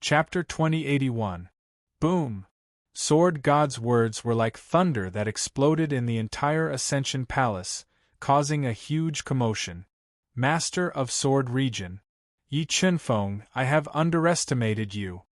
Chapter 2081. Boom! Sword God's words were like thunder that exploded in the entire Ascension Palace, causing a huge commotion. Master of Sword Region. Yi Chunfeng, I have underestimated you.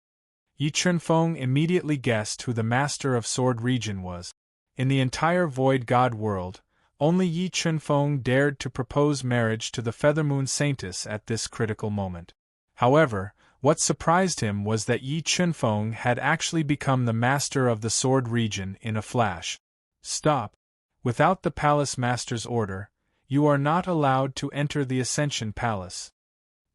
Yi Chunfeng immediately guessed who the Master of Sword Region was. In the entire Void God world, only Yi Chunfeng dared to propose marriage to the Feathermoon Saintess at this critical moment. However, what surprised him was that Yi Chunfeng had actually become the Master of the Sword Region in a flash. Stop! Without the Palace Master's order, you are not allowed to enter the Ascension Palace.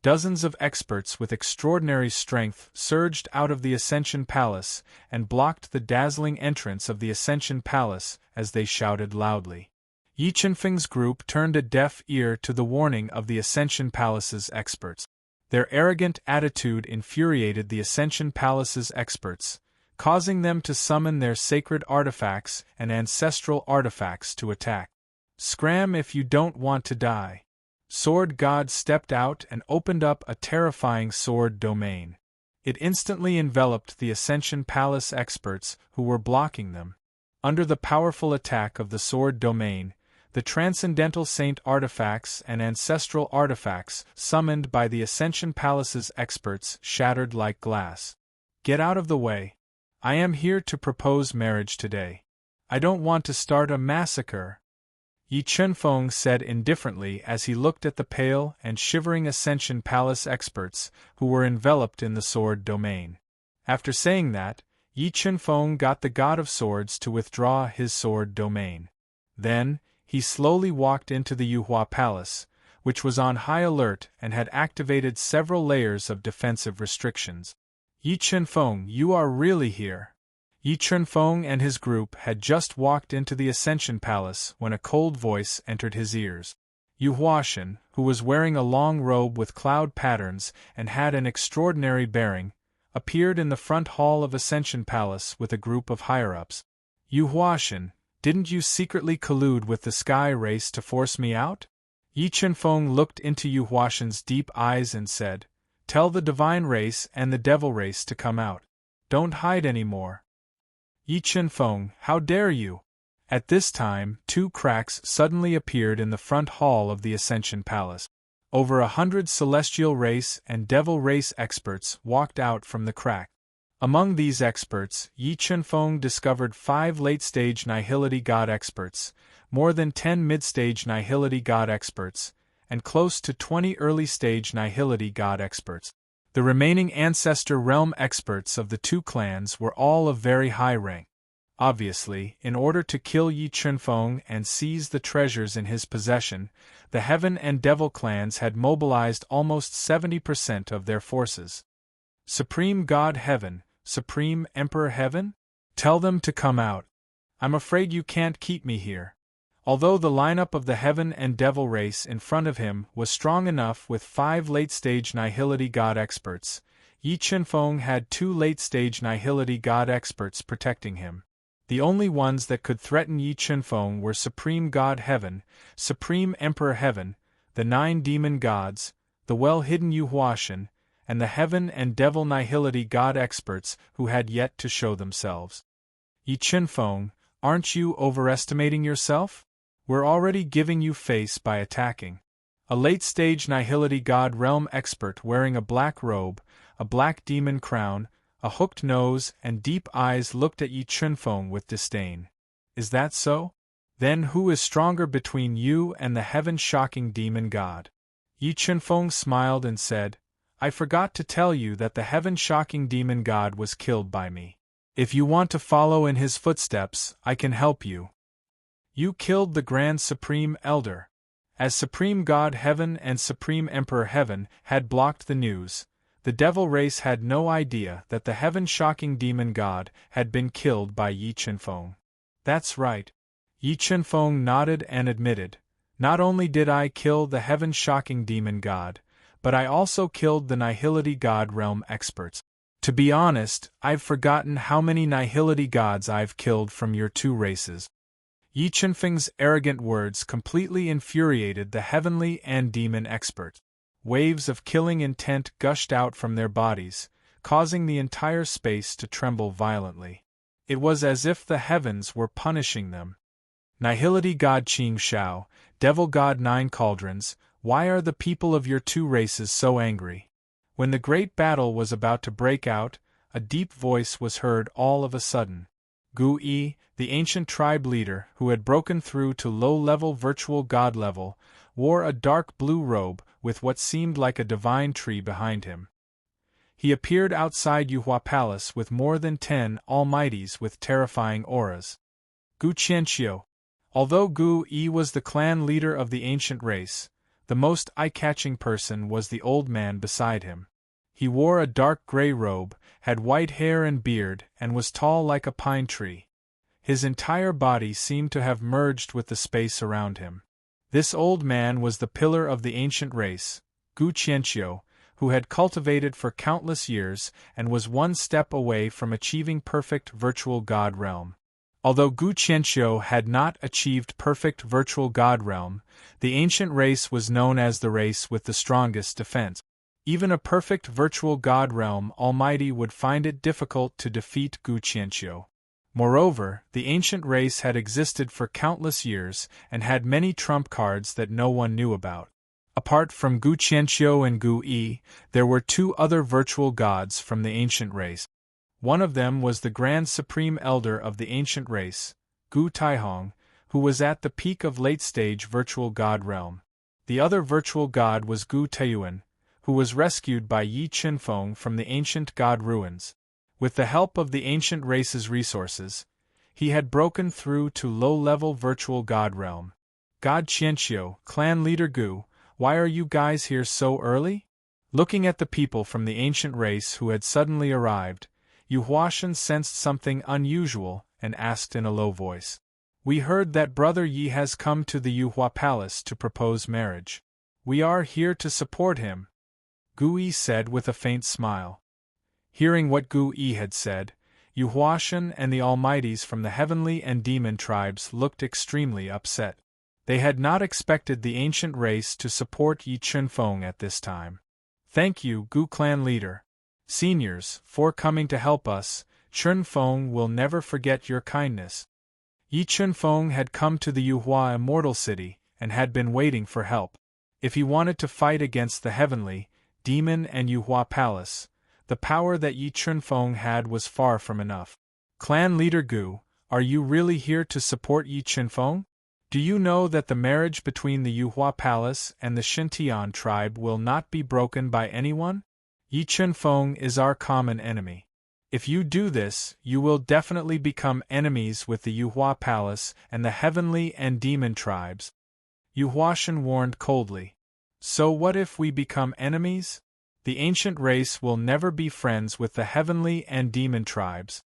Dozens of experts with extraordinary strength surged out of the Ascension Palace and blocked the dazzling entrance of the Ascension Palace as they shouted loudly. Yi Chunfeng's group turned a deaf ear to the warning of the Ascension Palace's experts. Their arrogant attitude infuriated the Ascension Palace's experts, causing them to summon their sacred artifacts and ancestral artifacts to attack. Scram if you don't want to die. Sword God stepped out and opened up a terrifying sword domain. It instantly enveloped the Ascension Palace experts who were blocking them. Under the powerful attack of the sword domain, the Transcendental Saint artifacts and ancestral artifacts summoned by the Ascension Palace's experts shattered like glass. Get out of the way. I am here to propose marriage today. I don't want to start a massacre. Yi Chunfeng said indifferently as he looked at the pale and shivering Ascension Palace experts who were enveloped in the sword domain. After saying that, Yi Chunfeng got the God of Swords to withdraw his sword domain. Then, he slowly walked into the Yuhua Palace, which was on high alert and had activated several layers of defensive restrictions. Yi Chunfeng, you are really here. Yi Chunfeng and his group had just walked into the Ascension Palace when a cold voice entered his ears. Yu Huashan, who was wearing a long robe with cloud patterns and had an extraordinary bearing, appeared in the front hall of Ascension Palace with a group of higher-ups. Yu Huashan, didn't you secretly collude with the Sky Race to force me out? Yi Chunfeng looked into Yu Huashan's deep eyes and said, Tell the Divine Race and the Devil Race to come out. Don't hide anymore. Yi Chunfeng, how dare you? At this time, two cracks suddenly appeared in the front hall of the Ascension Palace. Over 100 Celestial Race and Devil Race experts walked out from the crack. Among these experts, Yi Chunfeng discovered 5 late-stage Nihility God experts, more than 10 mid-stage Nihility God experts, and close to 20 early-stage Nihility God experts. The remaining Ancestor Realm experts of the two clans were all of very high rank. Obviously, in order to kill Yi Chunfeng and seize the treasures in his possession, the Heaven and Devil clans had mobilized almost 70% of their forces. Supreme God Heaven, Supreme Emperor Heaven? Tell them to come out. I'm afraid you can't keep me here. Although the lineup of the Heaven and Devil race in front of him was strong enough with 5 late-stage Nihility God experts, Yi Chunfeng had 2 late-stage Nihility God experts protecting him. The only ones that could threaten Yi Chunfeng were Supreme God Heaven, Supreme Emperor Heaven, the 9 Demon Gods, the well-hidden Yu Huashan, and the Heaven and Devil Nihility God experts who had yet to show themselves. Yi Chunfeng, aren't you overestimating yourself? We're already giving you face by attacking. A late-stage Nihility God Realm expert wearing a black robe, a black demon crown, a hooked nose and deep eyes looked at Yi Chunfeng with disdain. Is that so? Then who is stronger between you and the heaven-shocking demon god? Yi Chunfeng smiled and said, I forgot to tell you that the heaven-shocking demon god was killed by me. If you want to follow in his footsteps, I can help you. You killed the Grand Supreme Elder. As Supreme God Heaven and Supreme Emperor Heaven had blocked the news, the Devil race had no idea that the heaven-shocking demon god had been killed by Yi Chunfeng. That's right. Yi Chunfeng nodded and admitted, not only did I kill the heaven-shocking demon god, but I also killed the Nihility God Realm experts. To be honest, I've forgotten how many Nihility gods I've killed from your 2 races. Yi Chunfeng's arrogant words completely infuriated the heavenly and demon experts. Waves of killing intent gushed out from their bodies, causing the entire space to tremble violently. It was as if the heavens were punishing them. Nihility God Qing Shao, Devil God Nine Cauldrons, why are the people of your two races so angry? When the great battle was about to break out, a deep voice was heard all of a sudden. Gu Yi, the ancient tribe leader who had broken through to low-level virtual god level, wore a dark blue robe with what seemed like a divine tree behind him. He appeared outside Yuhua Palace with more than 10 almighties with terrifying auras. Gu Qianqiu. Although Gu Yi was the clan leader of the ancient race, the most eye-catching person was the old man beside him. He wore a dark gray robe, had white hair and beard, and was tall like a pine tree. His entire body seemed to have merged with the space around him. This old man was the pillar of the ancient race, Gu Qianqiu, who had cultivated for countless years and was one step away from achieving perfect virtual god realm. Although Gu Qianqiu had not achieved perfect virtual god realm, the ancient race was known as the race with the strongest defense. Even a perfect virtual god realm almighty would find it difficult to defeat Gu Qianqiu. Moreover, the ancient race had existed for countless years and had many trump cards that no one knew about. Apart from Gu Qianqiu and Gu Yi, there were two other virtual gods from the ancient race. One of them was the Grand Supreme Elder of the ancient race, Gu Taihong, who was at the peak of late-stage virtual god realm. The other virtual god was Gu Taiyuan, who was rescued by Yi Qinfeng from the ancient god ruins. With the help of the ancient race's resources, he had broken through to low-level virtual god realm. God Qianqiu, clan leader Gu, why are you guys here so early? Looking at the people from the ancient race who had suddenly arrived, Yu Huashan sensed something unusual and asked in a low voice. We heard that Brother Yi has come to the Yuhua Palace to propose marriage. We are here to support him, Gu Yi said with a faint smile. Hearing what Gu Yi had said, Yu Huashan and the almighties from the heavenly and demon tribes looked extremely upset. They had not expected the ancient race to support Yi Qinfeng at this time. Thank you, Gu clan leader. Seniors, for coming to help us. Qinfeng will never forget your kindness. Yi Qinfeng had come to the Yuhua Immortal City and had been waiting for help. If he wanted to fight against the heavenly, demon and Yuhua Palace, the power that Yi Qinfeng had was far from enough. Clan leader Gu, are you really here to support Yi Qinfeng? Do you know that the marriage between the Yuhua Palace and the Xintian tribe will not be broken by anyone? Yi Qinfeng is our common enemy. If you do this, you will definitely become enemies with the Yuhua Palace and the heavenly and demon tribes. Yu Huashan warned coldly. So what if we become enemies? The ancient race will never be friends with the heavenly and demon tribes.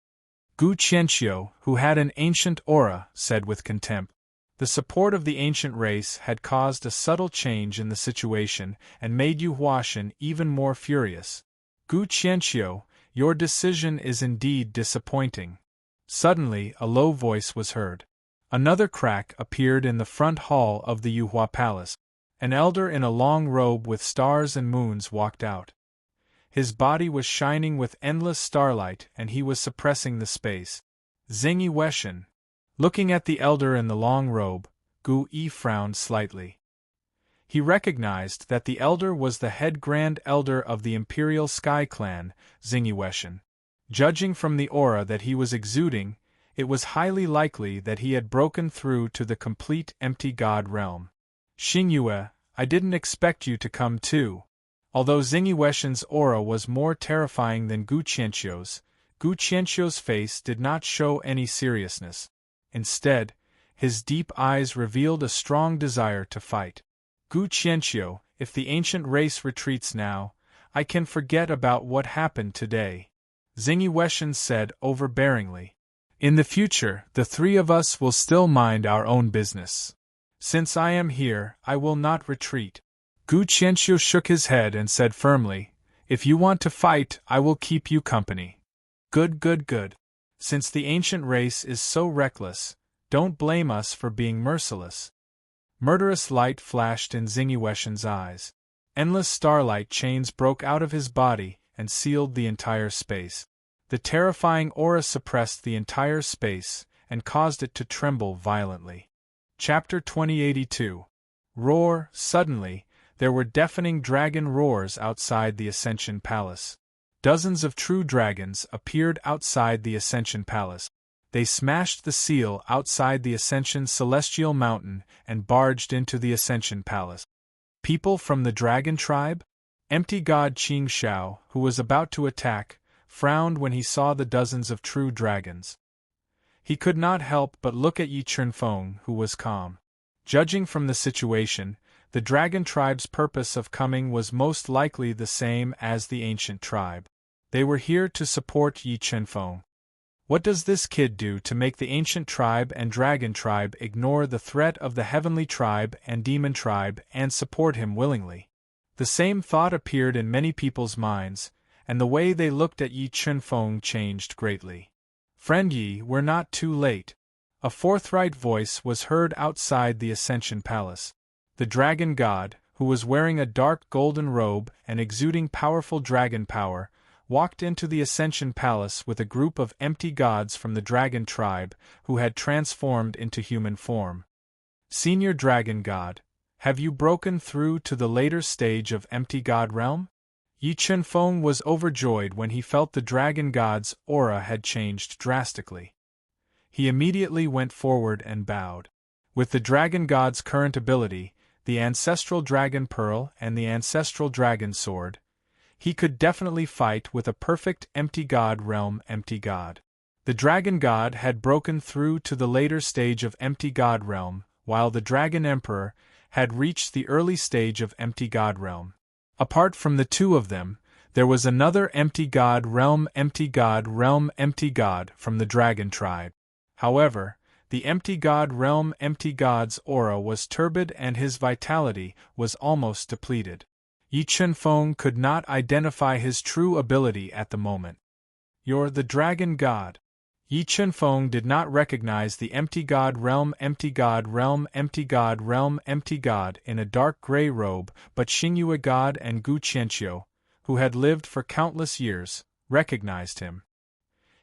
Gu Qianqiu, who had an ancient aura, said with contempt. The support of the ancient race had caused a subtle change in the situation and made Yu Huashan even more furious. Gu Qianqiu, your decision is indeed disappointing. Suddenly, a low voice was heard. Another crack appeared in the front hall of the Yuhua Palace. An elder in a long robe with stars and moons walked out. His body was shining with endless starlight and he was suppressing the space. Zingyi Weshan. Looking at the elder in the long robe, Gu Yi frowned slightly. He recognized that the elder was the head grand elder of the Imperial Sky Clan, Zingyi Weshan. Judging from the aura that he was exuding, it was highly likely that he had broken through to the complete empty god realm. Xingyue, I didn't expect you to come too. Although Zingyi Weshan's aura was more terrifying than Gu Qianqiu's face did not show any seriousness. Instead, his deep eyes revealed a strong desire to fight. Gu Qianqiu, if the ancient race retreats now, I can forget about what happened today. Zingyi Weshan said overbearingly. In the future, the three of us will still mind our own business. Since I am here, I will not retreat. Gu Qianqiu shook his head and said firmly, If you want to fight, I will keep you company. Good. Since the ancient race is so reckless, don't blame us for being merciless. Murderous light flashed in Zingyi Weshan's eyes. Endless starlight chains broke out of his body, and sealed the entire space. The terrifying aura suppressed the entire space and caused it to tremble violently. Chapter 2082. Roar. Suddenly, there were deafening dragon roars outside the Ascension Palace. Dozens of true dragons appeared outside the Ascension Palace. They smashed the seal outside the Ascension Celestial Mountain and barged into the Ascension Palace. People from the dragon tribe? Empty God Qing Xiao, who was about to attack, frowned when he saw the dozens of true dragons. He could not help but look at Yi Chunfeng, who was calm. Judging from the situation, the dragon tribe's purpose of coming was most likely the same as the ancient tribe. They were here to support Yi Chunfeng. What does this kid do to make the ancient tribe and dragon tribe ignore the threat of the heavenly tribe and demon tribe and support him willingly? The same thought appeared in many people's minds, and the way they looked at Yi Chunfeng changed greatly. Friend Yi, we're not too late. A forthright voice was heard outside the Ascension Palace. The dragon god, who was wearing a dark golden robe and exuding powerful dragon power, walked into the Ascension Palace with a group of empty gods from the dragon tribe who had transformed into human form. Senior Dragon God, have you broken through to the later stage of Empty God Realm? Yi Chunfeng was overjoyed when he felt the dragon god's aura had changed drastically. He immediately went forward and bowed. With the dragon god's current ability, the ancestral dragon pearl and the ancestral dragon sword, he could definitely fight with a perfect empty god realm empty god. The dragon god had broken through to the later stage of empty god realm, while the dragon emperor had reached the early stage of empty god realm. Apart from the two of them, there was another empty god realm empty god from the dragon tribe. However, the empty god realm empty god's aura was turbid and his vitality was almost depleted. Yi Chunfeng could not identify his true ability at the moment. You're the dragon god. Yi Chunfeng did not recognize the empty god realm empty god in a dark gray robe, but Xingyue god and Gu Qianqiu, who had lived for countless years, recognized him.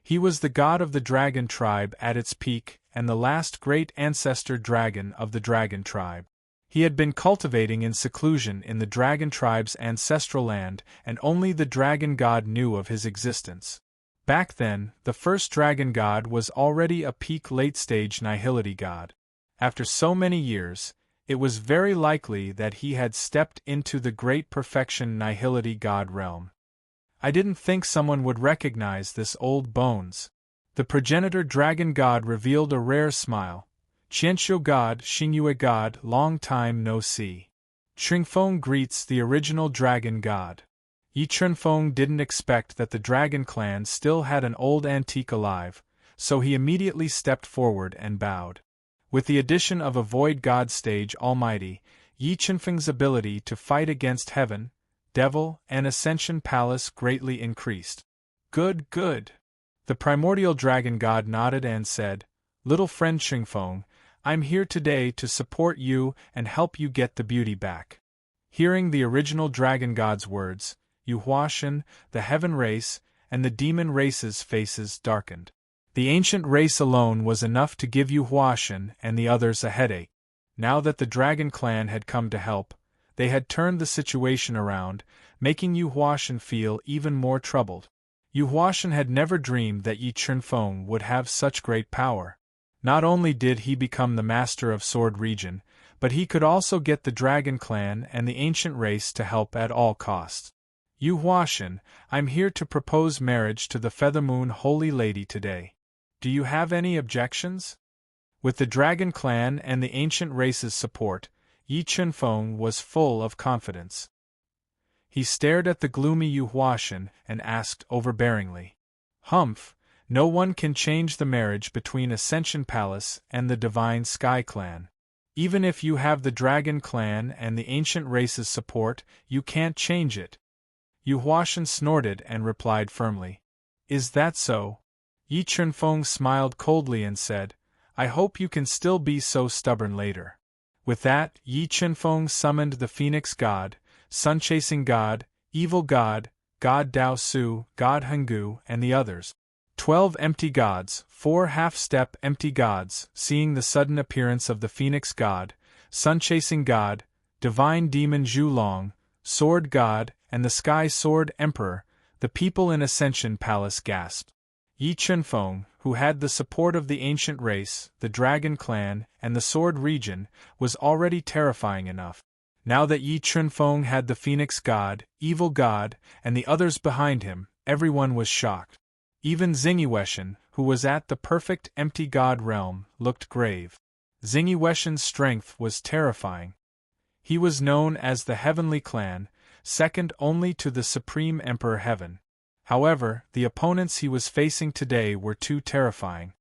He was the god of the dragon tribe at its peak and the last great ancestor dragon of the dragon tribe. He had been cultivating in seclusion in the dragon tribe's ancestral land, and only the dragon god knew of his existence. Back then, the first dragon god was already a peak late-stage nihility god. After so many years, it was very likely that he had stepped into the great perfection nihility god realm. I didn't think someone would recognize this old bones. The progenitor dragon god revealed a rare smile. Qianqiu god, Xingyue god, long time no see. Chunfeng greets the original dragon god. Yi Chunfeng didn't expect that the dragon clan still had an old antique alive, so he immediately stepped forward and bowed. With the addition of a void god stage almighty, Yi Chunfeng's ability to fight against heaven, devil, and Ascension Palace greatly increased. Good, good. The primordial dragon god nodded and said, Little friend Chunfeng, I'm here today to support you and help you get the beauty back. Hearing the original dragon god's words, Yu Huashan, the heaven race, and the demon race's faces darkened. The ancient race alone was enough to give Yu Huashan and the others a headache. Now that the dragon clan had come to help, they had turned the situation around, making Yu Huashan feel even more troubled. Yu Huashan had never dreamed that Yi Chunfeng would have such great power. Not only did he become the master of Sword Region, but he could also get the dragon clan and the ancient race to help at all costs. Yu Huashan, I'm here to propose marriage to the Feathermoon Holy Lady today. Do you have any objections? With the dragon clan and the ancient race's support, Yi Chunfeng was full of confidence. He stared at the gloomy Yu Huashan and asked overbearingly, Humph, no one can change the marriage between Ascension Palace and the Divine Sky Clan. Even if you have the Dragon Clan and the ancient race's support, you can't change it. Yu Huashan snorted and replied firmly, Is that so? Yi Chunfeng smiled coldly and said, I hope you can still be so stubborn later. With that, Yi Chunfeng summoned the Phoenix God, Sun-Chasing God, Evil God, God Dao Su, God Hengu, and the others. 12 empty gods, 4 half-step empty gods, seeing the sudden appearance of the Phoenix God, Sun-chasing God, Divine Demon Zhu Long, Sword God, and the Sky Sword Emperor, the people in Ascension Palace gasped. Yi Chunfeng, who had the support of the ancient race, the Dragon Clan, and the Sword Region, was already terrifying enough. Now that Yi Chunfeng had the Phoenix God, Evil God, and the others behind him, everyone was shocked. Even Xingyiweshan, who was at the perfect empty god realm, looked grave. Xingyiweshan's strength was terrifying. He was known as the Heavenly Clan, second only to the Supreme Emperor Heaven. However, the opponents he was facing today were too terrifying.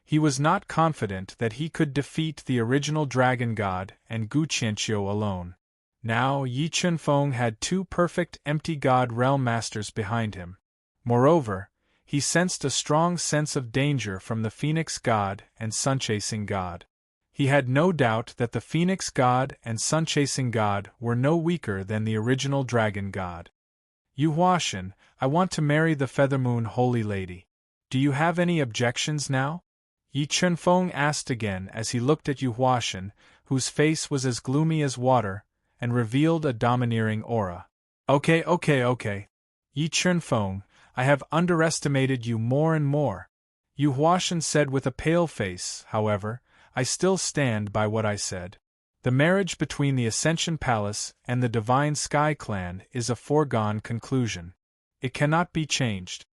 He was not confident that he could defeat the original Dragon God and Gu Qianqiu alone. Now Yi Chunfeng had 2 perfect empty god realm masters behind him. Moreover, he sensed a strong sense of danger from the Phoenix God and Sun-chasing God. He had no doubt that the Phoenix God and Sun-chasing God were no weaker than the original Dragon God. Yu Huashan, I want to marry the Feathermoon Holy Lady. Do you have any objections now? Yi Chunfeng asked again as he looked at Yu Huashan, whose face was as gloomy as water, and revealed a domineering aura. Okay. Yi Chunfeng, I have underestimated you more and more. Yu Huashan said with a pale face. However, I still stand by what I said. The marriage between the Ascension Palace and the Divine Sky Clan is a foregone conclusion. It cannot be changed.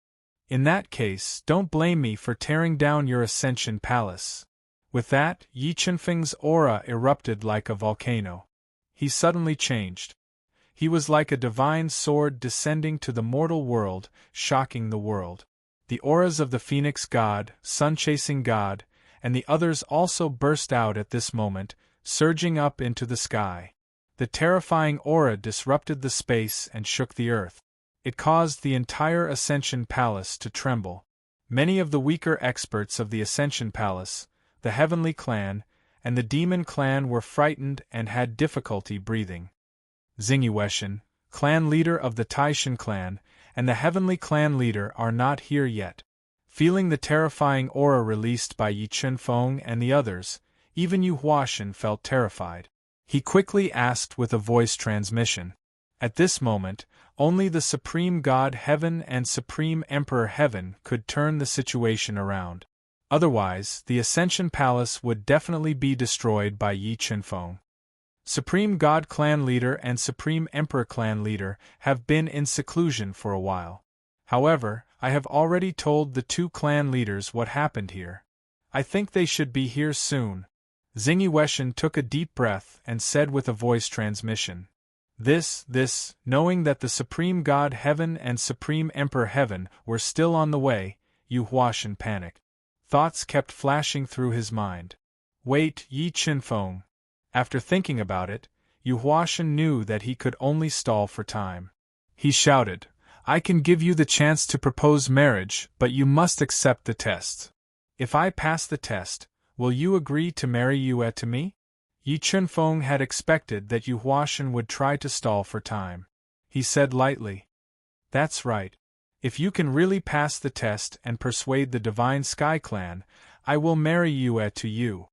In that case, don't blame me for tearing down your Ascension Palace. With that, Yi Chunfeng's aura erupted like a volcano. He suddenly changed. He was like a divine sword descending to the mortal world, shocking the world. The auras of the Phoenix God, Sun-chasing God, and the others also burst out at this moment, surging up into the sky. The terrifying aura disrupted the space and shook the earth. It caused the entire Ascension Palace to tremble. Many of the weaker experts of the Ascension Palace, the Heavenly Clan, and the Demon Clan were frightened and had difficulty breathing. Xingyiweshan, clan leader of the Taishan clan, and the Heavenly Clan leader are not here yet. Feeling the terrifying aura released by Yi Chunfeng and the others, even Yu Huashan felt terrified. He quickly asked with a voice transmission. At this moment, only the Supreme God Heaven and Supreme Emperor Heaven could turn the situation around. Otherwise, the Ascension Palace would definitely be destroyed by Yi Chunfeng. Supreme God Clan Leader and Supreme Emperor Clan Leader have been in seclusion for a while. However, I have already told the 2 clan leaders what happened here. I think they should be here soon. Xingyiweshan took a deep breath and said with a voice transmission. This, knowing that the Supreme God Heaven and Supreme Emperor Heaven were still on the way, Yu Huashan panicked. Thoughts kept flashing through his mind. Wait, Yi Chunfeng. After thinking about it, Yu Huashan knew that he could only stall for time. He shouted, I can give you the chance to propose marriage, but you must accept the test. If I pass the test, will you agree to marry Yue to me? Yi Chunfeng had expected that Yu Huashan would try to stall for time. He said lightly, That's right. If you can really pass the test and persuade the Divine Sky Clan, I will marry Yue to you.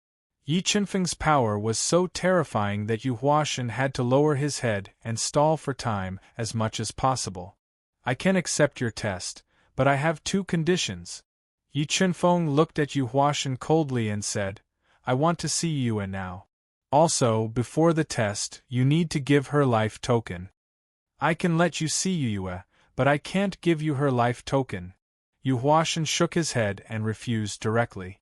Yi Chunfeng's power was so terrifying that Yu Huashan had to lower his head and stall for time as much as possible. I can accept your test, but I have 2 conditions. Yi Chunfeng looked at Yu Huashan coldly and said, I want to see Yue now. Also, before the test, you need to give her life token. I can let you see Yue, but I can't give you her life token. Yu Huashan shook his head and refused directly.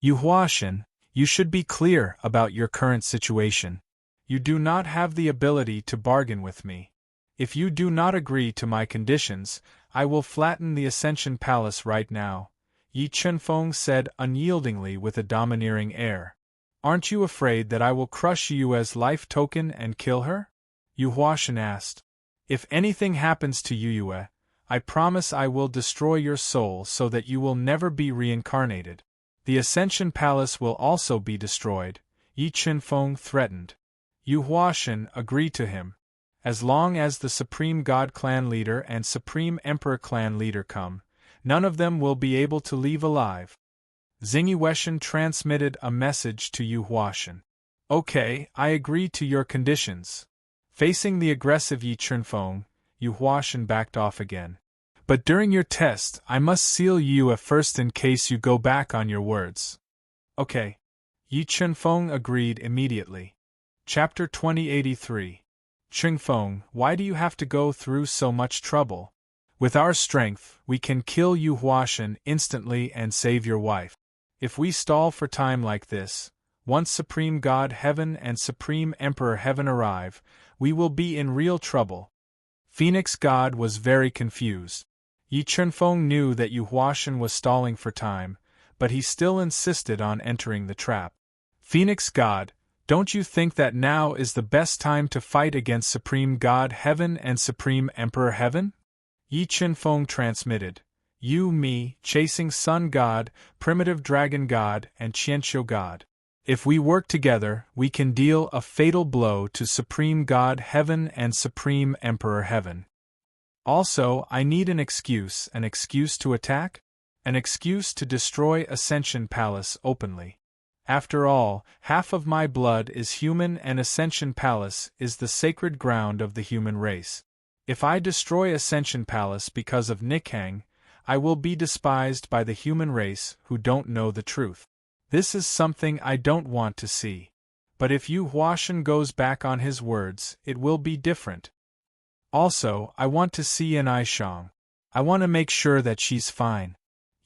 Yu Huashan, you should be clear about your current situation. You do not have the ability to bargain with me. If you do not agree to my conditions, I will flatten the Ascension Palace right now, Yi Chunfeng said unyieldingly with a domineering air. Aren't you afraid that I will crush Yue's life token and kill her? Yu Huashan asked. If anything happens to Yue, I promise I will destroy your soul so that you will never be reincarnated. The Ascension Palace will also be destroyed, Yi Chunfeng threatened. Yu Huashan agreed to him. As long as the Supreme God Clan leader and Supreme Emperor Clan leader come, none of them will be able to leave alive. Xingyi Weixin transmitted a message to Yu Huashan. Okay, I agree to your conditions. Facing the aggressive Yi Chunfeng, Yu Huashan backed off again. But during your test, I must seal you at first in case you go back on your words. Okay. Yi Chunfeng agreed immediately. Chapter 2083. Chunfeng, why do you have to go through so much trouble? With our strength, we can kill Yu Huashan instantly and save your wife. If we stall for time like this, once Supreme God Heaven and Supreme Emperor Heaven arrive, we will be in real trouble. Phoenix God was very confused. Yi Chunfeng knew that Yu Huashan was stalling for time, but he still insisted on entering the trap. Phoenix God, don't you think that now is the best time to fight against Supreme God Heaven and Supreme Emperor Heaven? Yi Chunfeng transmitted. You, me, chasing Sun God, Primitive Dragon God, and Qianqiu God. If we work together, we can deal a fatal blow to Supreme God Heaven and Supreme Emperor Heaven. Also, I need an excuse to attack? An excuse to destroy Ascension Palace openly. After all, half of my blood is human and Ascension Palace is the sacred ground of the human race. If I destroy Ascension Palace because of Nikhang, I will be despised by the human race who don't know the truth. This is something I don't want to see. But if Yu Huashan goes back on his words, it will be different. Also, I want to see an Aishang. I want to make sure that she's fine.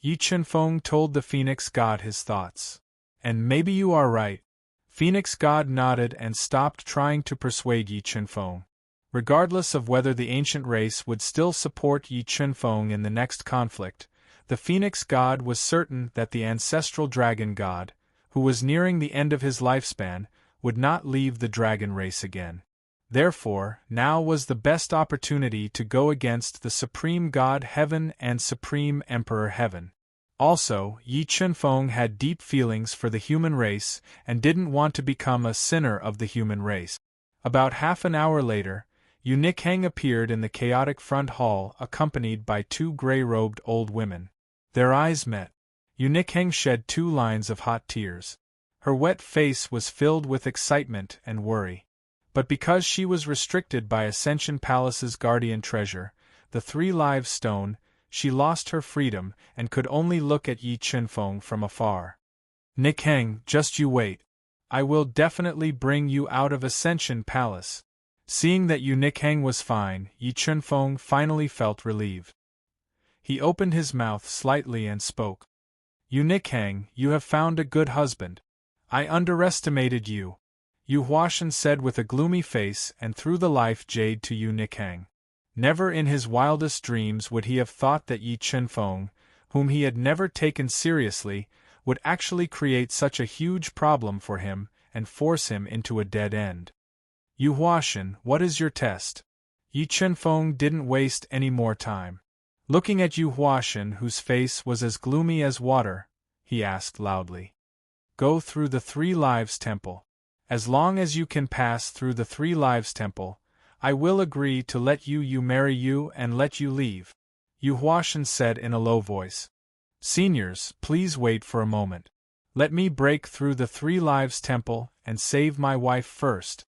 Yi Chunfeng told the Phoenix God his thoughts. And maybe you are right. Phoenix God nodded and stopped trying to persuade Yi Chunfeng. Regardless of whether the ancient race would still support Yi Chunfeng in the next conflict, the Phoenix God was certain that the ancestral dragon god, who was nearing the end of his lifespan, would not leave the dragon race again. Therefore, now was the best opportunity to go against the Supreme God Heaven and Supreme Emperor Heaven. Also, Yi Chunfeng had deep feelings for the human race and didn't want to become a sinner of the human race. About half an hour later, Yu Nikhang appeared in the chaotic front hall accompanied by two gray-robed old women. Their eyes met. Yu Nikhang shed 2 lines of hot tears. Her wet face was filled with excitement and worry. But because she was restricted by Ascension Palace's guardian treasure, the 3 live stone, she lost her freedom and could only look at Yi Chunfeng from afar. Nikhang, just you wait. I will definitely bring you out of Ascension Palace. Seeing that Yu Nikhang was fine, Yi Chunfeng finally felt relieved. He opened his mouth slightly and spoke. Yu Nikhang, you have found a good husband. I underestimated you. Yu Huashan said with a gloomy face and threw the life jade to Yu Nikhang. Never in his wildest dreams would he have thought that Yi Chunfeng, whom he had never taken seriously, would actually create such a huge problem for him and force him into a dead end. Yu Huashan, what is your test? Yi Chunfeng didn't waste any more time. Looking at Yu Huashan, whose face was as gloomy as water, he asked loudly. Go through the 3 Lives Temple. As long as you can pass through the 3 Lives Temple, I will agree to let you marry you and let you leave. Yu Huashan said in a low voice. Seniors, please wait for a moment. Let me break through the 3 Lives Temple and save my wife first.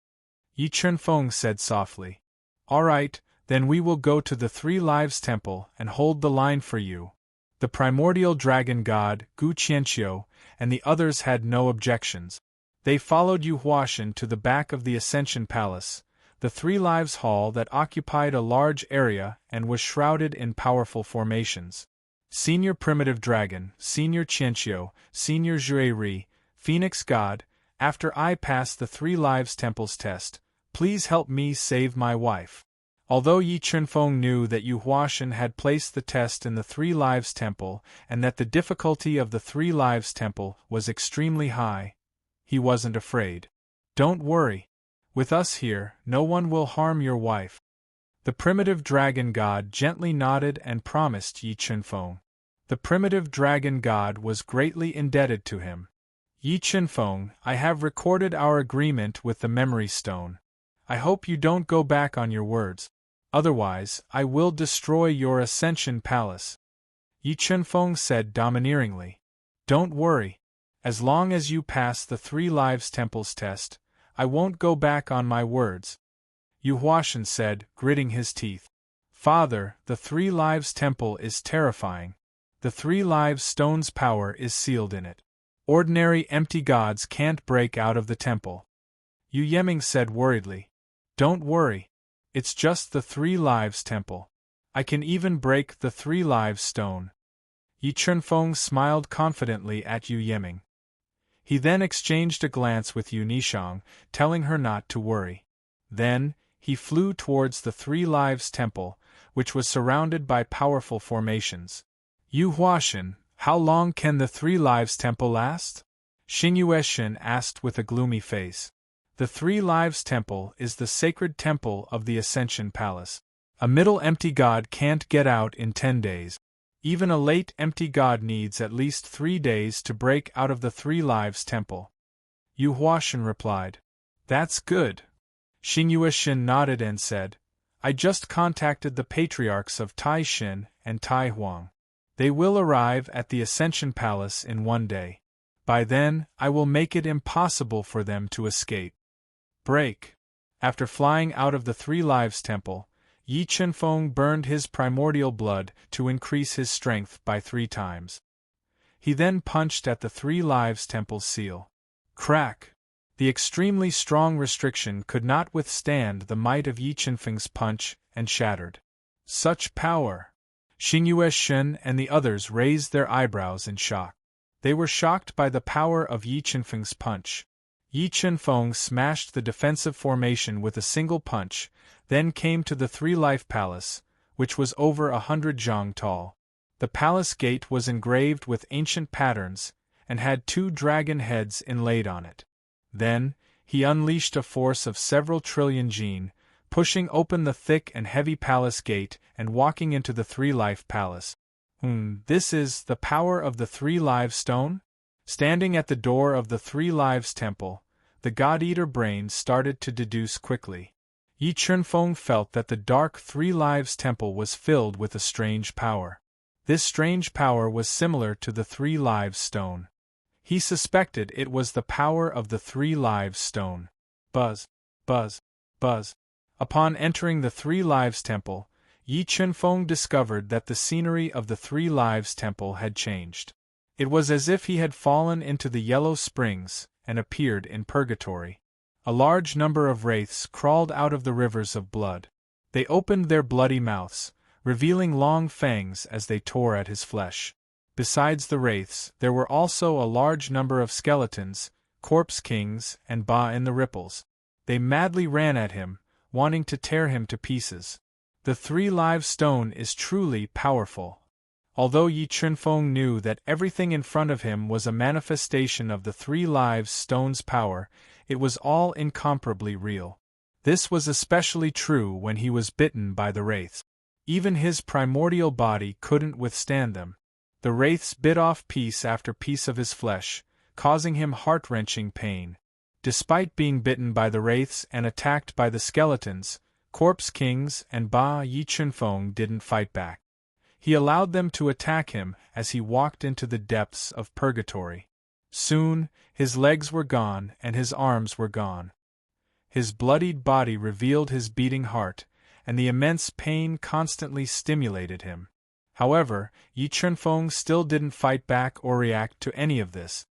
Yi Chunfeng said softly. All right, then we will go to the 3 Lives Temple and hold the line for you. The primordial dragon god, Gu Qianqiu, and the others had no objections. They followed Yu Huashan to the back of the Ascension Palace, the 3 Lives Hall that occupied a large area and was shrouded in powerful formations. Senior Primitive Dragon, Senior Qianqiu, Senior Jueri, Phoenix God, after I pass the 3 Lives Temple's test, please help me save my wife. Although Yi Chunfeng knew that Yu Huashan had placed the test in the 3 Lives Temple and that the difficulty of the 3 Lives Temple was extremely high, he wasn't afraid. Don't worry. With us here, no one will harm your wife. The primitive dragon god gently nodded and promised Yi Chunfeng. The primitive dragon god was greatly indebted to him. Yi Chunfeng, I have recorded our agreement with the memory stone. I hope you don't go back on your words. Otherwise, I will destroy your Ascension Palace. Yi Chunfeng said domineeringly. Don't worry. As long as you pass the 3 Lives Temples test, I won't go back on my words. Yu Huashan said, gritting his teeth. Father, the 3 Lives Temple is terrifying. The 3 Lives Stone's power is sealed in it. Ordinary empty gods can't break out of the temple. Yu Yeming said worriedly. Don't worry. It's just the 3 Lives Temple. I can even break the 3 Lives Stone. Yi Chunfeng smiled confidently at Yu Yeming. He then exchanged a glance with Yu Nishang, telling her not to worry. Then, he flew towards the 3 Lives Temple, which was surrounded by powerful formations. Yu Huashan, how long can the 3 Lives Temple last? Xingyueshan asked with a gloomy face. The 3 Lives Temple is the sacred temple of the Ascension Palace. A middle empty god can't get out in 10 days. Even a late empty god needs at least 3 days to break out of the 3 Lives Temple. Yu Huashan replied. That's good. Xingyueshan nodded and said, I just contacted the patriarchs of Tai Xin and Tai Huang. They will arrive at the Ascension Palace in 1 day. By then, I will make it impossible for them to escape. Break. After flying out of the 3 Lives Temple, Yi Chunfeng burned his primordial blood to increase his strength by 3 times. He then punched at the 3 Lives Temple's seal. Crack! The extremely strong restriction could not withstand the might of Yi Chunfeng's punch and shattered. Such power! Xingyueshan and the others raised their eyebrows in shock. They were shocked by the power of Yi Chunfeng's punch. Yi Chunfeng smashed the defensive formation with a single punch, then came to the 3 Life Palace, which was over 100 zhang tall. The palace gate was engraved with ancient patterns, and had 2 dragon heads inlaid on it. Then, he unleashed a force of several trillion jin, pushing open the thick and heavy palace gate and walking into the 3 Life Palace. This is the power of the 3 Lives Stone? Standing at the door of the 3 Lives Temple, the God-Eater brain started to deduce quickly. Yi Chunfeng felt that the dark 3 Lives Temple was filled with a strange power. This strange power was similar to the 3 Lives Stone. He suspected it was the power of the 3 Lives Stone. Buzz, buzz, buzz. Upon entering the 3 Lives Temple, Yi Chunfeng discovered that the scenery of the 3 Lives Temple had changed. It was as if he had fallen into the Yellow Springs and appeared in purgatory. A large number of wraiths crawled out of the rivers of blood. They opened their bloody mouths, revealing long fangs as they tore at his flesh. Besides the wraiths, there were also a large number of skeletons, corpse kings, and Ba in the ripples. They madly ran at him, wanting to tear him to pieces. The 3 Lives Stone is truly powerful. Although Yi Chunfeng knew that everything in front of him was a manifestation of the 3 Lives Stone's power, it was all incomparably real. This was especially true when he was bitten by the wraiths. Even his primordial body couldn't withstand them. The wraiths bit off piece after piece of his flesh, causing him heart-wrenching pain. Despite being bitten by the wraiths and attacked by the skeletons, corpse kings and Ba, Yi Chunfeng didn't fight back. He allowed them to attack him as he walked into the depths of purgatory. Soon, his legs were gone and his arms were gone. His bloodied body revealed his beating heart, and the immense pain constantly stimulated him. However, Yi Chunfeng still didn't fight back or react to any of this.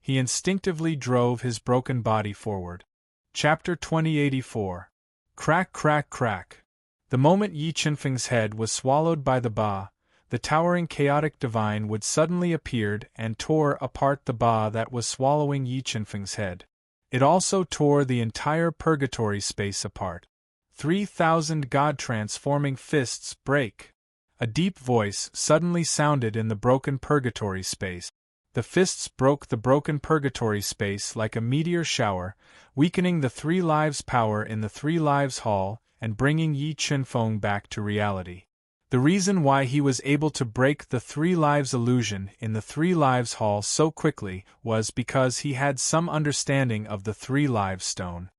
He instinctively drove his broken body forward. Chapter 2084. Crack, crack, crack. The moment Yi Chunfeng's head was swallowed by the Ba, the towering chaotic divine would suddenly appeared and tore apart the Ba that was swallowing Yi Chunfeng's head. It also tore the entire purgatory space apart. 3,000 god-transforming fists break. A deep voice suddenly sounded in the broken purgatory space. The fists broke the broken purgatory space like a meteor shower, weakening the 3 Lives power in the 3 Lives Hall and bringing Yi Chunfeng back to reality. The reason why he was able to break the 3 Lives illusion in the 3 Lives Hall so quickly was because he had some understanding of the 3 Lives Stone.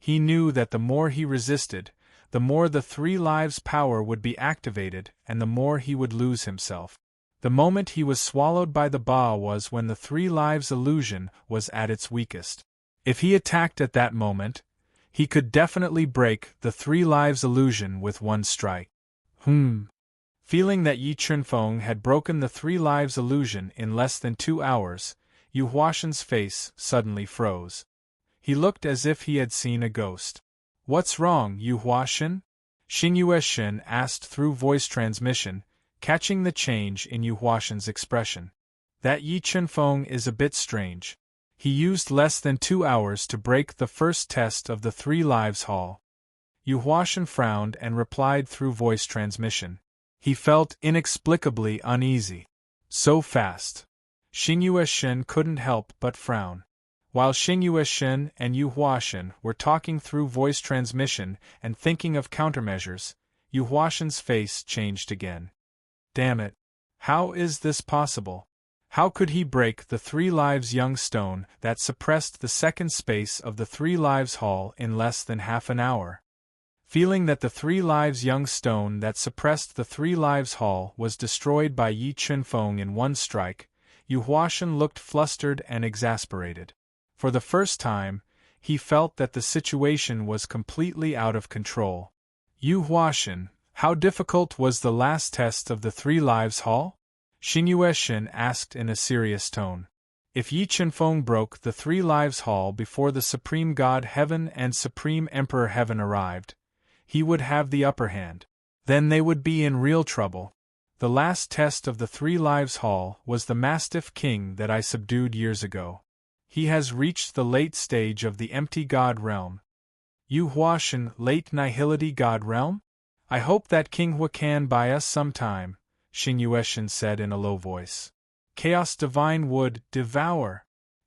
He knew that the more he resisted, the more the three lives power would be activated and the more he would lose himself. The moment he was swallowed by the Ba was when the three lives illusion was at its weakest. If he attacked at that moment, he could definitely break the three lives illusion with one strike. Feeling that Yi Chunfeng had broken the three lives illusion in less than 2 hours, Yu Huashen's face suddenly froze. He looked as if he had seen a ghost. "What's wrong, Yu Huashen?" Xing Yueshen asked through voice transmission, catching the change in Yu Huashen's expression. "That Yi Chunfeng is a bit strange. He used less than 2 hours to break the first test of the Three Lives Hall." Yu Huashen frowned and replied through voice transmission. He felt inexplicably uneasy. So fast. Xing Yueshen couldn't help but frown. While Xing Yueshen and Yu Huashen were talking through voice transmission and thinking of countermeasures, Yu Huashen's face changed again. Damn it. How is this possible? How could he break the Three Lives Young Stone that suppressed the second space of the Three Lives Hall in less than half an hour? Feeling that the Three Lives Young Stone that suppressed the Three Lives Hall was destroyed by Yi Chunfeng in one strike, Yu Huashen looked flustered and exasperated. For the first time, he felt that the situation was completely out of control. "Yu Huashen, how difficult was the last test of the Three Lives Hall?" Xing Yueshen asked in a serious tone. If Yi Chunfeng broke the Three Lives Hall before the Supreme God Heaven and Supreme Emperor Heaven arrived, he would have the upper hand. Then they would be in real trouble. "The last test of the Three Lives Hall was the Mastiff King that I subdued years ago. He has reached the late stage of the empty God realm." "Yu Huashen, late nihility God realm? I hope that King Hua can buy us some time," Xing Yueshen said in a low voice. "Chaos Divine would devour."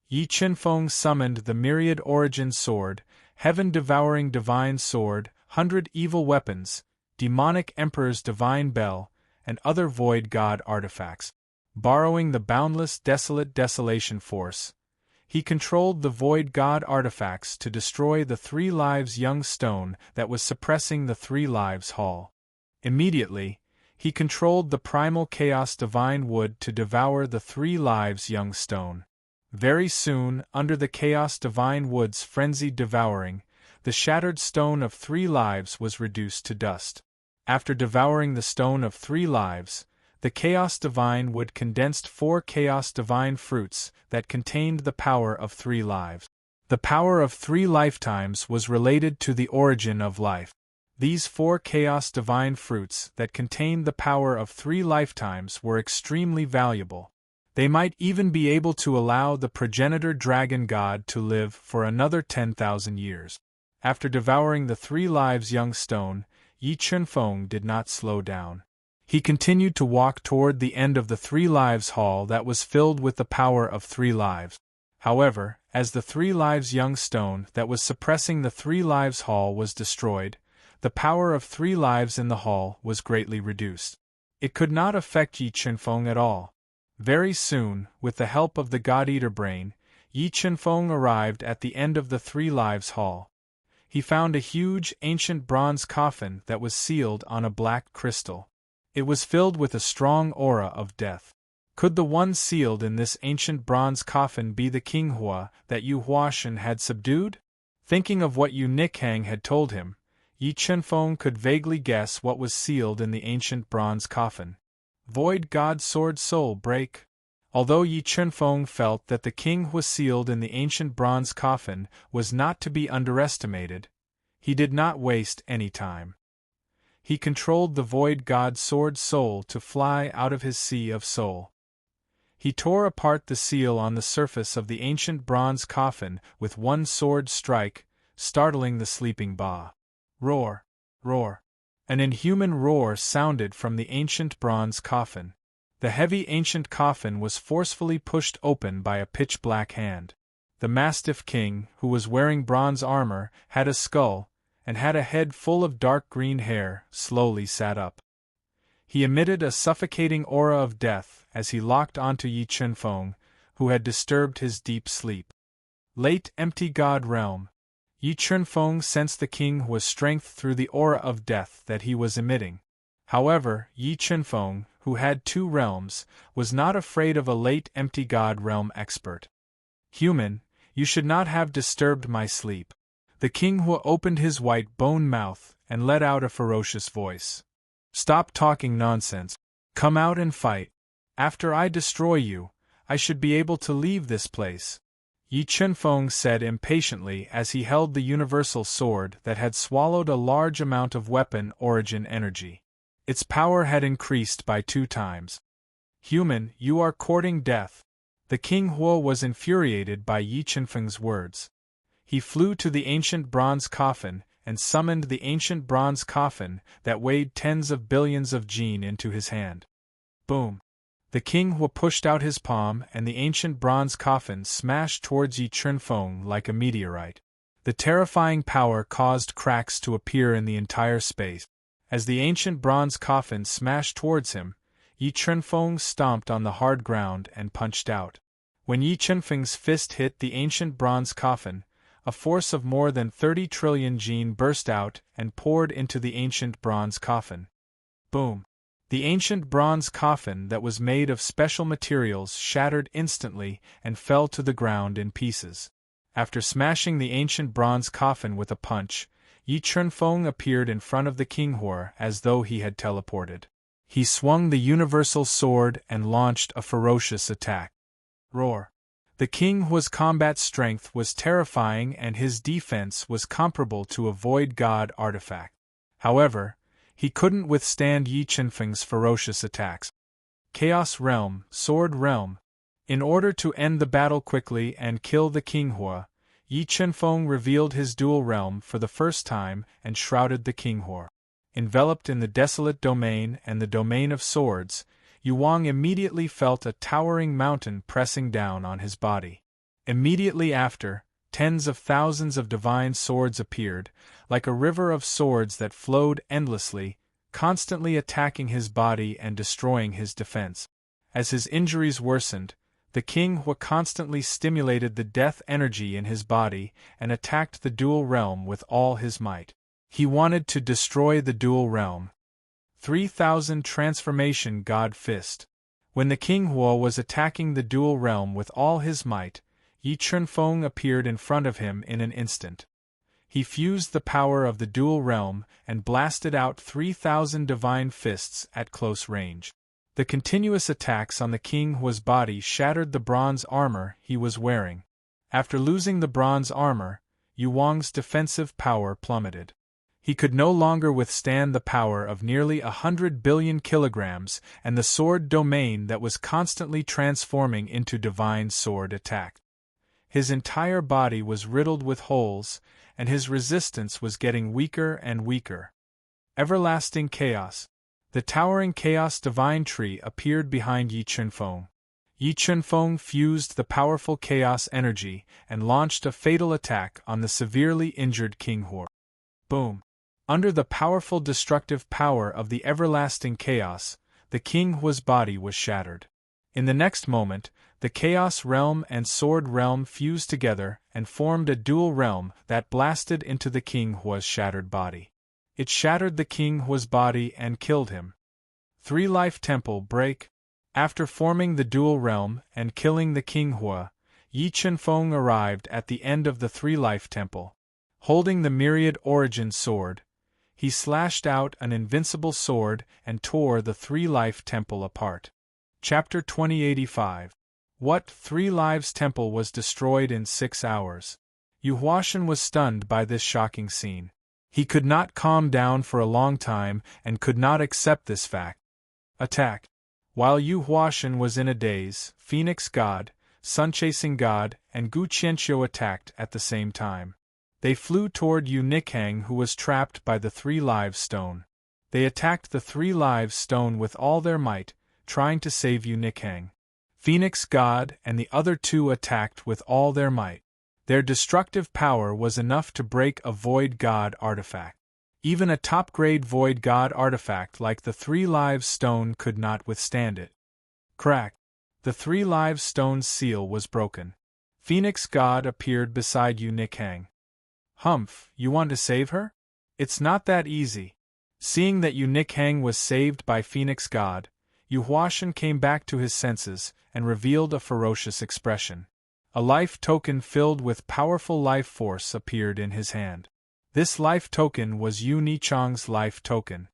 Yi Chunfeng summoned the Myriad Origin Sword, Heaven-Devouring Divine Sword, 100 Evil Weapons, Demonic Emperor's Divine Bell, and other Void God artifacts. Borrowing the boundless Desolate Desolation Force, he controlled the Void God artifacts to destroy the Three Lives Young Stone that was suppressing the Three Lives Hall. Immediately, he controlled the Primal Chaos Divine Wood to devour the Three Lives Young Stone. Very soon, under the Chaos Divine Wood's frenzied devouring, the shattered Stone of Three Lives was reduced to dust. After devouring the Stone of Three Lives, the Chaos Divine Wood condensed 4 Chaos Divine Fruits that contained the power of 3 lives. The power of 3 lifetimes was related to the origin of life. These 4 Chaos Divine Fruits that contained the power of 3 lifetimes were extremely valuable. They might even be able to allow the progenitor dragon god to live for another 10,000 years. After devouring the 3 Lives Young Stone, Yi Chunfeng did not slow down. He continued to walk toward the end of the Three Lives Hall that was filled with the power of 3 lives. However, as the 3 Lives Young Stone that was suppressing the 3 Lives Hall was destroyed, the power of 3 lives in the hall was greatly reduced. It could not affect Yi Chunfeng at all. Very soon, with the help of the God-Eater Brain, Yi Chunfeng arrived at the end of the 3 Lives Hall. He found a huge, ancient bronze coffin that was sealed on a black crystal. It was filled with a strong aura of death. Could the one sealed in this ancient bronze coffin be the King Hua that Yu Huashen had subdued? Thinking of what Yu Nikhang had told him, Yi Chunfeng could vaguely guess what was sealed in the ancient bronze coffin. Void God Sword Soul Break. Although Yi Chunfeng felt that the King Hua sealed in the ancient bronze coffin was not to be underestimated, he did not waste any time. He controlled the Void God Sword Soul to fly out of his sea of soul. He tore apart the seal on the surface of the ancient bronze coffin with one sword strike, startling the sleeping Ba. Roar! Roar! An inhuman roar sounded from the ancient bronze coffin. The heavy ancient coffin was forcefully pushed open by a pitch-black hand. The Mastiff King, who was wearing bronze armor, had a skull, and had a head full of dark green hair, slowly sat up. He emitted a suffocating aura of death as he locked onto Yi Chunfeng, who had disturbed his deep sleep. Late empty God realm. Yi Chunfeng sensed the king was strength through the aura of death that he was emitting. However, Yi Chunfeng, who had 2 realms, was not afraid of a late empty god realm expert. Human, you should not have disturbed my sleep. The king Hua opened his white bone mouth and let out a ferocious voice. Stop talking nonsense. Come out and fight. After I destroy you, I should be able to leave this place. Yi Chunfeng said impatiently as he held the universal sword that had swallowed a large amount of weapon origin energy. Its power had increased by 2 times. Human, you are courting death. The king Hua was infuriated by Yi Chunfeng's words. He flew to the ancient bronze coffin and summoned the ancient bronze coffin that weighed tens of billions of jin into his hand. Boom! The king Hua pushed out his palm and the ancient bronze coffin smashed towards Yi Chunfeng like a meteorite. The terrifying power caused cracks to appear in the entire space. As the ancient bronze coffin smashed towards him, Yi Chunfeng stomped on the hard ground and punched out. When Yi Chunfeng's fist hit the ancient bronze coffin, a force of more than 30 trillion jin burst out and poured into the ancient bronze coffin. Boom! The ancient bronze coffin that was made of special materials shattered instantly and fell to the ground in pieces. After smashing the ancient bronze coffin with a punch, Yi Chunfeng appeared in front of the king Hua as though he had teleported. He swung the universal sword and launched a ferocious attack. Roar! The king Hua's combat strength was terrifying and his defense was comparable to a void god artifact. However, he couldn't withstand Yi Chunfeng's ferocious attacks. Chaos Realm, Sword Realm. In order to end the battle quickly and kill the king Hua, Yi Chunfeng revealed his dual realm for the first time and shrouded the king Hua. Enveloped in the desolate domain and the domain of swords, Yu Wang immediately felt a towering mountain pressing down on his body. Immediately after, tens of thousands of divine swords appeared, like a river of swords that flowed endlessly, constantly attacking his body and destroying his defense. As his injuries worsened, the king Hua constantly stimulated the death energy in his body and attacked the dual realm with all his might. He wanted to destroy the dual realm. 3,000 Transformation God Fist. When the king Hua was attacking the dual realm with all his might, Yi Chunfeng appeared in front of him in an instant. He fused the power of the dual realm and blasted out 3,000 divine fists at close range. The continuous attacks on the king Hua's body shattered the bronze armor he was wearing. After losing the bronze armor, Yu Wang's defensive power plummeted. He could no longer withstand the power of nearly 100 billion kilograms and the sword domain that was constantly transforming into divine sword attack. His entire body was riddled with holes, and his resistance was getting weaker and weaker. Everlasting Chaos. The towering Chaos Divine Tree appeared behind Yi Chunfeng. Yi Chunfeng fused the powerful Chaos energy and launched a fatal attack on the severely injured King Hua. Boom! Under the powerful destructive power of the Everlasting Chaos, the King Hua's body was shattered. In the next moment, the Chaos Realm and Sword Realm fused together and formed a dual realm that blasted into the King Hua's shattered body. It shattered the King Hua's body and killed him. Three-Life Temple Break. After forming the dual realm and killing the King Hua, Yi Chunfeng arrived at the end of the Three-Life Temple. Holding the Myriad Origin Sword, he slashed out an invincible sword and tore the Three-Life Temple apart. Chapter 2085. What Three Lives Temple was destroyed in 6 hours. Yu Huashan was stunned by this shocking scene. He could not calm down for a long time and could not accept this fact. Attack. While Yu Huashan was in a daze, Phoenix God, Sun-Chasing God, and Gu Qianqiu attacked at the same time. They flew toward Yu Nikhang, who was trapped by the Three Lives Stone. They attacked the Three Lives Stone with all their might, trying to save Yu Nikhang. Phoenix God and the other two attacked with all their might. Their destructive power was enough to break a Void God artifact. Even a top-grade Void God artifact like the Three Lives Stone could not withstand it. Crack! The Three Lives Stone's seal was broken. Phoenix God appeared beside Yu Nikhang. Humph, you want to save her? It's not that easy. Seeing that Yu Nikhang was saved by Phoenix God, Yu Huashan came back to his senses and revealed a ferocious expression. A life token filled with powerful life force appeared in his hand. This life token was Yu Nichang's life token.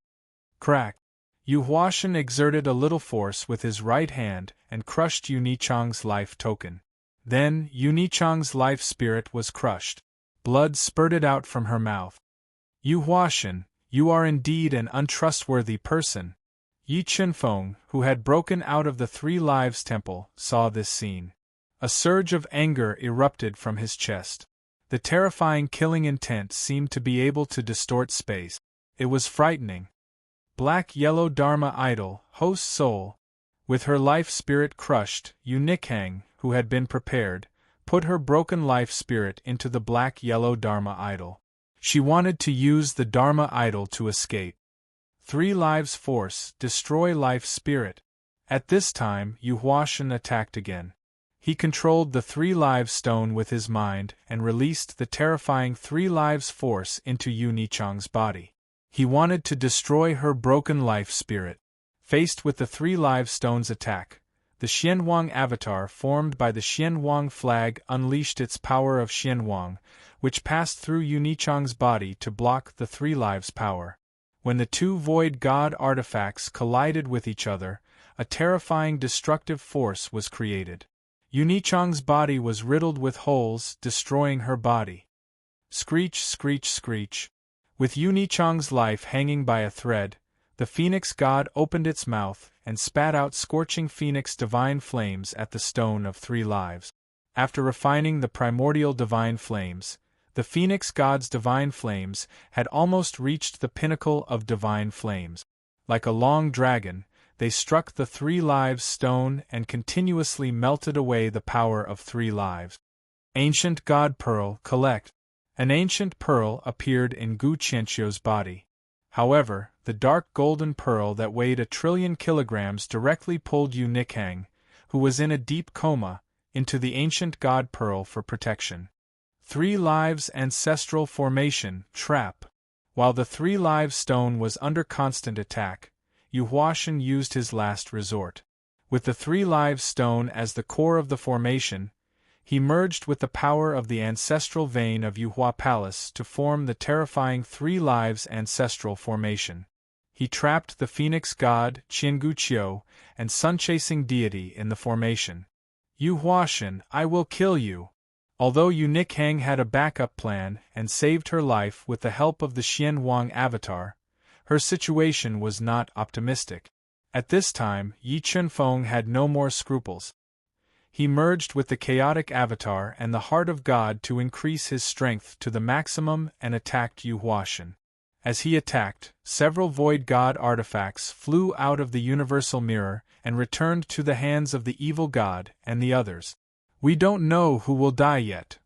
Crack! Yu Huashan exerted a little force with his right hand and crushed Yu Nichang's life token. Then, Yu Nichang's life spirit was crushed. Blood spurted out from her mouth. Yu Huashan, you are indeed an untrustworthy person. Yi Chunfeng, who had broken out of the Three Lives Temple, saw this scene. A surge of anger erupted from his chest. The terrifying killing intent seemed to be able to distort space. It was frightening. Black-yellow Dharma idol, host soul. With her life spirit crushed, Yu Nikhang, who had been prepared, put her broken life spirit into the black-yellow Dharma idol. She wanted to use the Dharma idol to escape. Three Lives Force, destroy life spirit. At this time, Yu Huashan attacked again. He controlled the Three Lives Stone with his mind and released the terrifying Three Lives Force into Yu Nichang's body. He wanted to destroy her broken life spirit. Faced with the Three Lives Stone's attack, the Xianwang avatar formed by the Xianwang flag unleashed its power of Xianwang, which passed through Yu Nichang's body to block the Three Lives power. When the two Void God artifacts collided with each other, a terrifying destructive force was created. Yu Nichang's body was riddled with holes, destroying her body. Screech, screech, screech. With Yu Nichang's life hanging by a thread, the Phoenix God opened its mouth and spat out scorching phoenix divine flames at the Stone of Three Lives. After refining the primordial divine flames, the Phoenix God's divine flames had almost reached the pinnacle of divine flames. Like a long dragon, they struck the Three Lives Stone and continuously melted away the power of Three Lives. Ancient God Pearl, collect. An ancient pearl appeared in Gu Qianqiu's body. However, the dark golden pearl that weighed 1,000,000,000,000 kilograms directly pulled Yu Nikhang, who was in a deep coma, into the ancient God Pearl for protection. Three Lives Ancestral Formation, Trap. While the Three Lives Stone was under constant attack, Yu Huashan used his last resort. With the Three Lives Stone as the core of the formation, he merged with the power of the ancestral vein of Yuhua Palace to form the terrifying Three Lives Ancestral Formation. He trapped the Phoenix God, Qianguqiu, and sun-chasing deity in the formation. Yu Huashan, I will kill you. Although Yu Nikhang had a backup plan and saved her life with the help of the Xianwang avatar, her situation was not optimistic. At this time, Yi Chunfeng had no more scruples. He merged with the chaotic avatar and the heart of God to increase his strength to the maximum and attacked Yu Huashan. As he attacked, several Void God artifacts flew out of the universal mirror and returned to the hands of the evil god and the others. We don't know who will die yet.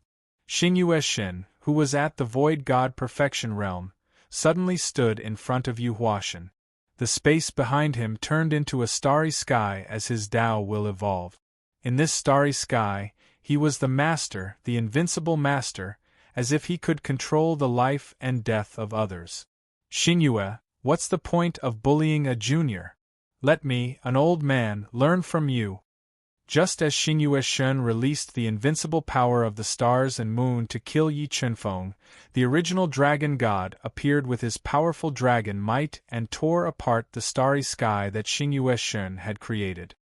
Xingyue Shen, who was at the Void God Perfection Realm, suddenly stood in front of Yu Huashan. The space behind him turned into a starry sky as his Tao will evolve. In this starry sky, he was the master, the invincible master, as if he could control the life and death of others. Xingyue, what's the point of bullying a junior? Let me, an old man, learn from you. Just as Xingyue Shen released the invincible power of the stars and moon to kill Yi Chunfeng, the original dragon god appeared with his powerful dragon might and tore apart the starry sky that Xingyue Shen had created.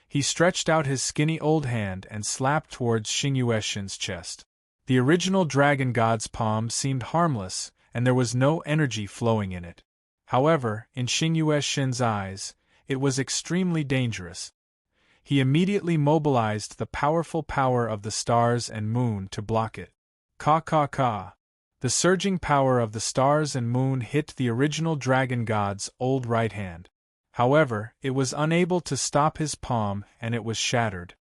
He stretched out his skinny old hand and slapped towards Xingyue Shen's chest. The original dragon god's palm seemed harmless, and there was no energy flowing in it. However, in Xingyue Shen's eyes, it was extremely dangerous. He immediately mobilized the powerful power of the stars and moon to block it. Ka. The surging power of the stars and moon hit the original dragon god's old right hand. However, it was unable to stop his palm and it was shattered.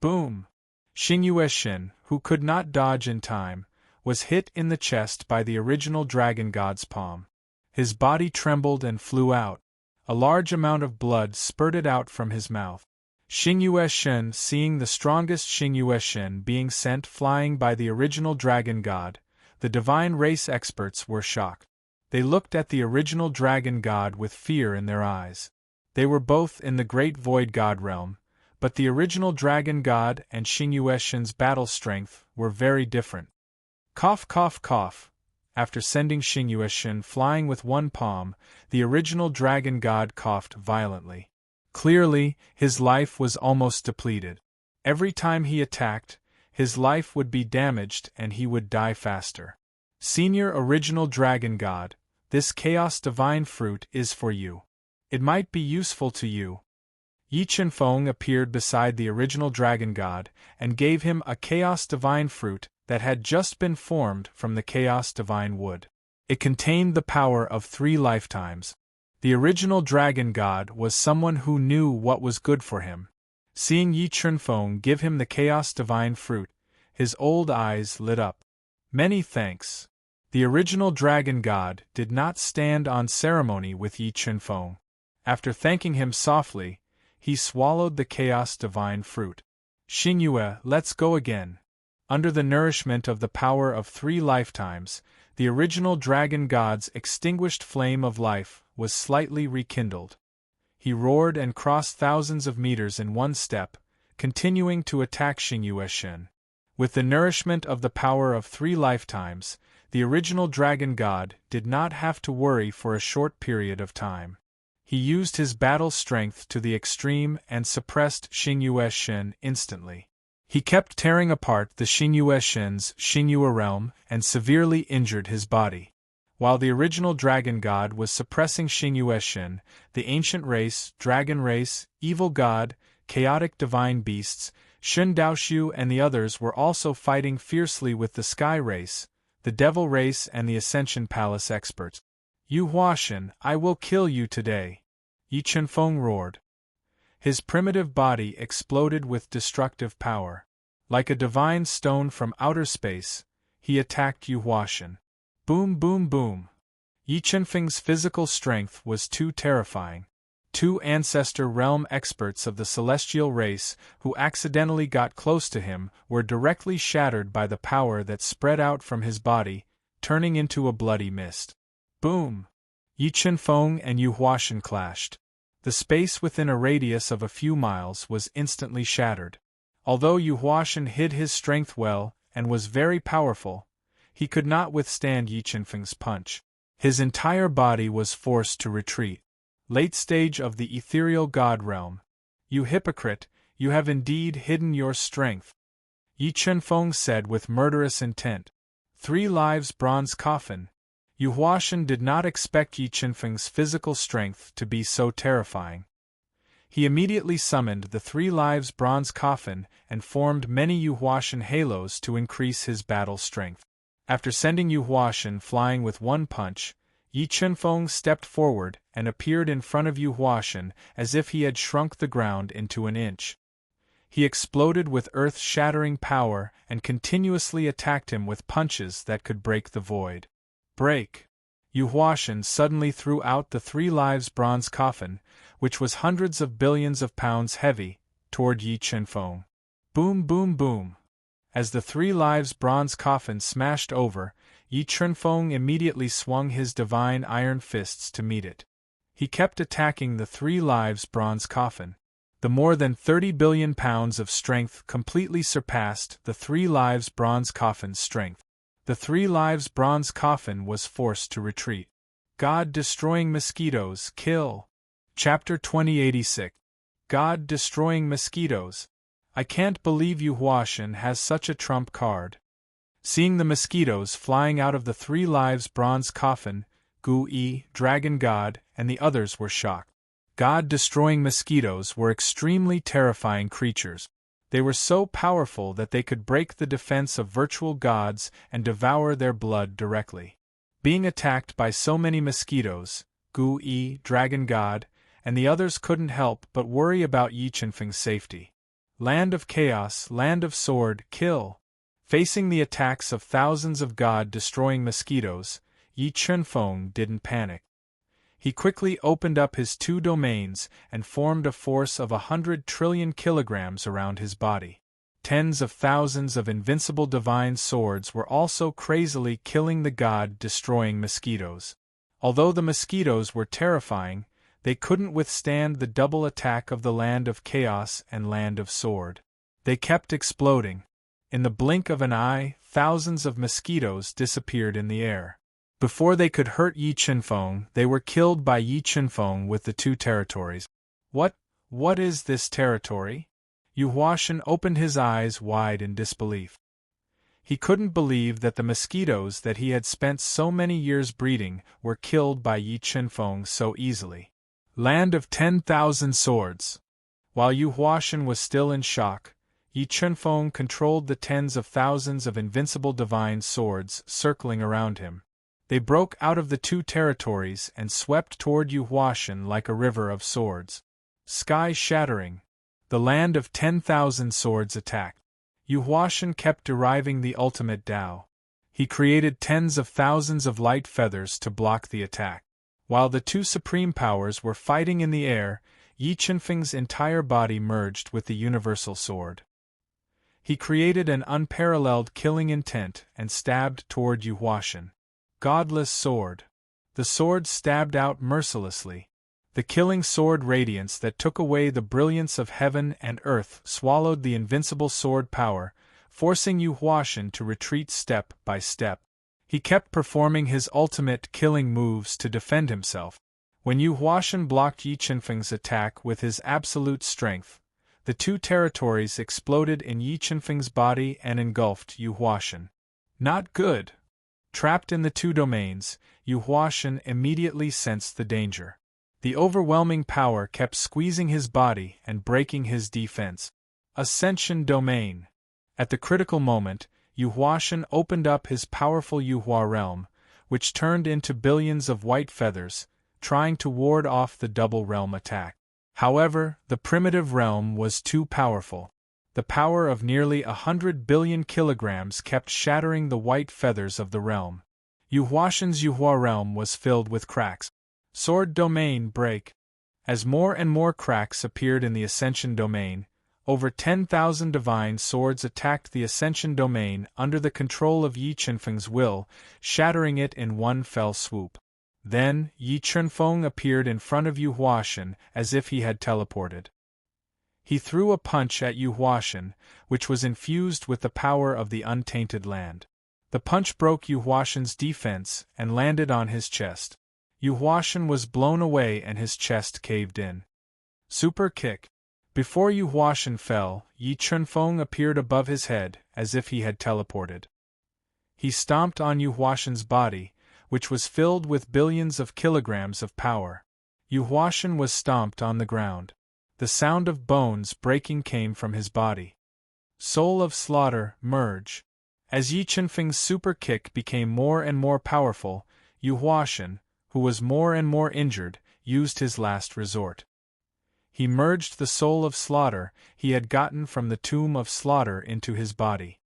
Boom! Xingyue Shen, who could not dodge in time, was hit in the chest by the original dragon god's palm. His body trembled and flew out. A large amount of blood spurted out from his mouth. Xingyue Shen, seeing the strongest Xingyue Shen being sent flying by the original dragon god, The divine race experts were shocked. They looked at the original dragon god with fear in their eyes. They were both in the great void god realm, but the original dragon god and Xingyueshin's battle strength were very different. Cough, cough, cough. After sending Xingyueshin flying with one palm, the original dragon god coughed violently. Clearly, his life was almost depleted. Every time he attacked, his life would be damaged and he would die faster. Senior original dragon god, this chaos divine fruit is for you. It might be useful to you. Yi Qinfeng appeared beside the original dragon god and gave him a chaos divine fruit that had just been formed from the chaos divine wood. It contained the power of 3 lifetimes. The original dragon god was someone who knew what was good for him. Seeing Yi Qinfeng give him the chaos divine fruit, his old eyes lit up. Many thanks. The original dragon god did not stand on ceremony with Yi Qinfeng. After thanking him softly, he swallowed the chaos divine fruit. Xingyue, let's go again. Under the nourishment of the power of 3 lifetimes, the original dragon god's extinguished flame of life was slightly rekindled. He roared and crossed thousands of meters in one step, continuing to attack Xingyueshin. With the nourishment of the power of 3 lifetimes, the original dragon god did not have to worry for a short period of time. He used his battle strength to the extreme and suppressed Xingyueshin instantly. He kept tearing apart the Xingyueshin's Xingyue realm and severely injured his body. While the original dragon god was suppressing Xingyueshin, the ancient race, dragon race, evil god, chaotic divine beasts, Shen Daoshu and the others were also fighting fiercely with the sky race, the devil race and the Ascension Palace experts. Yu Huashen, I will kill you today. Yi Qinfeng roared. His primitive body exploded with destructive power. Like a divine stone from outer space, he attacked Yu Huashen. Boom, boom, boom. Yi Qinfeng's physical strength was too terrifying. 2 ancestor realm experts of the celestial race who accidentally got close to him were directly shattered by the power that spread out from his body, turning into a bloody mist. Boom! Yi Qinfeng and Yu Huashen clashed. The space within a radius of a few miles was instantly shattered. Although Yu Huashen hid his strength well and was very powerful, he could not withstand Yi Qinfeng's punch. His entire body was forced to retreat. Late stage of the ethereal god realm. You hypocrite, you have indeed hidden your strength. Yi Qinfeng said with murderous intent. 3 lives bronze coffin. Yu Huashen did not expect Yi Qinfeng's physical strength to be so terrifying. He immediately summoned the 3 lives bronze coffin and formed many Yu Huashen halos to increase his battle strength. After sending Yu Huashen flying with one punch, Yi Qinfeng stepped forward and appeared in front of Yu Huashen as if he had shrunk the ground into an inch. He exploded with earth-shattering power and continuously attacked him with punches that could break the void. Break! Yu Huashen suddenly threw out the 3 lives bronze coffin, which was hundreds of billions of pounds heavy, toward Yi Qinfeng. Boom, boom, boom! As the 3 lives bronze coffin smashed over, Yi Qinfeng immediately swung his divine iron fists to meet it. He kept attacking the 3 lives bronze coffin. The more than 30 billion pounds of strength completely surpassed the 3 lives bronze coffin's strength. The 3 lives bronze coffin was forced to retreat. God-destroying mosquitoes, kill! Chapter 2086. God-destroying mosquitoes. I can't believe Yu Huashen has such a trump card. Seeing the mosquitoes flying out of the 3 lives bronze coffin, Gu Yi, dragon god, and the others were shocked. God-destroying mosquitoes were extremely terrifying creatures. They were so powerful that they could break the defense of virtual gods and devour their blood directly. Being attacked by so many mosquitoes, Gu Yi, dragon god, and the others couldn't help but worry about Yi Qinfeng's safety. Land of chaos, land of sword, kill! Facing the attacks of thousands of god-destroying mosquitoes, Yi Qinfeng didn't panic. He quickly opened up his 2 domains and formed a force of 100 trillion kilograms around his body. Tens of thousands of invincible divine swords were also crazily killing the god-destroying mosquitoes. Although the mosquitoes were terrifying, they couldn't withstand the double attack of the Land of Chaos and Land of Sword. They kept exploding. In the blink of an eye, thousands of mosquitoes disappeared in the air. Before they could hurt Yi Chunfeng, they were killed by Yi Chunfeng with the two territories. What is this territory? Yu Huashan opened his eyes wide in disbelief. He couldn't believe that the mosquitoes that he had spent so many years breeding were killed by Yi Chunfeng so easily. Land of 10,000 Swords. While Yu Huashan was still in shock, Yi Chunfeng controlled the tens of thousands of invincible divine swords circling around him. They broke out of the two territories and swept toward Yu Huashan like a river of swords. Sky-shattering. The Land of 10,000 Swords attacked. Yu Huashan kept deriving the ultimate Tao. He created tens of thousands of light feathers to block the attack. While the two supreme powers were fighting in the air, Yi Chunfeng's entire body merged with the universal sword. He created an unparalleled killing intent and stabbed toward Yu Huashan. Godless sword. The sword stabbed out mercilessly. The killing sword radiance that took away the brilliance of heaven and earth swallowed the invincible sword power, forcing Yu Huashan to retreat step by step. He kept performing his ultimate killing moves to defend himself. When Yu Huashan blocked Yi Chunfeng's attack with his absolute strength, the two territories exploded in Yi Chunfeng's body and engulfed Yu Huashan. Not good. Trapped in the two domains, Yu Huashan immediately sensed the danger. The overwhelming power kept squeezing his body and breaking his defense. Ascension Domain. At the critical moment, Yu Huashan opened up his powerful Yuhua realm, which turned into billions of white feathers, trying to ward off the double realm attack. However, the primitive realm was too powerful. The power of nearly 100 billion kilograms kept shattering the white feathers of the realm. Yu Huashan's Yuhua realm was filled with cracks. Sword Domain break. As more and more cracks appeared in the Ascension Domain, over 10,000 divine swords attacked the Ascension Domain under the control of Yi Chunfeng's will, shattering it in one fell swoop. Then, Yi Chunfeng appeared in front of Yu Huashan as if he had teleported. He threw a punch at Yu Huashan, which was infused with the power of the untainted land. The punch broke Yu Huashan's defense and landed on his chest. Yu Huashan was blown away and his chest caved in. Super kick. Before Yu Huashan fell, Yi Chunfeng appeared above his head as if he had teleported. He stomped on Yu Huashan's body, which was filled with billions of kilograms of power. Yu Huashan was stomped on the ground. The sound of bones breaking came from his body. Soul of Slaughter, merge. As Yi Chunfeng's super kick became more and more powerful, Yu Huashan, who was more and more injured, used his last resort. He merged the soul of slaughter he had gotten from the tomb of slaughter into his body.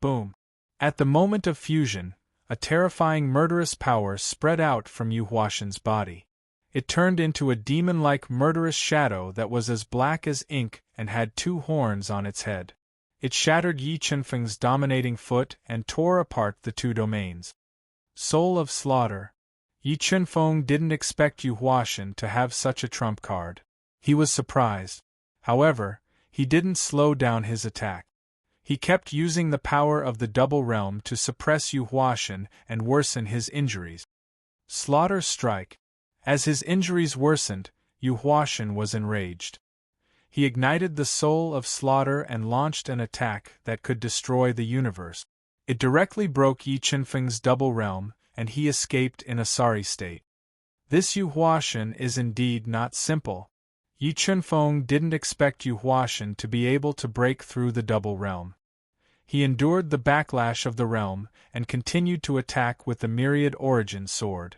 Boom! At the moment of fusion, a terrifying murderous power spread out from Yu Huashan's body. It turned into a demon-like murderous shadow that was as black as ink and had two horns on its head. It shattered Yi Chunfeng's dominating foot and tore apart the two domains. Soul of Slaughter. Yi Chunfeng didn't expect Yu Huashan to have such a trump card. He was surprised. However, he didn't slow down his attack. He kept using the power of the double realm to suppress Yu Huashan and worsen his injuries. Slaughter Strike. As his injuries worsened, Yu Huashan was enraged. He ignited the soul of slaughter and launched an attack that could destroy the universe. It directly broke Yi Chunfeng's double realm, and he escaped in a sorry state. This Yu Huashan is indeed not simple. Yi Chunfeng didn't expect Yu Huashan to be able to break through the double realm. He endured the backlash of the realm and continued to attack with the myriad origin sword.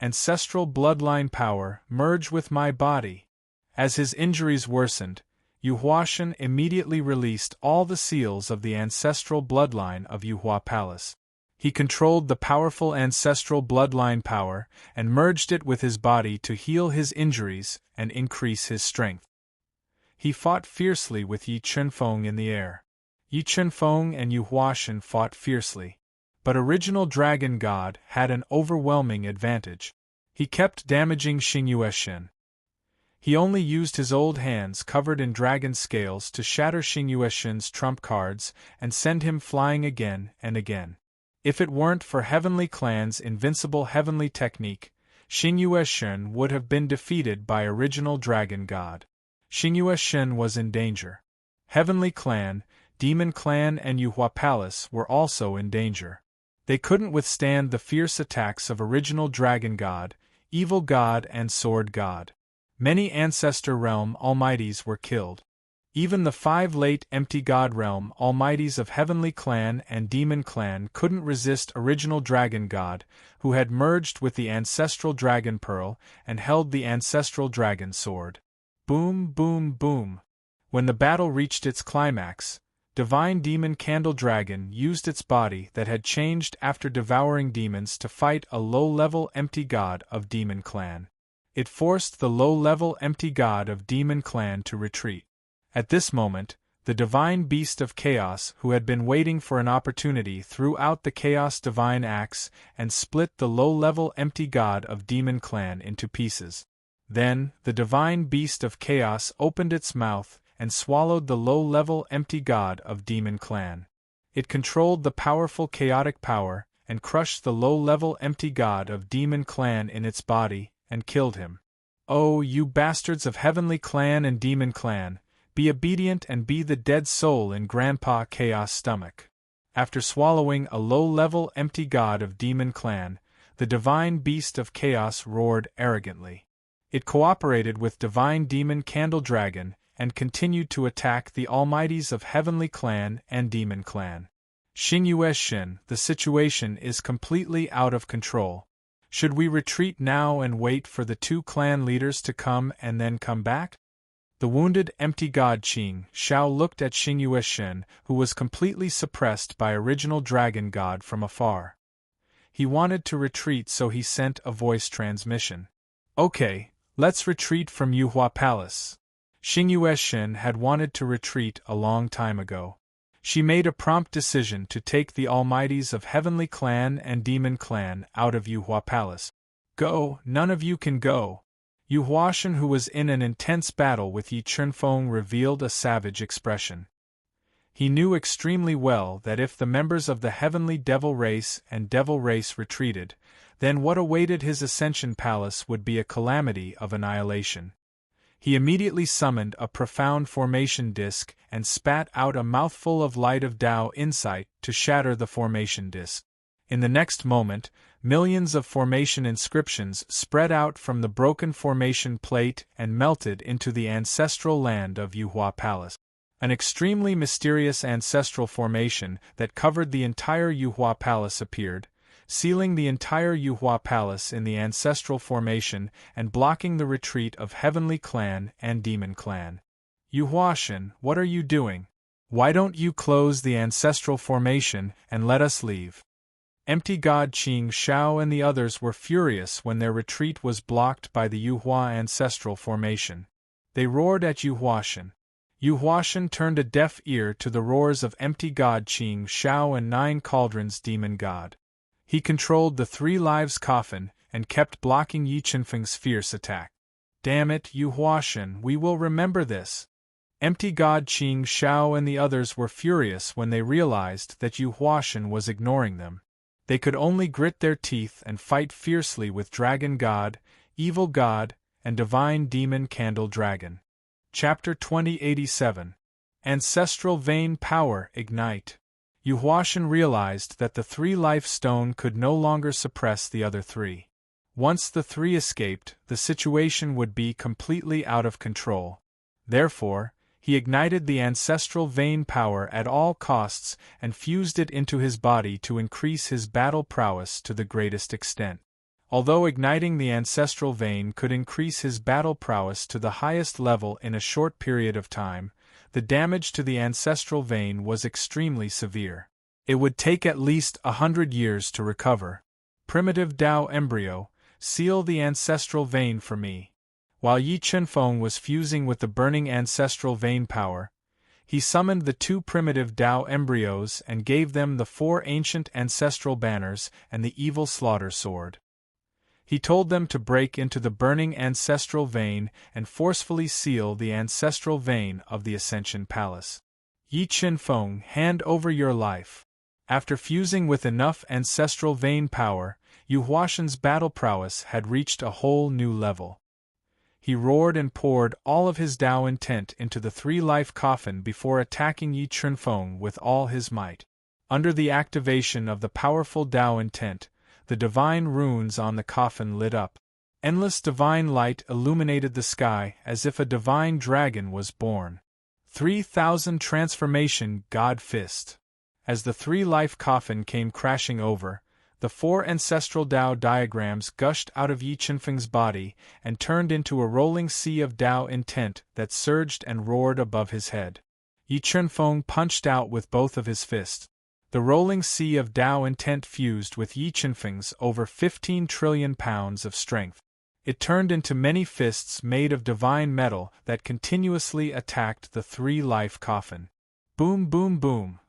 Ancestral bloodline power, merge with my body. As his injuries worsened, Yu Huashan immediately released all the seals of the ancestral bloodline of Yuhua Palace. He controlled the powerful ancestral bloodline power and merged it with his body to heal his injuries and increase his strength. He fought fiercely with Yi Chunfeng in the air. Yi Chunfeng and Yu Huashan fought fiercely. But original Dragon God had an overwhelming advantage. He kept damaging Xingyueshen. He only used his old hands covered in dragon scales to shatter Xingyueshen's trump cards and send him flying again and again. If it weren't for Heavenly Clan's invincible heavenly technique, Xingyueshen would have been defeated by original Dragon God. Xingyueshen was in danger. Heavenly Clan, Demon Clan and Yuhua Palace were also in danger. They couldn't withstand the fierce attacks of original Dragon God, Evil God and Sword God. Many Ancestor Realm Almighties were killed. Even the 5 late Empty God Realm Almighties of Heavenly Clan and Demon Clan couldn't resist original Dragon God, who had merged with the Ancestral Dragon Pearl and held the Ancestral Dragon Sword. Boom, boom, boom. When the battle reached its climax, Divine Demon Candle Dragon used its body that had changed after devouring demons to fight a low-level Empty God of Demon Clan. It forced the low-level Empty God of Demon Clan to retreat. At this moment, the Divine Beast of Chaos who had been waiting for an opportunity threw out the Chaos Divine Axe and split the low-level Empty God of Demon Clan into pieces. Then, the Divine Beast of Chaos opened its mouth and swallowed the low-level Empty God of Demon Clan. It controlled the powerful chaotic power and crushed the low-level Empty God of Demon Clan in its body and killed him. Oh, you bastards of Heavenly Clan and Demon Clan, be obedient and be the dead soul in Grandpa Chaos' stomach. After swallowing a low-level Empty God of Demon Clan, the Divine Beast of Chaos roared arrogantly. It cooperated with Divine Demon Candle Dragon and continued to attack the Almighties of Heavenly Clan and Demon Clan. Xingyueshen, the situation is completely out of control. Should we retreat now and wait for the 2 clan leaders to come and then come back? The wounded Empty God Qing Shao looked at Xingyueshen, who was completely suppressed by original Dragon God from afar. He wanted to retreat, so he sent a voice transmission. Okay, let's retreat from Yuhua Palace. Xingyueshen had wanted to retreat a long time ago. She made a prompt decision to take the Almighties of Heavenly Clan and Demon Clan out of Yuhua Palace. Go, none of you can go. Yu Huashan, who was in an intense battle with Yi Chunfeng, revealed a savage expression. He knew extremely well that if the members of the Heavenly Devil Race and Devil Race retreated, then what awaited his Ascension Palace would be a calamity of annihilation. He immediately summoned a profound formation disk and spat out a mouthful of light of Tao insight to shatter the formation disk. In the next moment, millions of formation inscriptions spread out from the broken formation plate and melted into the ancestral land of Yuhua Palace. An extremely mysterious ancestral formation that covered the entire Yuhua Palace appeared, sealing the entire Yuhua Palace in the ancestral formation and blocking the retreat of Heavenly Clan and Demon Clan. Yu Huashan, what are you doing? Why don't you close the ancestral formation and let us leave? Empty God Qing Shao and the others were furious when their retreat was blocked by the Yuhua ancestral formation. They roared at Yu Huashan. Yu Huashan turned a deaf ear to the roars of Empty God Qing Shao and 9 Cauldrons Demon God. He controlled the 3 Lives Coffin and kept blocking Yi Chunfeng's fierce attack. Damn it, Yu Huashan, we will remember this. Empty God Qing Shao and the others were furious when they realized that Yu Huashan was ignoring them. They could only grit their teeth and fight fiercely with Dragon God, Evil God, and Divine Demon Candle Dragon. Chapter 2087. Ancestral Vein Power Ignite. Yu Huashan realized that the 3 Life Stone could no longer suppress the other 3. Once the 3 escaped, the situation would be completely out of control. Therefore, he ignited the ancestral vein power at all costs and fused it into his body to increase his battle prowess to the greatest extent. Although igniting the ancestral vein could increase his battle prowess to the highest level in a short period of time, the damage to the ancestral vein was extremely severe. It would take at least 100 years to recover. Primitive Tao embryo, seal the ancestral vein for me. While Yi Chunfeng was fusing with the burning ancestral vein power, He summoned the 2 primitive Tao embryos and gave them the 4 ancient ancestral banners and the evil slaughter sword. He told them to break into the burning ancestral vein and forcefully seal the ancestral vein of the Ascension Palace. Yi Qinfeng, hand over your life. After fusing with enough ancestral vein power, Yu Huashan's battle prowess had reached a whole new level. He roared and poured all of his Tao intent into the 3-life coffin before attacking Yi Qinfeng with all his might. Under the activation of the powerful Tao intent, the divine runes on the coffin lit up. Endless divine light illuminated the sky as if a divine dragon was born. 3,000 transformation God fist. As the 3-life coffin came crashing over, the 4 ancestral Tao diagrams gushed out of Yi Qinfeng's body and turned into a rolling sea of Tao intent that surged and roared above his head. Yi Qinfeng punched out with both of his fists. The rolling sea of Tao intent fused with Yi Qinfeng's over 15 trillion pounds of strength. It turned into many fists made of divine metal that continuously attacked the 3-life coffin. Boom, boom, boom.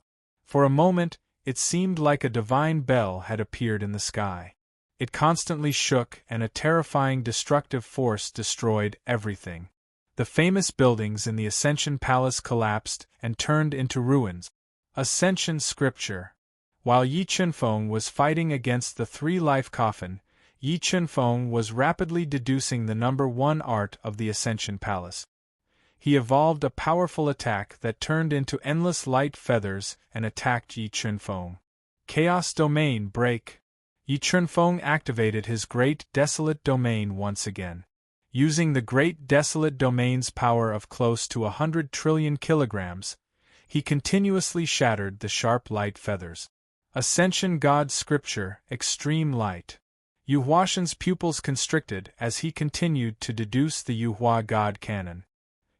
For a moment, it seemed like a divine bell had appeared in the sky. It constantly shook, and a terrifying destructive force destroyed everything. The famous buildings in the Ascension Palace collapsed and turned into ruins. Ascension Scripture. While Yi Qinfeng was fighting against the 3-life coffin, Yi Qinfeng was rapidly deducing the number 1 art of the Ascension Palace. He evolved a powerful attack that turned into endless light feathers and attacked Yi Qinfeng. Chaos Domain Break. Yi Qinfeng activated his Great Desolate Domain once again. Using the Great Desolate Domain's power of close to 100 trillion kilograms, he continuously shattered the sharp light feathers. Ascension God Scripture, Extreme Light. Yu Huashan's pupils constricted as he continued to deduce the Yu Hua God Canon.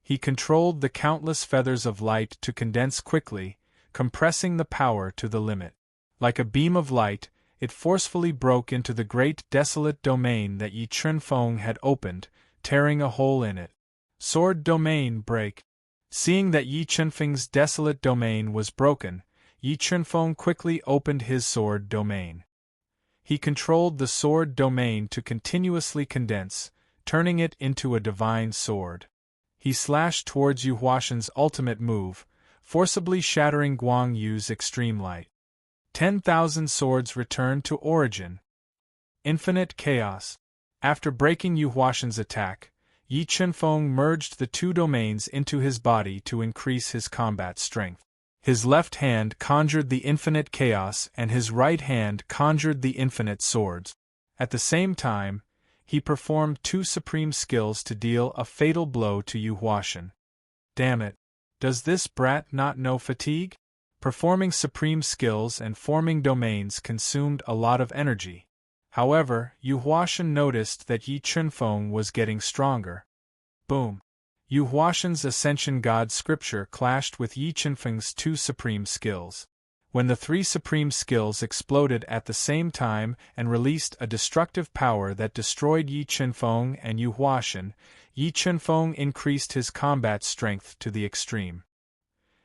He controlled the countless feathers of light to condense quickly, compressing the power to the limit. Like a beam of light, it forcefully broke into the great desolate domain that Yi Qinfeng had opened, tearing a hole in it. Sword Domain Break. Seeing that Yi Qinfeng's desolate domain was broken, Yi Qinfeng quickly opened his sword domain. He controlled the sword domain to continuously condense, turning it into a divine sword. He slashed towards Yu Huashan's ultimate move, forcibly shattering Guang Yu's extreme light. 10,000 swords returned to origin. Infinite Chaos. After breaking Yu Huashan's attack, Yi Qinfeng merged the 2 domains into his body to increase his combat strength. His left hand conjured the infinite chaos and his right hand conjured the infinite swords. At the same time, he performed 2 supreme skills to deal a fatal blow to Yu Huashan. Damn it! Does this brat not know fatigue? Performing supreme skills and forming domains consumed a lot of energy. However, Yu Huashan noticed that Yi Qinfeng was getting stronger. Boom! Yu Huashan's Ascension God Scripture clashed with Yi Qinfeng's 2 supreme skills. When the 3 supreme skills exploded at the same time and released a destructive power that destroyed Yi Qinfeng and Yu Huashan, Yi Qinfeng increased his combat strength to the extreme.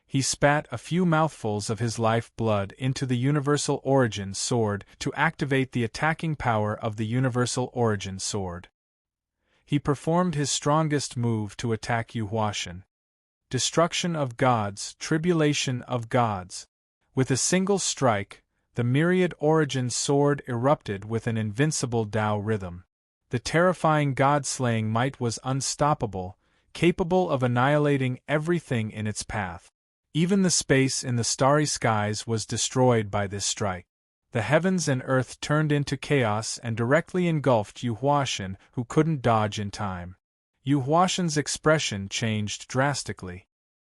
He spat a few mouthfuls of his life blood into the Universal Origin Sword to activate the attacking power of the Universal Origin Sword. He performed his strongest move to attack Yu Huashan. Destruction of Gods, Tribulation of Gods. With a single strike, the myriad Origin Sword erupted with an invincible Tao rhythm. The terrifying god-slaying might was unstoppable, capable of annihilating everything in its path. Even the space in the starry skies was destroyed by this strike. The heavens and earth turned into chaos and directly engulfed Yu Huashan, who couldn't dodge in time. Yu Huashan's expression changed drastically.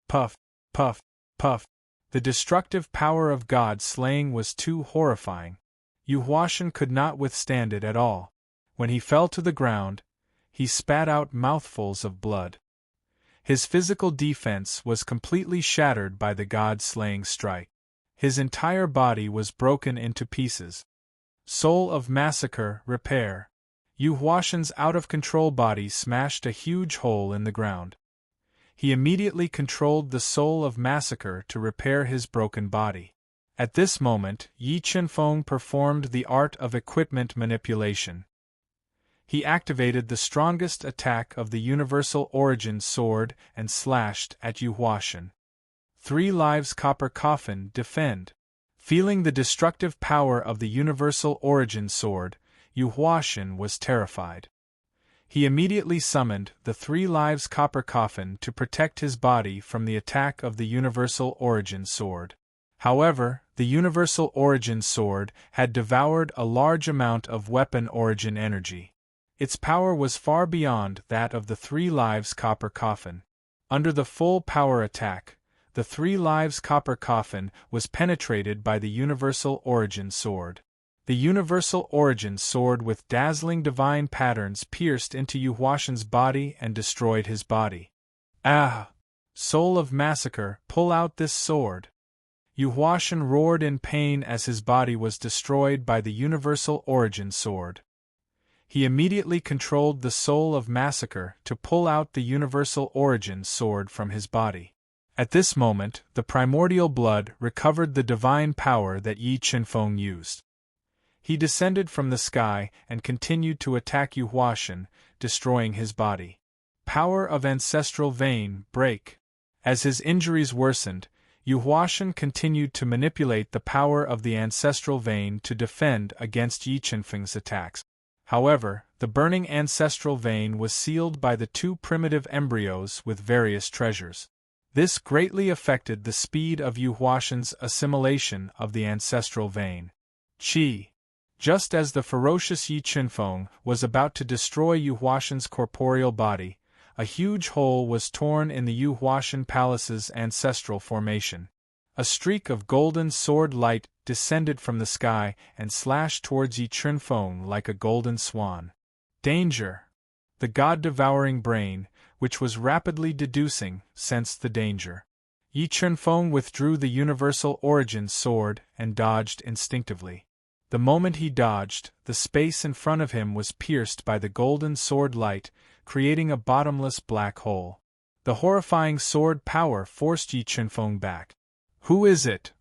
Puff, puff, puff. The destructive power of God-slaying was too horrifying. Yu Huashan could not withstand it at all. When he fell to the ground, he spat out mouthfuls of blood. His physical defense was completely shattered by the god-slaying strike. His entire body was broken into pieces. Soul of Massacre, Repair. Yu Huashan's out-of-control body smashed a huge hole in the ground. he immediately controlled the soul of Massacre to repair his broken body. At this moment, Yi Qinfeng performed the art of equipment manipulation. He activated the strongest attack of the Universal Origin Sword and slashed at Yu Huashan. 3 lives Copper Coffin defend. Feeling the destructive power of the Universal Origin Sword, Yu Huashan was terrified. He immediately summoned the 3 lives Copper Coffin to protect his body from the attack of the Universal Origin Sword. However, the Universal Origin Sword had devoured a large amount of weapon origin energy. Its power was far beyond that of the 3 lives Copper Coffin. Under the full power attack, the 3 lives Copper Coffin was penetrated by the Universal Origin Sword. The Universal Origin Sword with dazzling divine patterns pierced into Yu Huashan's body and destroyed his body. Ah! Soul of Massacre, pull out this sword! Yu Huashan roared in pain as his body was destroyed by the Universal Origin Sword. He immediately controlled the soul of Massacre to pull out the Universal Origin Sword from his body. At this moment, the primordial blood recovered the divine power that Yi Qinfeng used. He descended from the sky and continued to attack Yu Huashan, destroying his body. Power of Ancestral Vein, break. As his injuries worsened, Yu Huashan continued to manipulate the power of the Ancestral Vein to defend against Yi Qinfeng's attacks. However, the burning Ancestral Vein was sealed by the 2 primitive embryos with various treasures. This greatly affected the speed of Yu Huashan's assimilation of the Ancestral Vein. Qi. Just as the ferocious Yi Qinfeng was about to destroy Yu Huashan's corporeal body, a huge hole was torn in the Yu Huashan Palace's ancestral formation. A streak of golden sword light descended from the sky and slashed towards Yi Qinfeng like a golden swan. Danger! The god-devouring brain, which was rapidly deducing, sensed the danger. Yi Qinfeng withdrew the Universal Origin Sword and dodged instinctively. The moment he dodged, the space in front of him was pierced by the golden sword light, creating a bottomless black hole. The horrifying sword power forced Yi Qinfeng back. Who is it?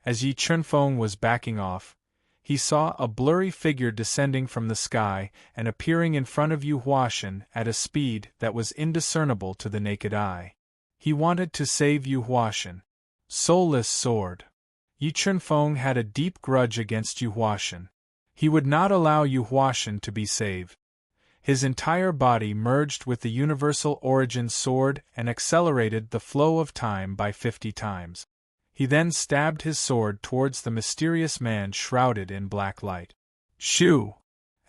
As Yi Qinfeng was backing off, he saw a blurry figure descending from the sky and appearing in front of Yu Huashan at a speed that was indiscernible to the naked eye. He wanted to save Yu Huashan. Soulless sword. Yi Qinfeng had a deep grudge against Yu Huashan. He would not allow Yu Huashan to be saved. His entire body merged with the Universal Origin Sword and accelerated the flow of time by 50 times. He then stabbed his sword towards the mysterious man shrouded in black light. Shoo!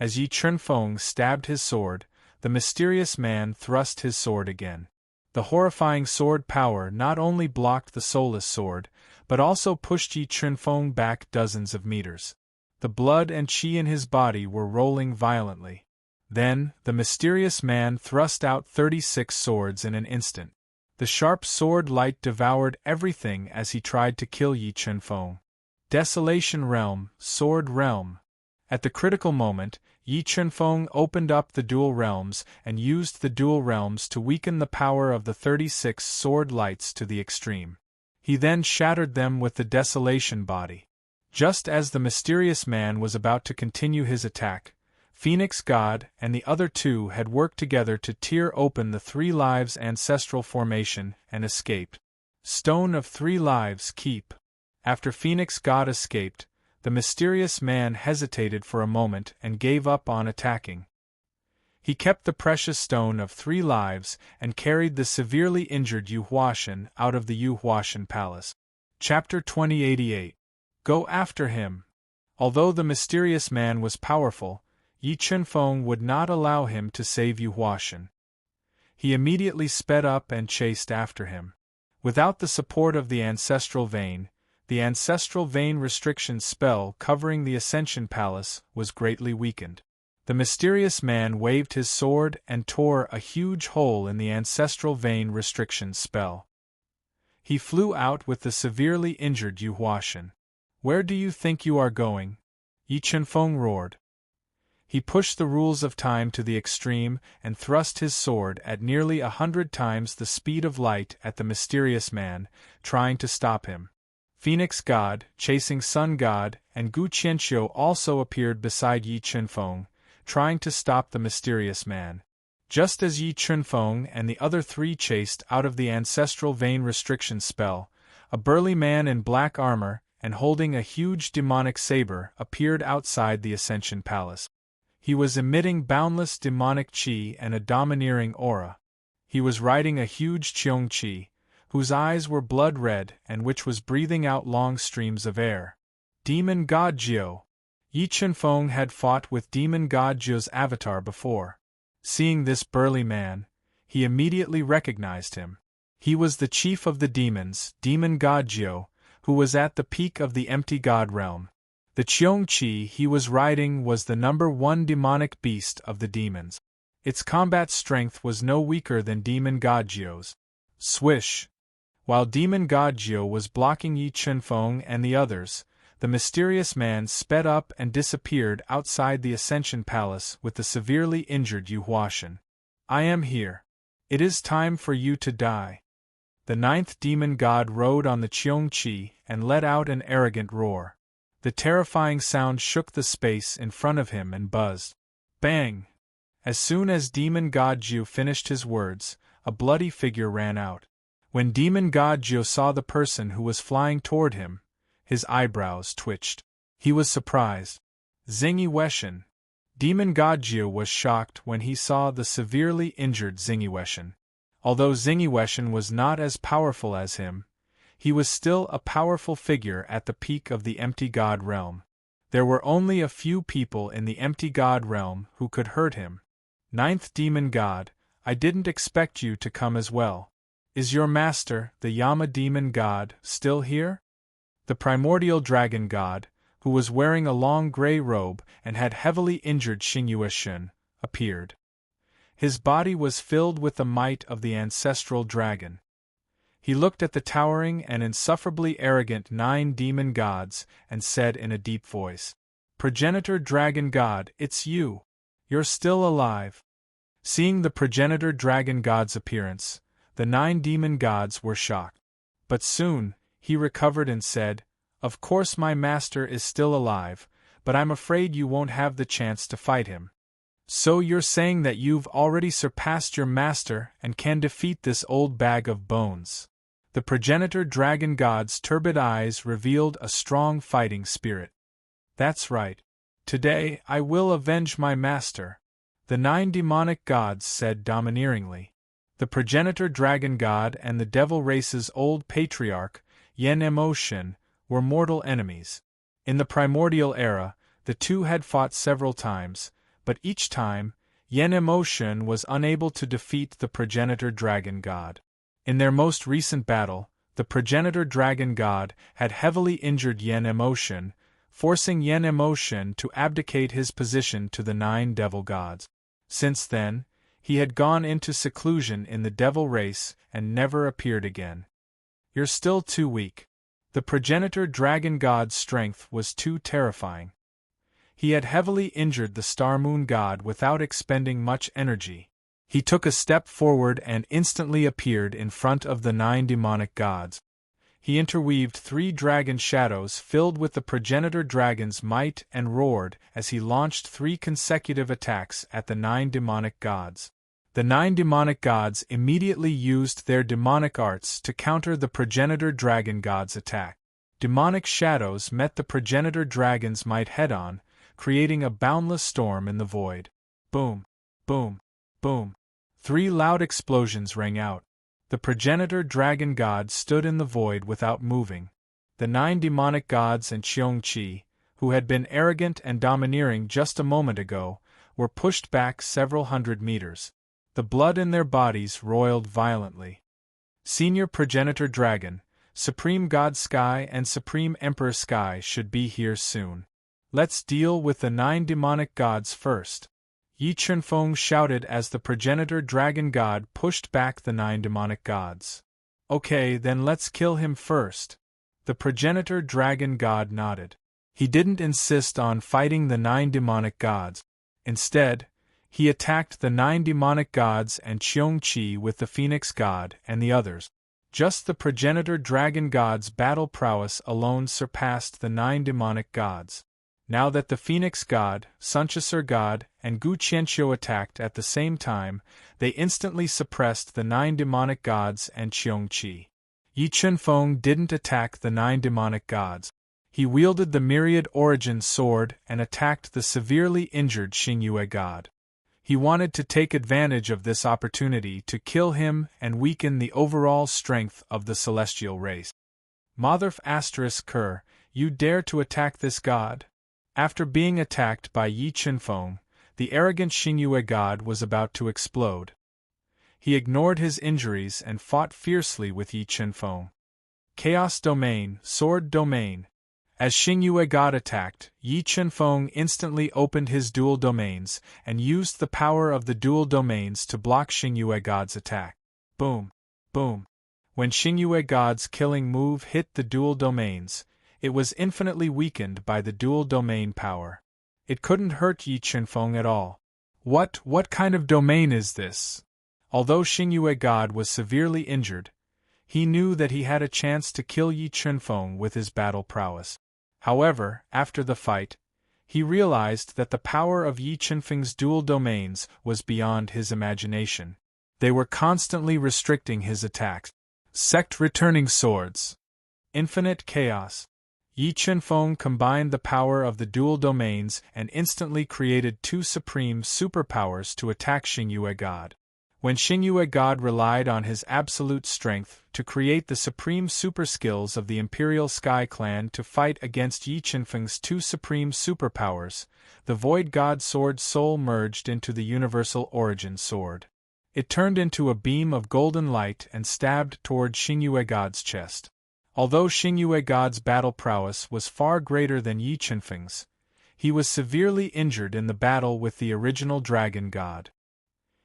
As Yi Qinfeng stabbed his sword, the mysterious man thrust his sword again. The horrifying sword power not only blocked the soulless sword, but also pushed Yi Qinfeng back dozens of meters. The blood and qi in his body were rolling violently. Then, the mysterious man thrust out 36 swords in an instant. The sharp sword light devoured everything as he tried to kill Yi Qinfeng. Desolation Realm, Sword Realm. At the critical moment, Yi Qinfeng opened up the dual realms and used the dual realms to weaken the power of the 36 sword lights to the extreme. He then shattered them with the Desolation Body. Just as the mysterious man was about to continue his attack, Phoenix God and the other 2 had worked together to tear open the 3 lives ancestral formation and escaped. Stone of 3 lives keep. After Phoenix God escaped, the mysterious man hesitated for a moment and gave up on attacking. He kept the precious stone of 3 lives and carried the severely injured Yu Huashan out of the Yu Huashan Palace. Chapter 2088. Go after him. Although the mysterious man was powerful, Yi Qinfeng would not allow him to save Yu Huashan. He immediately sped up and chased after him. Without the support of the Ancestral Vein, the Ancestral Vein restriction spell covering the Ascension Palace was greatly weakened. The mysterious man waved his sword and tore a huge hole in the Ancestral Vein restriction spell. He flew out with the severely injured Yu Huashan. Where do you think you are going? Yi Qinfeng roared. He pushed the rules of time to the extreme and thrust his sword at nearly 100 times the speed of light at the mysterious man, trying to stop him. Phoenix God, Chasing Sun God, and Gu Qianxiu also appeared beside Yi Chunfeng, trying to stop the mysterious man. Just as Yi Chunfeng and the other three chased out of the ancestral vein restriction spell, a burly man in black armor and holding a huge demonic saber appeared outside the Ascension Palace. He was emitting boundless demonic qi and a domineering aura. He was riding a huge Qiong qi, whose eyes were blood red and which was breathing out long streams of air. Demon God Jiu. Yi Chunfeng had fought with Demon God Jiu's avatar before. Seeing this burly man, he immediately recognized him. He was the chief of the demons, Demon God Jiu, who was at the peak of the empty god realm. The Qiong Qi he was riding was the #1 demonic beast of the demons. Its combat strength was no weaker than Demon God Jiu's. Swish! While Demon God Jiu was blocking Yi Chunfeng and the others, the mysterious man sped up and disappeared outside the Ascension Palace with the severely injured Yu Huashan. I am here. It is time for you to die. The 9th demon god rode on the Qiong Qi and let out an arrogant roar. The terrifying sound shook the space in front of him and buzzed. Bang! As soon as Demon God Jiu finished his words, a bloody figure ran out. When Demon God Jiu saw the person who was flying toward him, his eyebrows twitched. He was surprised. Xingyi Weshan. Demon God Jiu was shocked when he saw the severely injured Xingyi Weshan. Although Xingyi Weshan was not as powerful as him, he was still a powerful figure at the peak of the empty god realm. There were only a few people in the empty god realm who could hurt him. 9th demon god, I didn't expect you to come as well. Is your master, the Yama demon god, still here? The primordial dragon god, who was wearing a long gray robe and had heavily injured Xingyue Shun, appeared. His body was filled with the might of the ancestral dragon. He looked at the towering and insufferably arrogant 9 demon gods and said in a deep voice, Progenitor Dragon God, it's you. You're still alive. Seeing the progenitor dragon god's appearance, the 9 demon gods were shocked. But soon, he recovered and said, Of course my master is still alive, but I'm afraid you won't have the chance to fight him. So you're saying that you've already surpassed your master and can defeat this old bag of bones. The progenitor dragon god's turbid eyes revealed a strong fighting spirit. That's right. Today I will avenge my master, the 9 demonic gods said domineeringly. The progenitor dragon god and the devil race's old patriarch, Yen Emoshin, were mortal enemies. In the primordial era, the two had fought several times, but each time, Yen Emoshin was unable to defeat the progenitor dragon god. In their most recent battle, the progenitor dragon god had heavily injured Yen Emoshin, forcing Yen Emoshin to abdicate his position to the 9 devil gods. Since then, he had gone into seclusion in the devil race and never appeared again. You're still too weak. The progenitor dragon god's strength was too terrifying. He had heavily injured the Star Moon god without expending much energy. He took a step forward and instantly appeared in front of the 9 demonic gods. He interweaved 3 dragon shadows filled with the progenitor dragon's might and roared as he launched 3 consecutive attacks at the 9 demonic gods. The 9 demonic gods immediately used their demonic arts to counter the progenitor dragon god's attack. Demonic shadows met the progenitor dragon's might head-on, creating a boundless storm in the void. Boom, boom, boom. 3 loud explosions rang out. The progenitor dragon god stood in the void without moving. The 9 demonic gods and Qiong Qi, who had been arrogant and domineering just a moment ago, were pushed back several hundred meters. The blood in their bodies roiled violently. Senior progenitor dragon, Supreme God Sky and Supreme Emperor Sky should be here soon. Let's deal with the 9 demonic gods first. Yi Chunfeng shouted as the progenitor dragon god pushed back the 9 demonic gods. Okay, then let's kill him first. The progenitor dragon god nodded. He didn't insist on fighting the 9 demonic gods. Instead, he attacked the 9 demonic gods and Qiongqi with the Phoenix god and the others. Just the progenitor dragon god's battle prowess alone surpassed the 9 demonic gods. Now that the Phoenix god, Sunchasur god, and Gu Qianqiu attacked at the same time, they instantly suppressed the 9 demonic gods and Qiongqi. Yi Chunfeng didn't attack the 9 demonic gods. He wielded the myriad origin sword and attacked the severely injured Xingyue god. He wanted to take advantage of this opportunity to kill him and weaken the overall strength of the celestial race. Motherf *Ker, you dare to attack this god? After being attacked by Yi Chunfeng, the arrogant Xingyue god was about to explode. He ignored his injuries and fought fiercely with Yi Chunfeng. Chaos Domain, Sword Domain. As Xingyue god attacked, Yi Chunfeng instantly opened his dual domains and used the power of the dual domains to block Xingyue god's attack. Boom! Boom! When Xingyue god's killing move hit the dual domains, it was infinitely weakened by the dual domain power. It couldn't hurt Yi Chunfeng at all. What kind of domain is this? Although Xingyue god was severely injured, he knew that he had a chance to kill Yi Chunfeng with his battle prowess. However, after the fight, he realized that the power of Yi Chunfeng's dual domains was beyond his imagination. They were constantly restricting his attacks. Sect returning swords. Infinite chaos. Yi Chunfeng combined the power of the dual domains and instantly created 2 supreme superpowers to attack Xingyue god. When Xingyue god relied on his absolute strength to create the supreme super skills of the Imperial Sky Clan to fight against Yi Chunfeng's 2 supreme superpowers, the Void God Sword Soul merged into the Universal Origin Sword. It turned into a beam of golden light and stabbed toward Xingyue god's chest. Although Xingyue god's battle prowess was far greater than Yi Chunfeng's, he was severely injured in the battle with the original dragon god.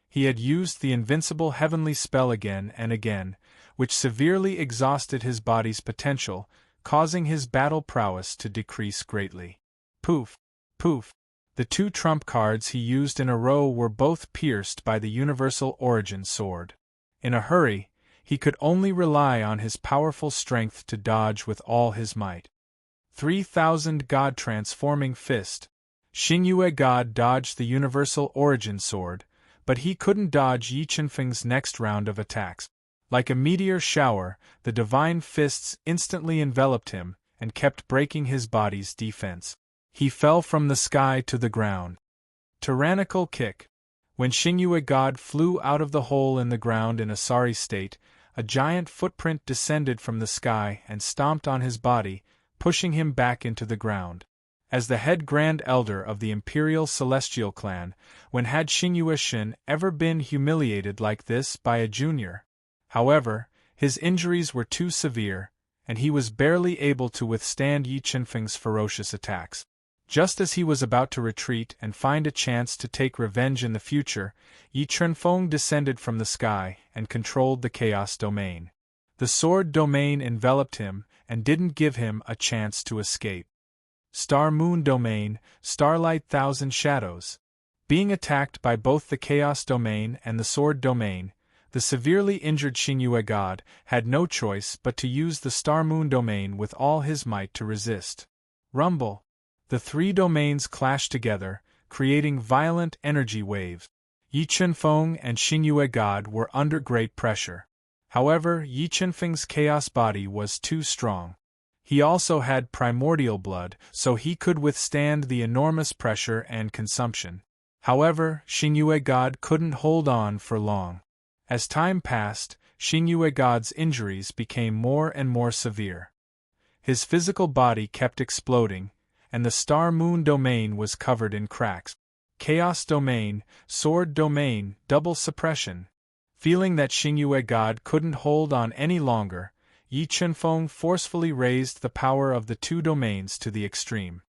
He had used the invincible heavenly spell again and again, which severely exhausted his body's potential, causing his battle prowess to decrease greatly. Poof! Poof! The 2 trump cards he used in a row were both pierced by the Universal Origin Sword. In a hurry, he could only rely on his powerful strength to dodge with all his might. 3,000 God Transforming Fist. Xingyue god dodged the Universal Origin Sword, but he couldn't dodge Yi Chunfeng's next round of attacks. Like a meteor shower, the divine fists instantly enveloped him and kept breaking his body's defense. He fell from the sky to the ground. Tyrannical kick. When Xingyue god flew out of the hole in the ground in a sorry state, a giant footprint descended from the sky and stomped on his body, pushing him back into the ground. As the head Grand Elder of the Imperial Celestial Clan, when had Xingyue Shen ever been humiliated like this by a junior? However, his injuries were too severe, and he was barely able to withstand Yi Chunfeng's ferocious attacks. Just as he was about to retreat and find a chance to take revenge in the future, Yi Chunfeng descended from the sky and controlled the Chaos Domain. The Sword Domain enveloped him and didn't give him a chance to escape. Star Moon Domain, Starlight Thousand Shadows. Being attacked by both the Chaos Domain and the Sword Domain, the severely injured Xingyue god had no choice but to use the Star Moon Domain with all his might to resist. Rumble. The 3 domains clashed together, creating violent energy waves. Yi Chunfeng and Xingyue god were under great pressure. However, Yi Chunfeng's chaos body was too strong. He also had primordial blood, so he could withstand the enormous pressure and consumption. However, Xingyue god couldn't hold on for long. As time passed, Xingyue god's injuries became more and more severe. His physical body kept exploding, and the Star Moon Domain was covered in cracks. Chaos Domain, Sword Domain, Double Suppression. Feeling that Xingyue god couldn't hold on any longer, Yi Chunfeng forcefully raised the power of the 2 domains to the extreme.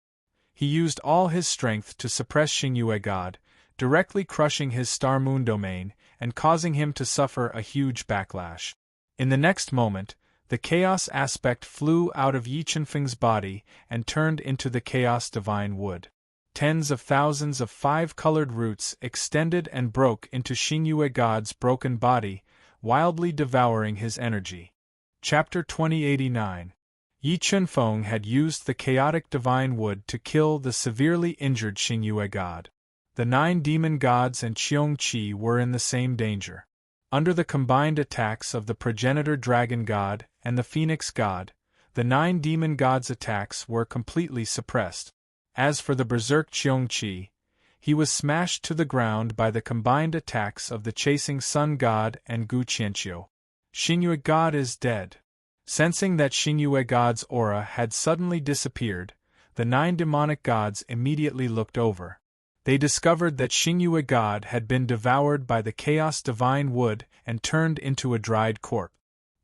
He used all his strength to suppress Xingyue god, directly crushing his Star Moon Domain and causing him to suffer a huge backlash. In the next moment, the Chaos aspect flew out of Yi Chunfeng's body and turned into the Chaos Divine Wood. Tens of thousands of five-colored roots extended and broke into Xingyue God's broken body, wildly devouring his energy. Chapter 2089. Yi Chunfeng had used the chaotic divine wood to kill the severely injured Xingyue God. The 9 demon gods and Qiong Qi were in the same danger. Under the combined attacks of the progenitor dragon god and the phoenix god, the 9 demon gods' attacks were completely suppressed. As for the berserk Qiong Qi, he was smashed to the ground by the combined attacks of the chasing sun god and Gu Qianqiu. Xingyue God is dead. Sensing that Xingyue God's aura had suddenly disappeared, the 9 demonic gods immediately looked over. They discovered that Xingyue God had been devoured by the chaos divine wood and turned into a dried corpse.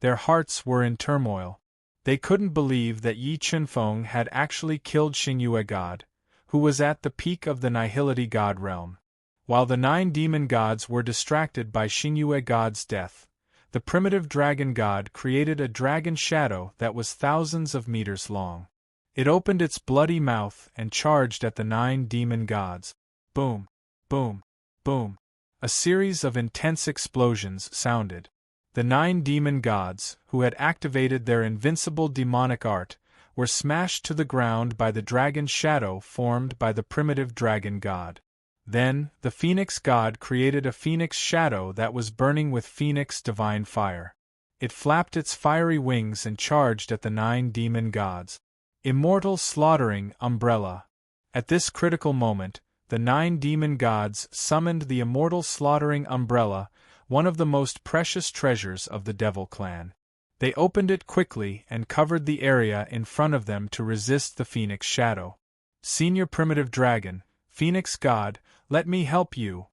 Their hearts were in turmoil. They couldn't believe that Yi Chunfeng had actually killed Xingyue God, who was at the peak of the Nihility God realm. While the 9 demon gods were distracted by Xingyue God's death, the primitive dragon god created a dragon shadow that was thousands of meters long. It opened its bloody mouth and charged at the 9 demon gods. Boom, boom, boom. A series of intense explosions sounded. The 9 demon gods, who had activated their invincible demonic art, were smashed to the ground by the dragon shadow formed by the primitive dragon god. Then, the phoenix god created a phoenix shadow that was burning with phoenix divine fire. It flapped its fiery wings and charged at the 9 demon gods. Immortal slaughtering umbrella. At this critical moment, the 9 demon gods summoned the immortal slaughtering umbrella, one of the most precious treasures of the Devil Clan. They opened it quickly and covered the area in front of them to resist the phoenix shadow. Senior primitive dragon, phoenix god, let me help you.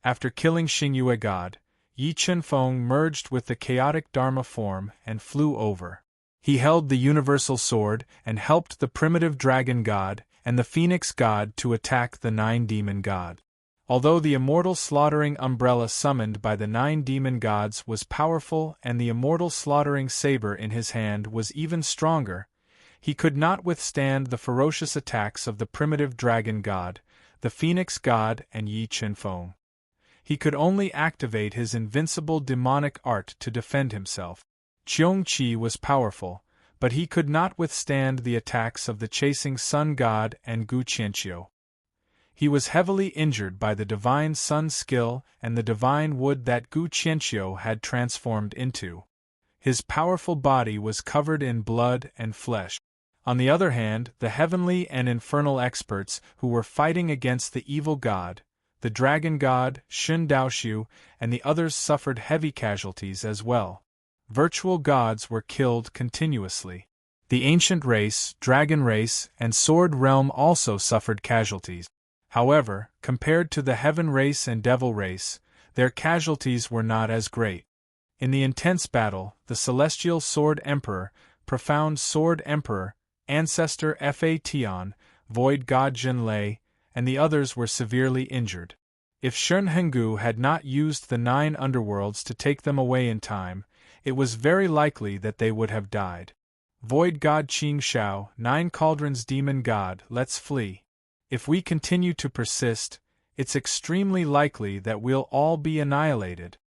After killing Xingyue God, Yi Chunfeng merged with the chaotic Dharma form and flew over. He held the universal sword and helped the primitive dragon god and the phoenix god to attack the 9 demon god. Although the immortal slaughtering umbrella summoned by the 9 demon gods was powerful and the immortal slaughtering saber in his hand was even stronger, he could not withstand the ferocious attacks of the primitive dragon god, the phoenix god and Yi Chunfeng. He could only activate his invincible demonic art to defend himself. Qiong Qi was powerful, but he could not withstand the attacks of the chasing sun god and Gu Qianqiu. He was heavily injured by the divine sun skill and the divine wood that Gu Qianqiu had transformed into. His powerful body was covered in blood and flesh. On the other hand, the heavenly and infernal experts who were fighting against the evil god, the dragon god, Shun Daoshu, and the others suffered heavy casualties as well. Virtual gods were killed continuously. The ancient race, dragon race, and sword realm also suffered casualties. However, compared to the heaven race and devil race, their casualties were not as great. In the intense battle, the celestial sword emperor, profound sword emperor, ancestor Fa Tian, void god Jin Lei, and the others were severely injured. If Shun Hengu had not used the 9 underworlds to take them away in time, it was very likely that they would have died. Void god Qing Shao, 9 cauldrons demon god, let's flee. If we continue to persist, it's extremely likely that we'll all be annihilated.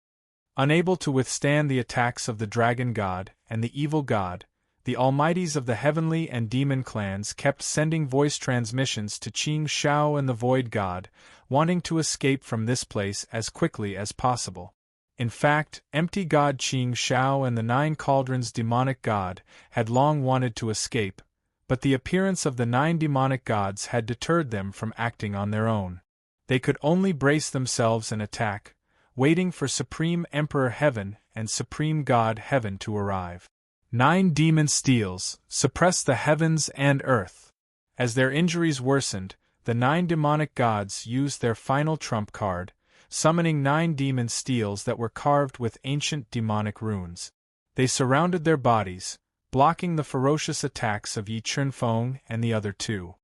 Unable to withstand the attacks of the dragon god and the evil god, the almighties of the heavenly and demon clans kept sending voice transmissions to Qing Shao and the void god, wanting to escape from this place as quickly as possible. In fact, empty god Qing Shao and the 9 cauldrons demonic god had long wanted to escape, but the appearance of the 9 demonic gods had deterred them from acting on their own. They could only brace themselves and attack, waiting for Supreme Emperor Heaven and Supreme God Heaven to arrive. 9 demon steels suppressed the heavens and earth. As their injuries worsened, the 9 demonic gods used their final trump card, summoning 9 demon steels that were carved with ancient demonic runes. They surrounded their bodies, blocking the ferocious attacks of Yi Chunfeng and the other 2.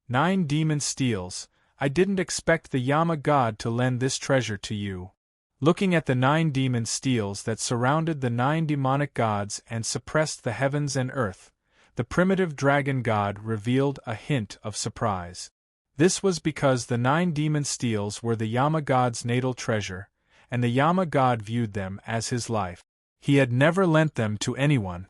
9 demon steels, I didn't expect the Yama god to lend this treasure to you. Looking at the 9 demon steels that surrounded the 9 demonic gods and suppressed the heavens and earth, the primitive dragon god revealed a hint of surprise. This was because the 9 demon steels were the Yama god's natal treasure, and the Yama god viewed them as his life. He had never lent them to anyone.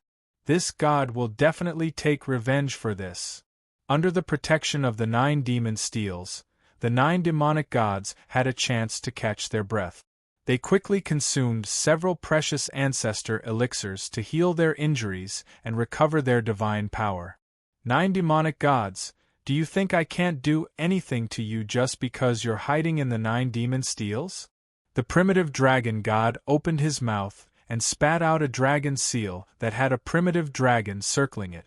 This god will definitely take revenge for this. Under the protection of the 9 demon steels, the 9 demonic gods had a chance to catch their breath. They quickly consumed several precious ancestor elixirs to heal their injuries and recover their divine power. 9 demonic gods, do you think I can't do anything to you just because you're hiding in the 9 demon steels? The primitive dragon god opened his mouth and spat out a dragon seal that had a primitive dragon circling it.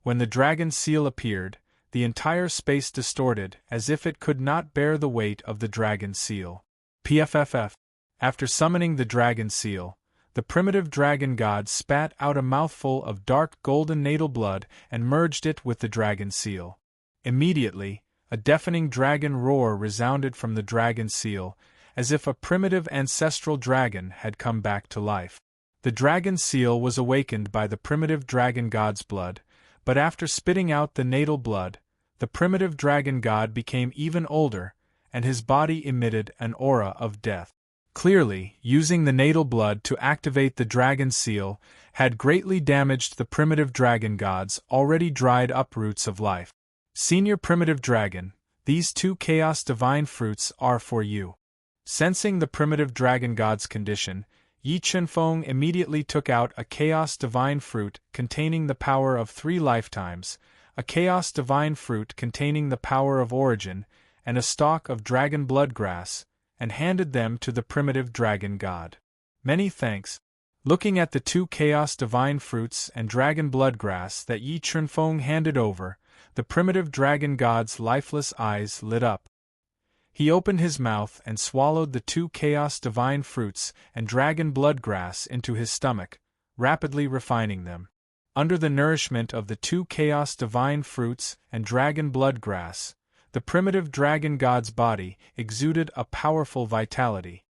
When the dragon seal appeared, the entire space distorted as if it could not bear the weight of the dragon seal. PFFF. After summoning the dragon seal, the primitive dragon god spat out a mouthful of dark golden natal blood and merged it with the dragon seal. Immediately, a deafening dragon roar resounded from the dragon seal, as if a primitive ancestral dragon had come back to life. The dragon seal was awakened by the primitive dragon god's blood, but after spitting out the natal blood, the primitive dragon god became even older, and his body emitted an aura of death. Clearly, using the natal blood to activate the dragon seal had greatly damaged the primitive dragon god's already dried up roots of life. Senior primitive dragon, these 2 chaos divine fruits are for you. Sensing the primitive dragon god's condition, Yi Chunfeng immediately took out a chaos divine fruit containing the power of 3 lifetimes, a chaos divine fruit containing the power of origin, and a stalk of dragon blood grass, and handed them to the primitive dragon god. Many thanks. Looking at the 2 chaos divine fruits and dragon blood grass that Yi Chunfeng handed over, the primitive dragon god's lifeless eyes lit up. He opened his mouth and swallowed the 2 chaos divine fruits and dragon blood grass into his stomach, rapidly refining them. Under the nourishment of the 2 chaos divine fruits and dragon blood grass, the primitive dragon god's body exuded a powerful vitality.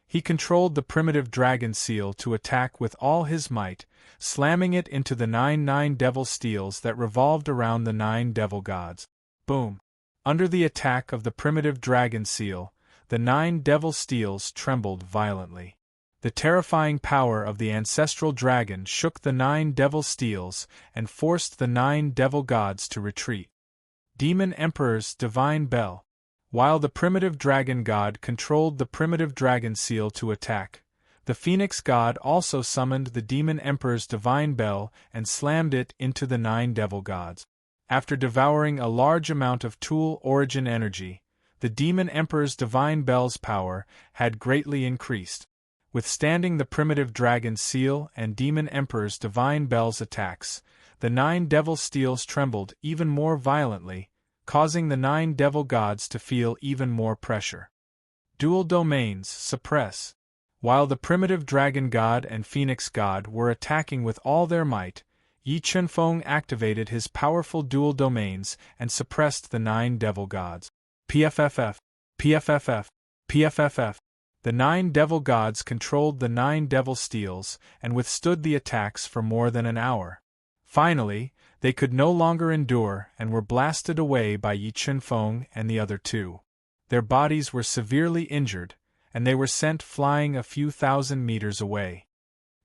He controlled the primitive dragon seal to attack with all his might, slamming it into the 9 devil steels that revolved around the 9 devil gods. Boom! Under the attack of the primitive dragon seal, the 9 devil steels trembled violently. The terrifying power of the ancestral dragon shook the 9 devil steels and forced the 9 devil gods to retreat. Demon Emperor's divine bell. While the primitive dragon god controlled the primitive dragon seal to attack, the phoenix god also summoned the demon emperor's divine bell and slammed it into the 9 devil gods. After devouring a large amount of tool origin energy, the demon emperor's divine bell's power had greatly increased. Withstanding the primitive dragon seal and demon emperor's divine bell's attacks, the 9 devil steels trembled even more violently, causing the 9 devil gods to feel even more pressure. Dual domains suppress. While the primitive dragon god and phoenix god were attacking with all their might, Yi Chunfeng activated his powerful dual domains and suppressed the 9 devil gods. PFFF, PFFF, PFFF. The 9 devil gods controlled the 9 devil steels and withstood the attacks for more than an hour. Finally, they could no longer endure and were blasted away by Yi Chunfeng and the other 2. Their bodies were severely injured, and they were sent flying a few thousand meters away.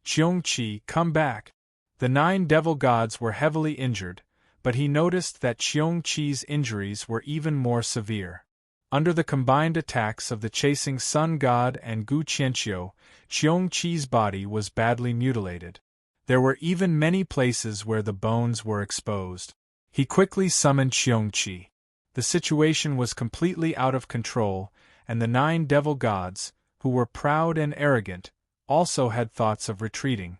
Qiongqi, come back! The 9 devil gods were heavily injured, but he noticed that Qiongqi's injuries were even more severe. Under the combined attacks of the chasing sun god and Gu Qianqiu, Qiongqi's body was badly mutilated. There were even many places where the bones were exposed. He quickly summoned Qiongqi. The situation was completely out of control, and the 9 devil gods, who were proud and arrogant, also had thoughts of retreating.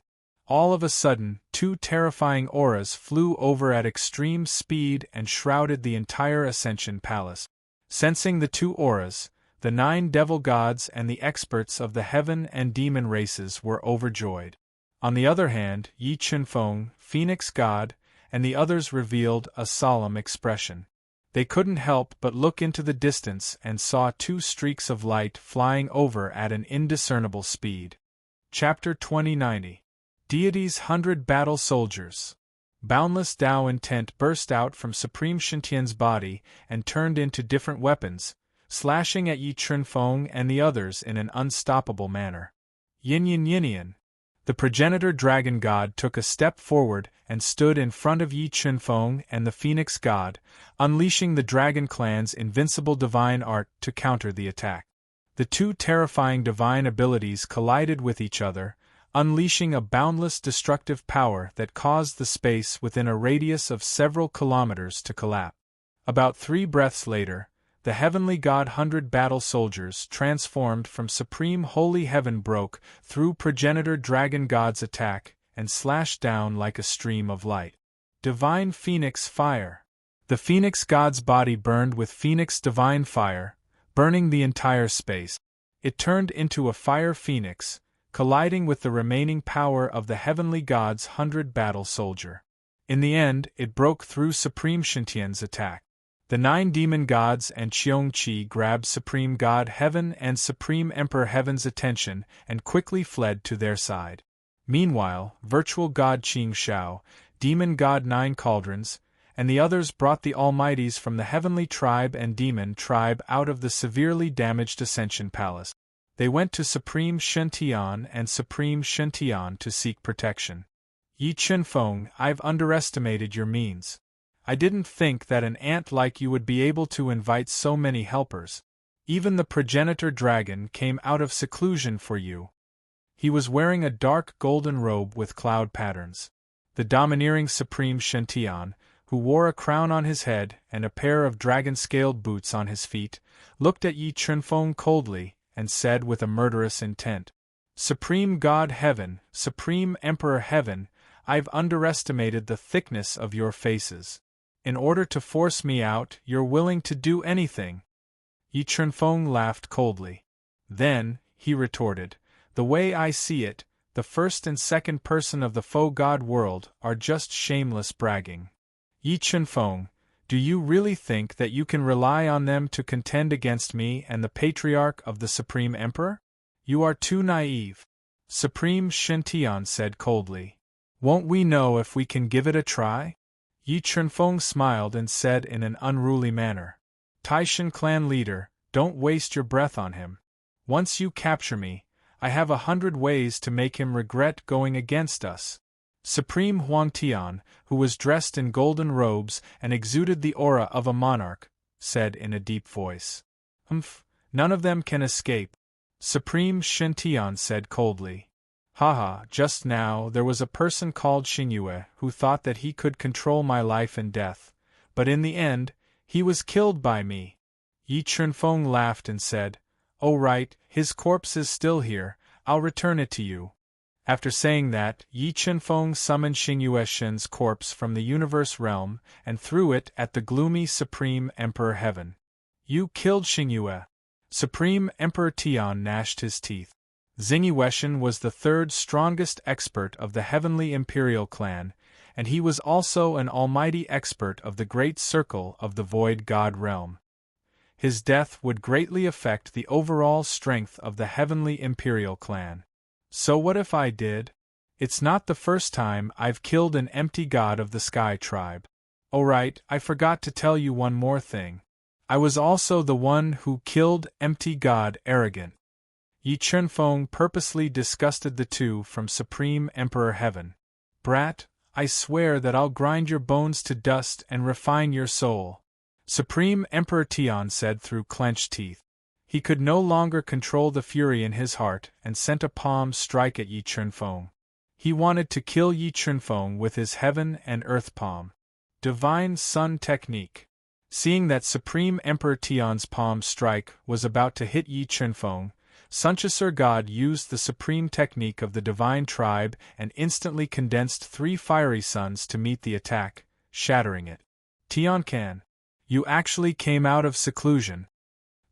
All of a sudden, 2 terrifying auras flew over at extreme speed and shrouded the entire Ascension Palace. Sensing the 2 auras, the 9 devil gods and the experts of the heaven and demon races were overjoyed. On the other hand, Yi Chunfeng, Phoenix God, and the others revealed a solemn expression. They couldn't help but look into the distance and saw 2 streaks of light flying over at an indiscernible speed. Chapter 2090. Deity's 100 Battle Soldiers. Boundless Tao intent burst out from Supreme Shintian's body and turned into different weapons, slashing at Yi Chunfeng and the others in an unstoppable manner. Yin Yin Yin Yin. The progenitor dragon god took a step forward and stood in front of Yi Chunfeng and the Phoenix god, unleashing the dragon clan's invincible divine art to counter the attack. The two terrifying divine abilities collided with each other, unleashing a boundless destructive power that caused the space within a radius of several kilometers to collapse. About 3 breaths later, the heavenly god 100 battle soldiers transformed from supreme holy heaven broke through progenitor dragon god's attack and slashed down like a stream of light. Divine Phoenix Fire. The Phoenix god's body burned with Phoenix divine fire, burning the entire space. It turned into a fire phoenix, colliding with the remaining power of the heavenly god's 100 battle soldier. In the end, it broke through Supreme Shintian's attack. The 9 demon gods and Qiong-Qi grabbed Supreme God Heaven and Supreme Emperor Heaven's attention and quickly fled to their side. Meanwhile, Virtual God Qing Shao, Demon God 9 Cauldrons, and the others brought the Almighties from the Heavenly Tribe and Demon Tribe out of the severely damaged Ascension Palace. They went to Supreme Shintian and Supreme Shintian to seek protection. Yi Chunfeng, I've underestimated your means. I didn't think that an ant like you would be able to invite so many helpers. Even the progenitor dragon came out of seclusion for you. He was wearing a dark golden robe with cloud patterns. The domineering Supreme Shintian, who wore a crown on his head and a pair of dragon-scaled boots on his feet, looked at Yi Chunfeng coldly and said with a murderous intent, "Supreme God Heaven, Supreme Emperor Heaven, I've underestimated the thickness of your faces. In order to force me out, you're willing to do anything." Yi Chunfeng laughed coldly. "Then," he retorted, "the way I see it, the first and second person of the faux god world are just shameless bragging. Yi Chunfeng, do you really think that you can rely on them to contend against me and the Patriarch of the Supreme Emperor? You are too naive." Supreme Shintian said coldly, "Won't we know if we can give it a try?" Yi Chunfeng smiled and said in an unruly manner, "Taishan clan leader, don't waste your breath on him. Once you capture me, I have 100 ways to make him regret going against us." Supreme Huangtian, who was dressed in golden robes and exuded the aura of a monarch, said in a deep voice, "None of them can escape." Supreme Shintian said coldly, "Haha, just now there was a person called Xingyue who thought that he could control my life and death, but in the end, he was killed by me." Yi Chunfeng laughed and said, "Oh right, his corpse is still here, I'll return it to you." After saying that, Yi Chunfeng summoned Xingyue Shen's corpse from the universe realm and threw it at the gloomy Supreme Emperor Heaven. "You killed Xingyue." Supreme Emperor Tian gnashed his teeth. Xingyue Shen was the 3rd strongest expert of the Heavenly Imperial Clan, and he was also an almighty expert of the Great Circle of the Void God Realm. His death would greatly affect the overall strength of the Heavenly Imperial Clan. So what if I did? It's not the first time I've killed an empty god of the Sky Tribe. Oh right, I forgot to tell you one more thing. I was also the one who killed Empty God Arrogant. Yi Chunfeng purposely disgusted the two from Supreme Emperor Heaven. "Brat, I swear that I'll grind your bones to dust and refine your soul," Supreme Emperor Tian said through clenched teeth. He could no longer control the fury in his heart and sent a palm strike at Yi Chunfeng. He wanted to kill Yi Chunfeng with his heaven and earth palm. Divine Sun Technique. Seeing that Supreme Emperor Tian's palm strike was about to hit Yi Chunfeng, Sunchasur God used the supreme technique of the Divine Tribe and instantly condensed 3 fiery suns to meet the attack, shattering it. "Tiancan, you actually came out of seclusion."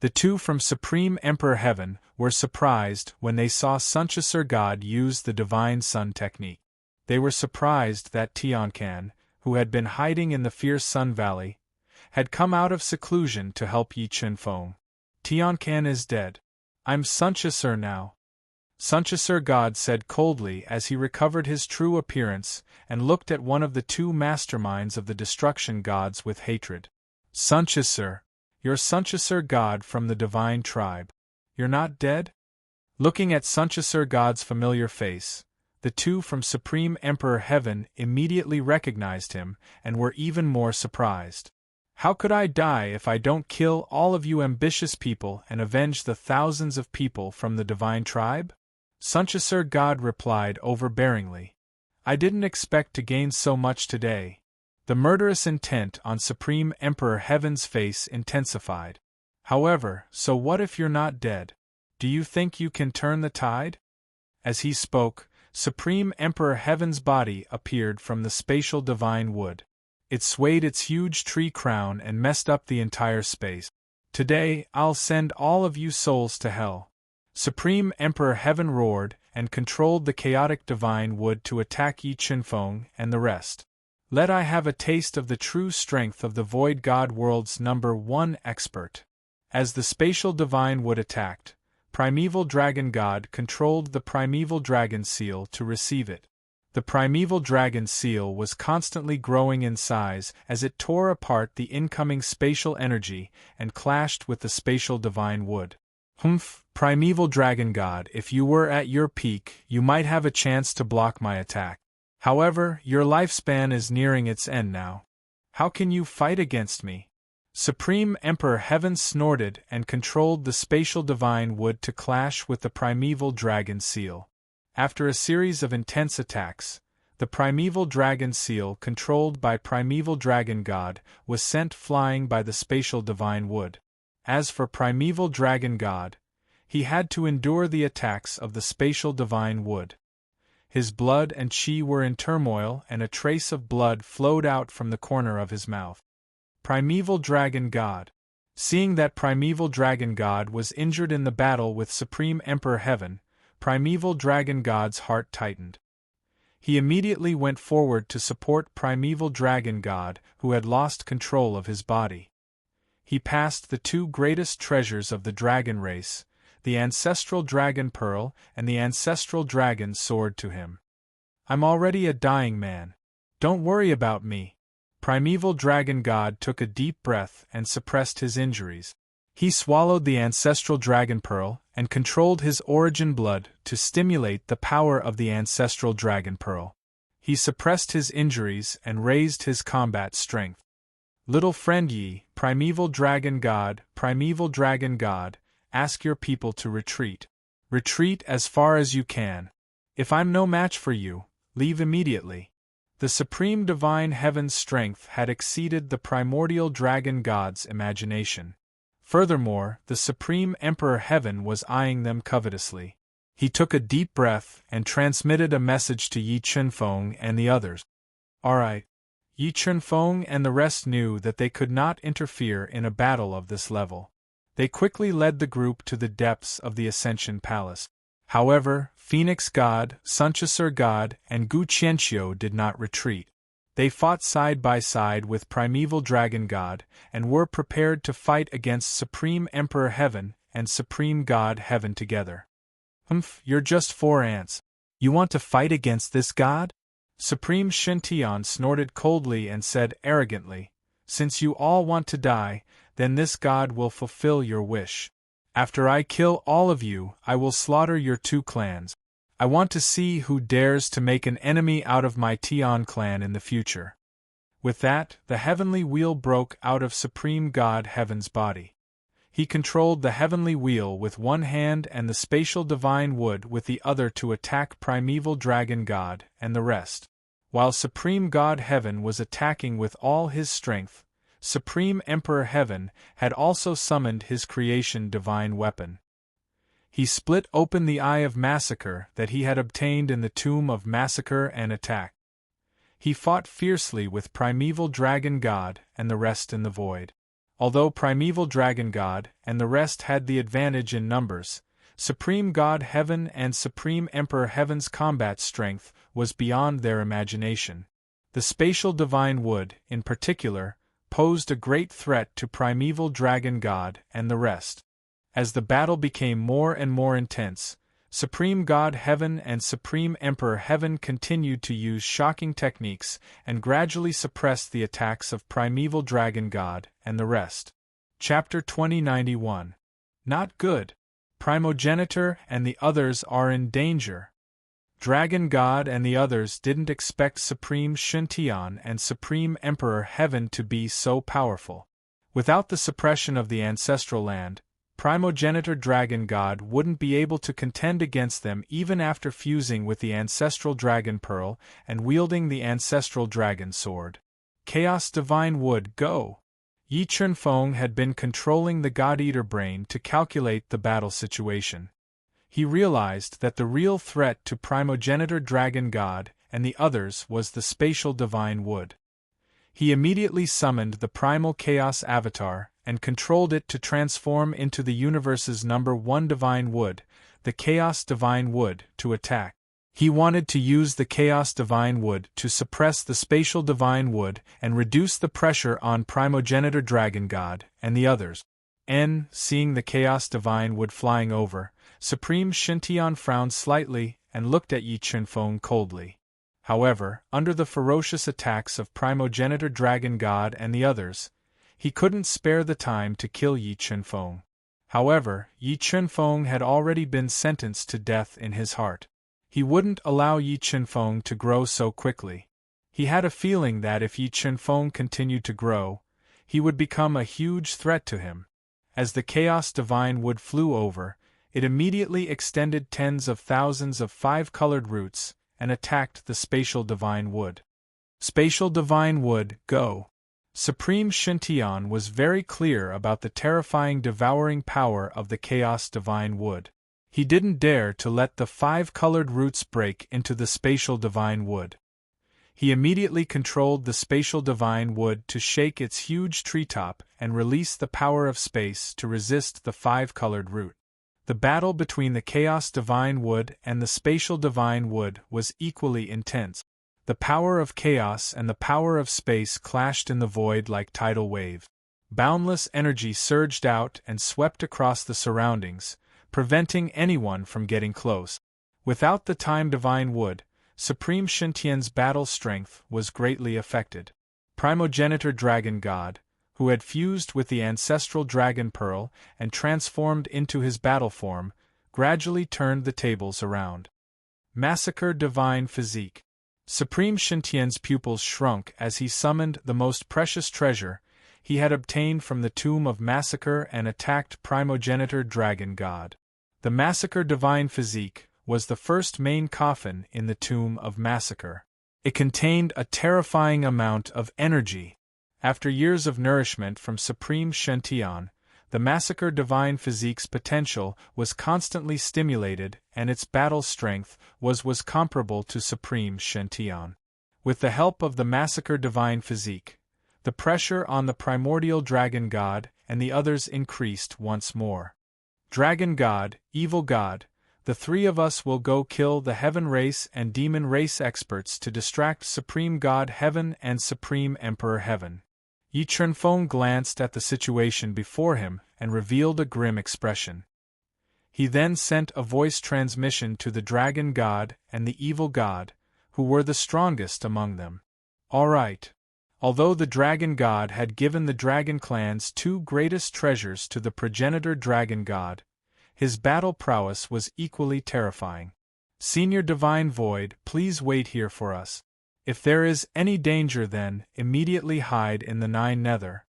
The two from Supreme Emperor Heaven were surprised when they saw Sunchasur God use the Divine Sun technique. They were surprised that Tiancan, who had been hiding in the fierce Sun Valley, had come out of seclusion to help Yi Chunfeng. "Tiancan is dead. I'm Sunchasur now." Sunchasur God said coldly as he recovered his true appearance and looked at one of the two masterminds of the destruction gods with hatred. Sunchasur, you're Sunchasur God from the divine tribe. You're not dead? Looking at Sunchasur God's familiar face, the two from Supreme Emperor Heaven immediately recognized him and were even more surprised. How could I die if I don't kill all of you ambitious people and avenge the thousands of people from the divine tribe? Sunchasur God replied overbearingly. I didn't expect to gain so much today. The murderous intent on Supreme Emperor Heaven's face intensified. However, so what if you're not dead? Do you think you can turn the tide? As he spoke, Supreme Emperor Heaven's body appeared from the spatial divine wood. It swayed its huge tree crown and messed up the entire space. Today, I'll send all of you souls to hell. Supreme Emperor Heaven roared and controlled the chaotic divine wood to attack Yi Chunfeng and the rest. Let I have a taste of the true strength of the Void God World's #1 expert. As the spatial divine wood attacked, Primeval Dragon God controlled the Primeval Dragon Seal to receive it. The Primeval Dragon Seal was constantly growing in size as it tore apart the incoming spatial energy and clashed with the spatial divine wood. Primeval Dragon God, if you were at your peak, you might have a chance to block my attack. However, your lifespan is nearing its end now. How can you fight against me? Supreme Emperor Heaven snorted and controlled the spatial divine wood to clash with the Primeval Dragon Seal. After a series of intense attacks, the Primeval Dragon Seal, controlled by Primeval Dragon God, was sent flying by the spatial divine wood. As for Primeval Dragon God, he had to endure the attacks of the spatial divine wood. His blood and chi were in turmoil and a trace of blood flowed out from the corner of his mouth. Primeval Dragon God. Seeing that Primeval Dragon God was injured in the battle with Supreme Emperor Heaven, Primeval Dragon God's heart tightened. He immediately went forward to support Primeval Dragon God, who had lost control of his body. He passed the two greatest treasures of the dragon race, the Ancestral Dragon Pearl and the Ancestral Dragon Sword, to him. I'm already a dying man. Don't worry about me. Primeval Dragon God took a deep breath and suppressed his injuries. He swallowed the Ancestral Dragon Pearl and controlled his origin blood to stimulate the power of the Ancestral Dragon Pearl. He suppressed his injuries and raised his combat strength. Little friend Yi, Primeval Dragon God, ask your people to retreat. Retreat as far as you can. If I'm no match for you, leave immediately. The Supreme Divine Heaven's strength had exceeded the Primordial Dragon God's imagination. Furthermore, the Supreme Emperor Heaven was eyeing them covetously. He took a deep breath and transmitted a message to Yi Chunfeng and the others. Alright. Yi Chunfeng and the rest knew that they could not interfere in a battle of this level. They quickly led the group to the depths of the Ascension Palace. However, Phoenix God, Sunchasur God, and Gu Qianqiu did not retreat. They fought side by side with Primeval Dragon God, and were prepared to fight against Supreme Emperor Heaven and Supreme God Heaven together. You're just 4 ants. You want to fight against this god? Supreme Shintian snorted coldly and said arrogantly, since you all want to die, then this god will fulfill your wish. After I kill all of you, I will slaughter your 2 clans. I want to see who dares to make an enemy out of my Tian clan in the future. With that, the heavenly wheel broke out of Supreme God Heaven's body. He controlled the heavenly wheel with one hand and the spatial divine wood with the other to attack Primeval Dragon God and the rest. While Supreme God Heaven was attacking with all his strength, Supreme Emperor Heaven had also summoned his creation divine weapon. He split open the Eye of Massacre that he had obtained in the Tomb of Massacre and attacked. He fought fiercely with Primeval Dragon God and the rest in the void. Although Primeval Dragon God and the rest had the advantage in numbers, Supreme God Heaven and Supreme Emperor Heaven's combat strength was beyond their imagination. The spatial divine wood, in particular, posed a great threat to Primeval Dragon God and the rest. As the battle became more and more intense, Supreme God Heaven and Supreme Emperor Heaven continued to use shocking techniques and gradually suppressed the attacks of Primeval Dragon God and the rest. Chapter 2091. Not good. Primogenitor and the others are in danger. Dragon God and the others didn't expect Supreme Shintian and Supreme Emperor Heaven to be so powerful. Without the suppression of the ancestral land, Primogenitor Dragon God wouldn't be able to contend against them even after fusing with the ancestral Dragon Pearl and wielding the ancestral Dragon Sword. Chaos Divine Wood Go! Yi Chunfeng had been controlling the God-Eater brain to calculate the battle situation. He realized that the real threat to Primogenitor Dragon God and the others was the Spatial Divine Wood. He immediately summoned the Primal Chaos Avatar and controlled it to transform into the universe's number 1 Divine Wood, the Chaos Divine Wood, to attack. He wanted to use the Chaos Divine Wood to suppress the Spatial Divine Wood and reduce the pressure on Primogenitor Dragon God and the others. Seeing the Chaos Divine Wood flying over, Supreme Shintian frowned slightly and looked at Yi Chunfeng coldly. However, under the ferocious attacks of Primogenitor Dragon God and the others, he couldn't spare the time to kill Yi Chunfeng. However, Yi Chunfeng had already been sentenced to death in his heart. He wouldn't allow Yi Chunfeng to grow so quickly. He had a feeling that if Yi Chunfeng continued to grow, he would become a huge threat to him. As the Chaos Divine Wood flew over, it immediately extended tens of thousands of 5-colored roots and attacked the Spatial Divine Wood. Spatial Divine Wood Go! Supreme Shintian was very clear about the terrifying devouring power of the Chaos Divine Wood. He didn't dare to let the 5-colored roots break into the Spatial Divine Wood. He immediately controlled the Spatial Divine Wood to shake its huge treetop and release the power of space to resist the 5-colored root. The battle between the Chaos Divine Wood and the Spatial Divine Wood was equally intense. The power of chaos and the power of space clashed in the void like tidal waves. Boundless energy surged out and swept across the surroundings, preventing anyone from getting close. Without the Time Divine Wood, Supreme Shintian's battle strength was greatly affected. Primogenitor Dragon God, who had fused with the ancestral Dragon Pearl and transformed into his battle form, gradually turned the tables around. Massacre Divine Physique. Supreme Shintian's pupils shrunk as he summoned the most precious treasure he had obtained from the Tomb of Massacre and attacked Primogenitor Dragon God. The Massacre Divine Physique was the first main coffin in the Tomb of Massacre. It contained a terrifying amount of energy. After years of nourishment from Supreme Shintian, the Massacre Divine Physique's potential was constantly stimulated and its battle strength was comparable to Supreme Shintian. With the help of the Massacre Divine Physique, the pressure on the Primordial Dragon God and the others increased once more. Dragon God, Evil God, the three of us will go kill the Heaven Race and Demon Race experts to distract Supreme God Heaven and Supreme Emperor Heaven. Yi Chunfeng glanced at the situation before him and revealed a grim expression. He then sent a voice transmission to the Dragon God and the Evil God, who were the strongest among them. All right. Although the Dragon God had given the Dragon Clan's 2 greatest treasures to the progenitor Dragon God, his battle prowess was equally terrifying. Senior Divine Void, please wait here for us. If there is any danger, then immediately hide in the 9 Nether.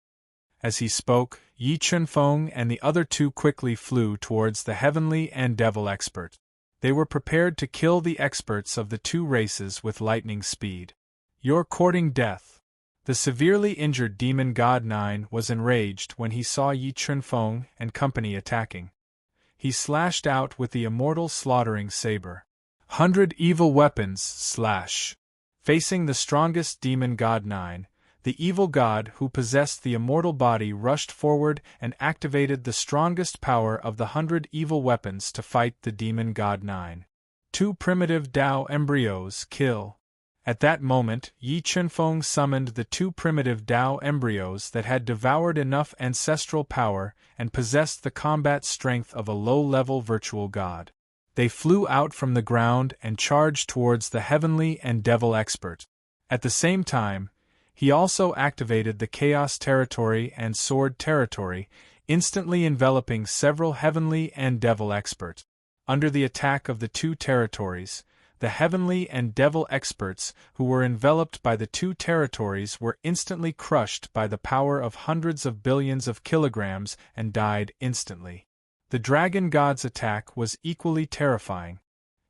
As he spoke, Yi Chunfeng and the other 2 quickly flew towards the Heavenly and Devil expert. They were prepared to kill the experts of the 2 races with lightning speed. You're courting death. The severely injured Demon God 9 was enraged when he saw Yi Chunfeng and company attacking. He slashed out with the immortal slaughtering saber. 100 evil weapons, slash. Facing the strongest Demon God 9, the evil god who possessed the immortal body rushed forward and activated the strongest power of the 100 evil weapons to fight the Demon God 9. 2 primitive Tao embryos, kill. At that moment, Yi Chunfeng summoned the 2 primitive Tao embryos that had devoured enough ancestral power and possessed the combat strength of a low-level virtual god. They flew out from the ground and charged towards the heavenly and devil expert. At the same time, he also activated the Chaos Territory and Sword Territory, instantly enveloping several heavenly and devil experts. Under the attack of the two territories, the heavenly and devil experts who were enveloped by the two territories were instantly crushed by the power of hundreds of billions of kilograms and died instantly. The Dragon God's attack was equally terrifying.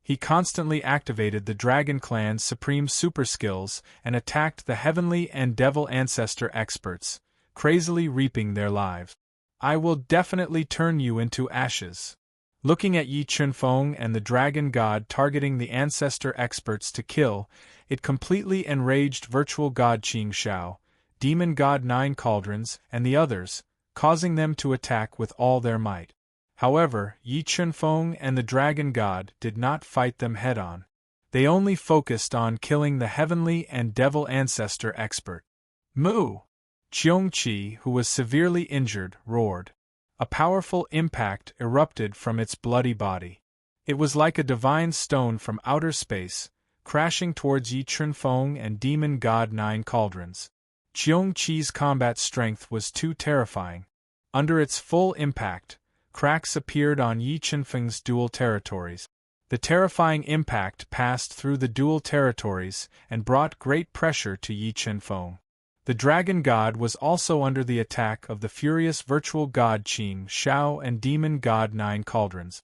He constantly activated the Dragon Clan's supreme super skills and attacked the heavenly and devil ancestor experts, crazily reaping their lives. I will definitely turn you into ashes. Looking at Yi Chunfeng and the Dragon God targeting the ancestor experts to kill, it completely enraged Virtual God Qing Shao, Demon God Nine Cauldrons, and the others, causing them to attack with all their might. However, Yi Chunfeng and the Dragon God did not fight them head-on. They only focused on killing the heavenly and devil ancestor expert. Mu! Qiongqi, who was severely injured, roared. A powerful impact erupted from its bloody body. It was like a divine stone from outer space, crashing towards Yi Chunfeng and Demon God Nine Cauldrons. Qiongqi's combat strength was too terrifying. Under its full impact, cracks appeared on Yi Chunfeng's dual territories. The terrifying impact passed through the dual territories and brought great pressure to Yi Chunfeng. The Dragon God was also under the attack of the furious Virtual God Qing Shao and Demon God Nine Cauldrons.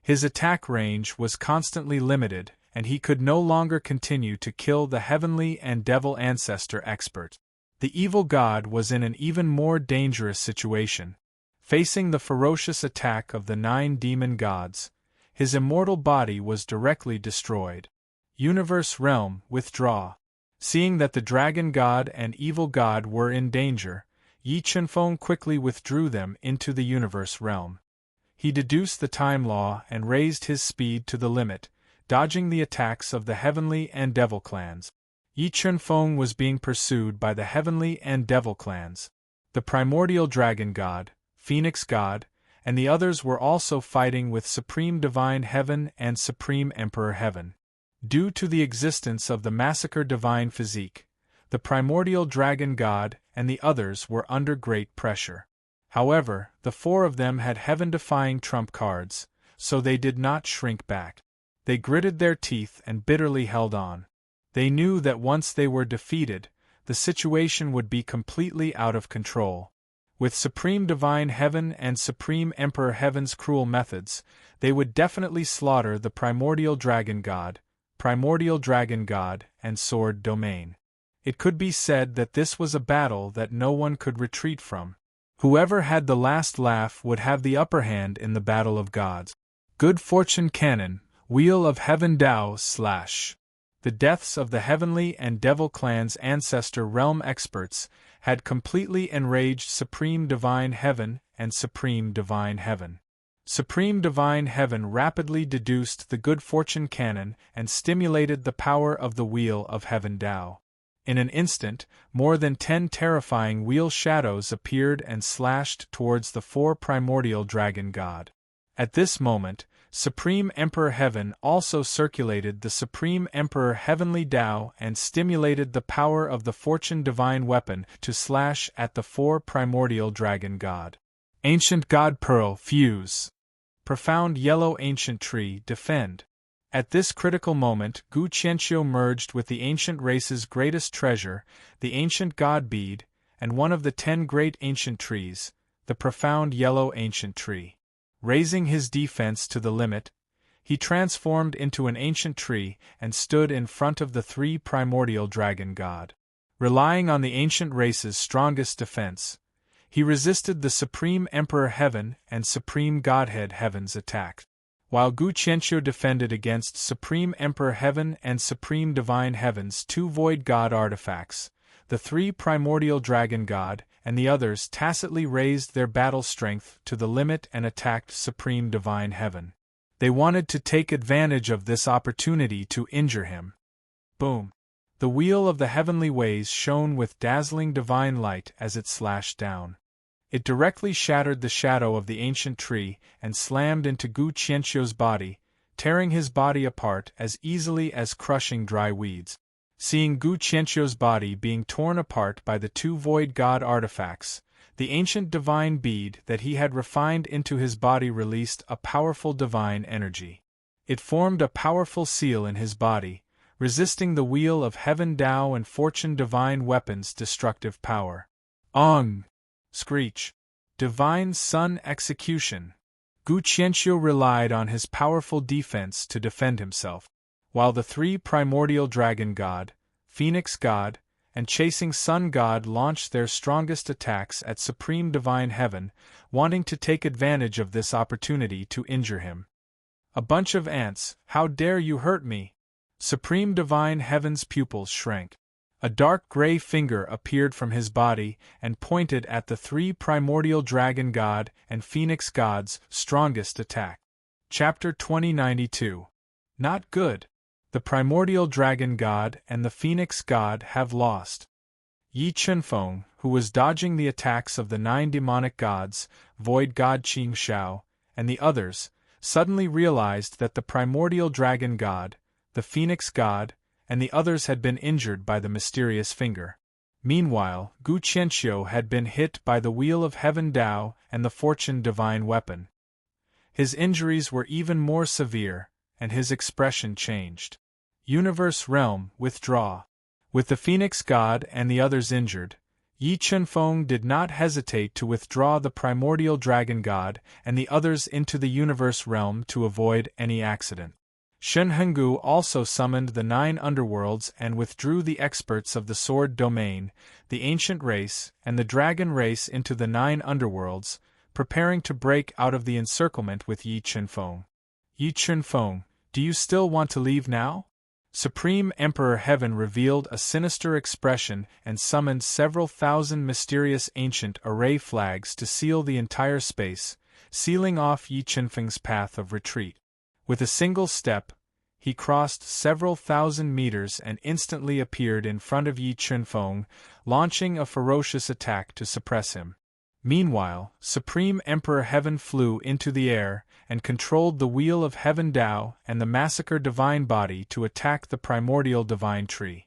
His attack range was constantly limited, and he could no longer continue to kill the heavenly and devil ancestor expert. The evil god was in an even more dangerous situation. Facing the ferocious attack of the 9 demon gods, his immortal body was directly destroyed. Universe Realm, withdraw. Seeing that the Dragon God and Evil God were in danger, Yi Chunfeng quickly withdrew them into the Universe Realm. He deduced the time law and raised his speed to the limit, dodging the attacks of the Heavenly and Devil clans. Yi Chunfeng was being pursued by the Heavenly and Devil clans. The Primordial Dragon God, Phoenix God, and the others were also fighting with Supreme Divine Heaven and Supreme Emperor Heaven. Due to the existence of the Massacre Divine Physique, the Primordial Dragon God and the others were under great pressure. However, the 4 of them had heaven-defying trump cards, so they did not shrink back. They gritted their teeth and bitterly held on. They knew that once they were defeated, the situation would be completely out of control. With Supreme Divine Heaven and Supreme Emperor Heaven's cruel methods, they would definitely slaughter the Primordial Dragon God, and Sword Domain. It could be said that this was a battle that no one could retreat from. Whoever had the last laugh would have the upper hand in the Battle of Gods. Good Fortune Canon, Wheel of Heaven Dao / The deaths of the Heavenly and Devil clans' ancestor realm experts had completely enraged Supreme Divine Heaven and Supreme Divine Heaven. Supreme Divine Heaven rapidly deduced the Good Fortune Canon and stimulated the power of the Wheel of Heaven Dao. In an instant, more than 10 terrifying wheel shadows appeared and slashed towards the 4 Primordial Dragon God. At this moment, Supreme Emperor Heaven also circulated the Supreme Emperor Heavenly Dao and stimulated the power of the Fortune Divine Weapon to slash at the 4 Primordial Dragon God. Ancient God Pearl, fuse. Profound Yellow Ancient Tree, defend. At this critical moment, Gu Qianqiu merged with the ancient race's greatest treasure, the ancient God Bead, and one of the 10 great ancient trees, the profound Yellow Ancient Tree. Raising his defense to the limit, he transformed into an ancient tree and stood in front of the 3 Primordial Dragon God. Relying on the ancient race's strongest defense, he resisted the Supreme Emperor Heaven and Supreme Godhead Heaven's attack. While Gu Qianqiu defended against Supreme Emperor Heaven and Supreme Divine Heaven's 2 Void God artifacts, the 3 Primordial Dragon God and the others tacitly raised their battle strength to the limit and attacked Supreme Divine Heaven. They wanted to take advantage of this opportunity to injure him. Boom! The wheel of the heavenly ways shone with dazzling divine light as it slashed down. It directly shattered the shadow of the ancient tree and slammed into Gu Qianqiu's body, tearing his body apart as easily as crushing dry weeds. Seeing Gu Qianqiu's body being torn apart by the two void god artifacts, the ancient divine bead that he had refined into his body released a powerful divine energy. It formed a powerful seal in his body, resisting the wheel of heaven Tao and fortune divine weapons' destructive power. Ong! Screech! Divine Sun execution! Gu Qianqiu relied on his powerful defense to defend himself, while the three primordial dragon god, phoenix god, and chasing sun god launched their strongest attacks at supreme divine heaven, wanting to take advantage of this opportunity to injure him. A bunch of ants, how dare you hurt me? Supreme divine heaven's pupils shrank. A dark gray finger appeared from his body and pointed at the three primordial dragon god and phoenix god's strongest attack. Chapter 2092. Not good. The primordial dragon god and the phoenix god have lost. Yi Chunfeng, who was dodging the attacks of the 9 demonic gods, void god Qing Shao, and the others, suddenly realized that the primordial dragon god, the phoenix god, and the others had been injured by the mysterious finger. Meanwhile, Gu Qianqiu had been hit by the wheel of heaven Tao and the fortune divine weapon. His injuries were even more severe, and his expression changed. Universe realm, withdraw. With the phoenix god and the others injured, Yi Chunfeng did not hesitate to withdraw the primordial dragon god and the others into the universe realm to avoid any accident. Shen Henggu also summoned the 9 underworlds and withdrew the experts of the sword domain, the ancient race, and the dragon race into the 9 underworlds, preparing to break out of the encirclement with Yi Chunfeng. Yi Chunfeng, do you still want to leave now? Supreme Emperor Heaven revealed a sinister expression and summoned several thousand mysterious ancient array flags to seal the entire space, sealing off Yi Chunfeng's path of retreat. With a single step, he crossed several thousand meters and instantly appeared in front of Yi Chunfeng, launching a ferocious attack to suppress him. Meanwhile, Supreme Emperor Heaven flew into the air and controlled the Wheel of Heaven Tao and the Massacre Divine Body to attack the Primordial Divine Tree.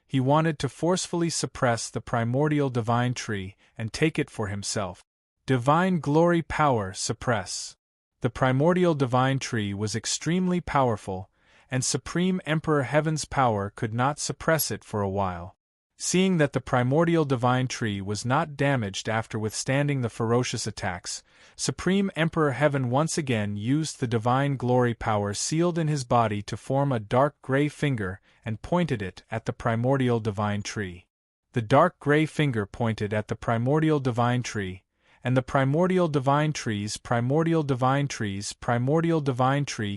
He wanted to forcefully suppress the Primordial Divine Tree and take it for himself. Divine Glory Power suppress. The primordial divine tree was extremely powerful, and Supreme Emperor Heaven's power could not suppress it for a while. Seeing that the primordial divine tree was not damaged after withstanding the ferocious attacks, Supreme Emperor Heaven once again used the divine glory power sealed in his body to form a dark gray finger and pointed it at the primordial divine tree. The dark gray finger pointed at the primordial divine tree, and the primordial divine trees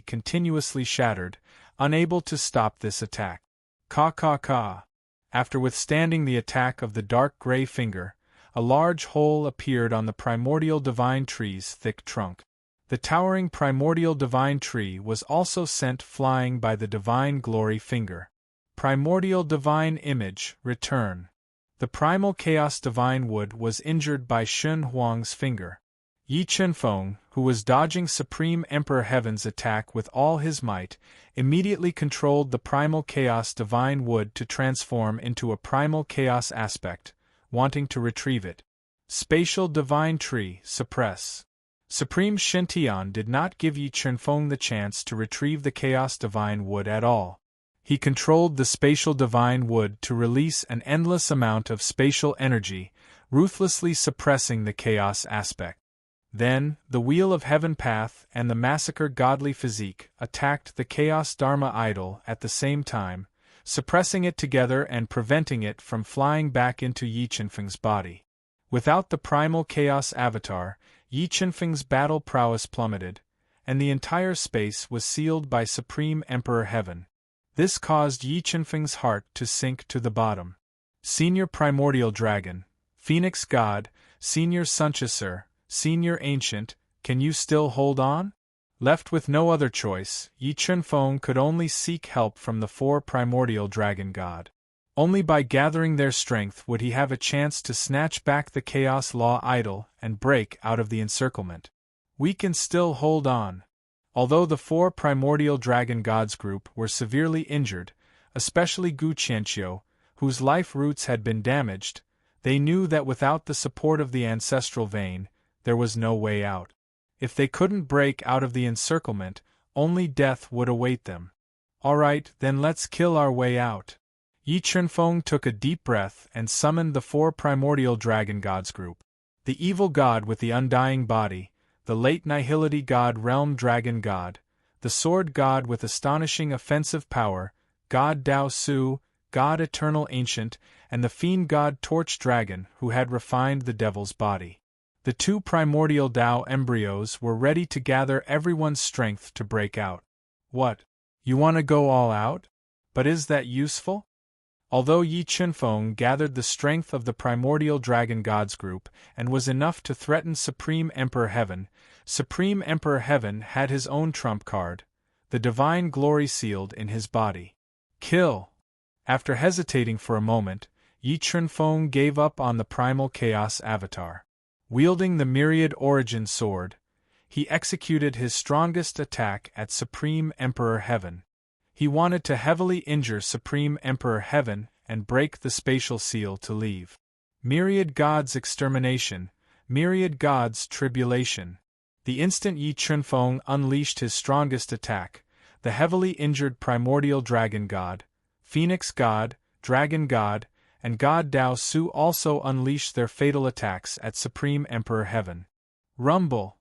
continuously shattered, unable to stop this attack. Ka. After withstanding the attack of the dark gray finger, a large hole appeared on the primordial divine tree's thick trunk. The towering primordial divine tree was also sent flying by the divine glory finger. Primordial divine image, return. The primal chaos divine wood was injured by Shun Huang's finger. Yi Chunfeng, who was dodging Supreme Emperor Heaven's attack with all his might, immediately controlled the primal chaos divine wood to transform into a primal chaos aspect, wanting to retrieve it. Spatial divine tree, suppress. Supreme Shintian did not give Yi Chunfeng the chance to retrieve the chaos divine wood at all. He controlled the spatial divine wood to release an endless amount of spatial energy, ruthlessly suppressing the chaos aspect. Then, the Wheel of Heaven Path and the Massacre Godly Physique attacked the Chaos Dharma idol at the same time, suppressing it together and preventing it from flying back into Yi Chunfeng's body. Without the primal chaos avatar, Yi Chunfeng's battle prowess plummeted, and the entire space was sealed by Supreme Emperor Heaven. This caused Yi Chunfeng's heart to sink to the bottom. Senior Primordial Dragon, Phoenix God, Senior Sunchaser, Senior Ancient, can you still hold on? Left with no other choice, Yi Chunfeng could only seek help from the 4 Primordial Dragon God. Only by gathering their strength would he have a chance to snatch back the Chaos Law idol and break out of the encirclement. We can still hold on. Although the four primordial dragon gods group were severely injured, especially Gu Qianqiu, whose life roots had been damaged, they knew that without the support of the ancestral vein, there was no way out. If they couldn't break out of the encirclement, only death would await them. Alright, then let's kill our way out. Yi Chunfeng took a deep breath and summoned the four primordial dragon gods group. The evil god with the undying body, the late nihility god realm dragon god, the sword god with astonishing offensive power, god Dao Su, god eternal ancient, and the fiend god torch dragon who had refined the devil's body. The two primordial Dao embryos were ready to gather everyone's strength to break out. What? You want to go all out? But is that useful? Although Yi Chunfeng gathered the strength of the primordial dragon gods group and was enough to threaten Supreme Emperor Heaven had his own trump card, the divine glory sealed in his body. Kill! After hesitating for a moment, Yi Chunfeng gave up on the primal chaos avatar. Wielding the myriad origin sword, he executed his strongest attack at Supreme Emperor Heaven. He wanted to heavily injure Supreme Emperor Heaven and break the spatial seal to leave. Myriad gods extermination, myriad gods tribulation. The instant Yi Chunfeng unleashed his strongest attack, the heavily injured primordial dragon god, phoenix god, dragon god, and god Dao Su also unleashed their fatal attacks at Supreme Emperor Heaven. Rumble!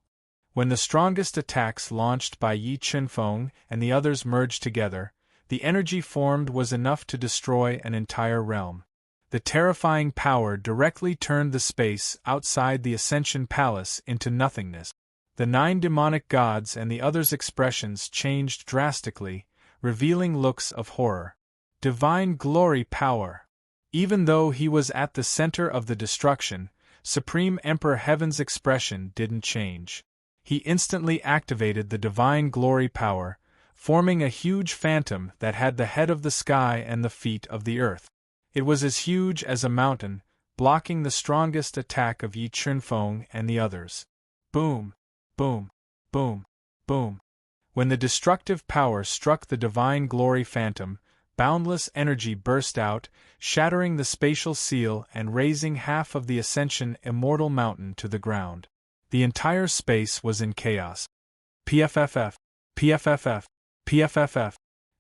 When the strongest attacks launched by Yi Chunfeng and the others merged together, the energy formed was enough to destroy an entire realm. The terrifying power directly turned the space outside the Ascension Palace into nothingness. The 9 demonic gods and the others' expressions changed drastically, revealing looks of horror. Divine glory power! Even though he was at the center of the destruction, Supreme Emperor Heaven's expression didn't change. He instantly activated the divine glory power, forming a huge phantom that had the head of the sky and the feet of the earth. It was as huge as a mountain, blocking the strongest attack of Yi Chunfeng and the others. Boom! Boom! Boom! Boom! When the destructive power struck the divine glory phantom, boundless energy burst out, shattering the spatial seal and razing half of the Ascension Immortal Mountain to the ground. The entire space was in chaos. PFFF, PFFF, PFFF.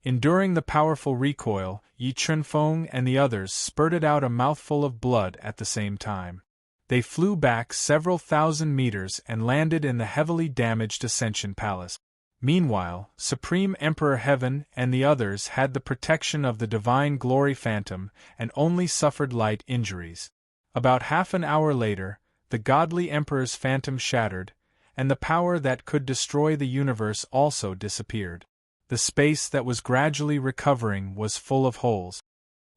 Enduring the powerful recoil, Yi Chunfeng and the others spurted out a mouthful of blood at the same time. They flew back several thousand meters and landed in the heavily damaged Ascension Palace. Meanwhile, Supreme Emperor Heaven and the others had the protection of the Divine Glory Phantom and only suffered light injuries. About half an hour later, the godly Emperor's phantom shattered, and the power that could destroy the universe also disappeared. The space that was gradually recovering was full of holes.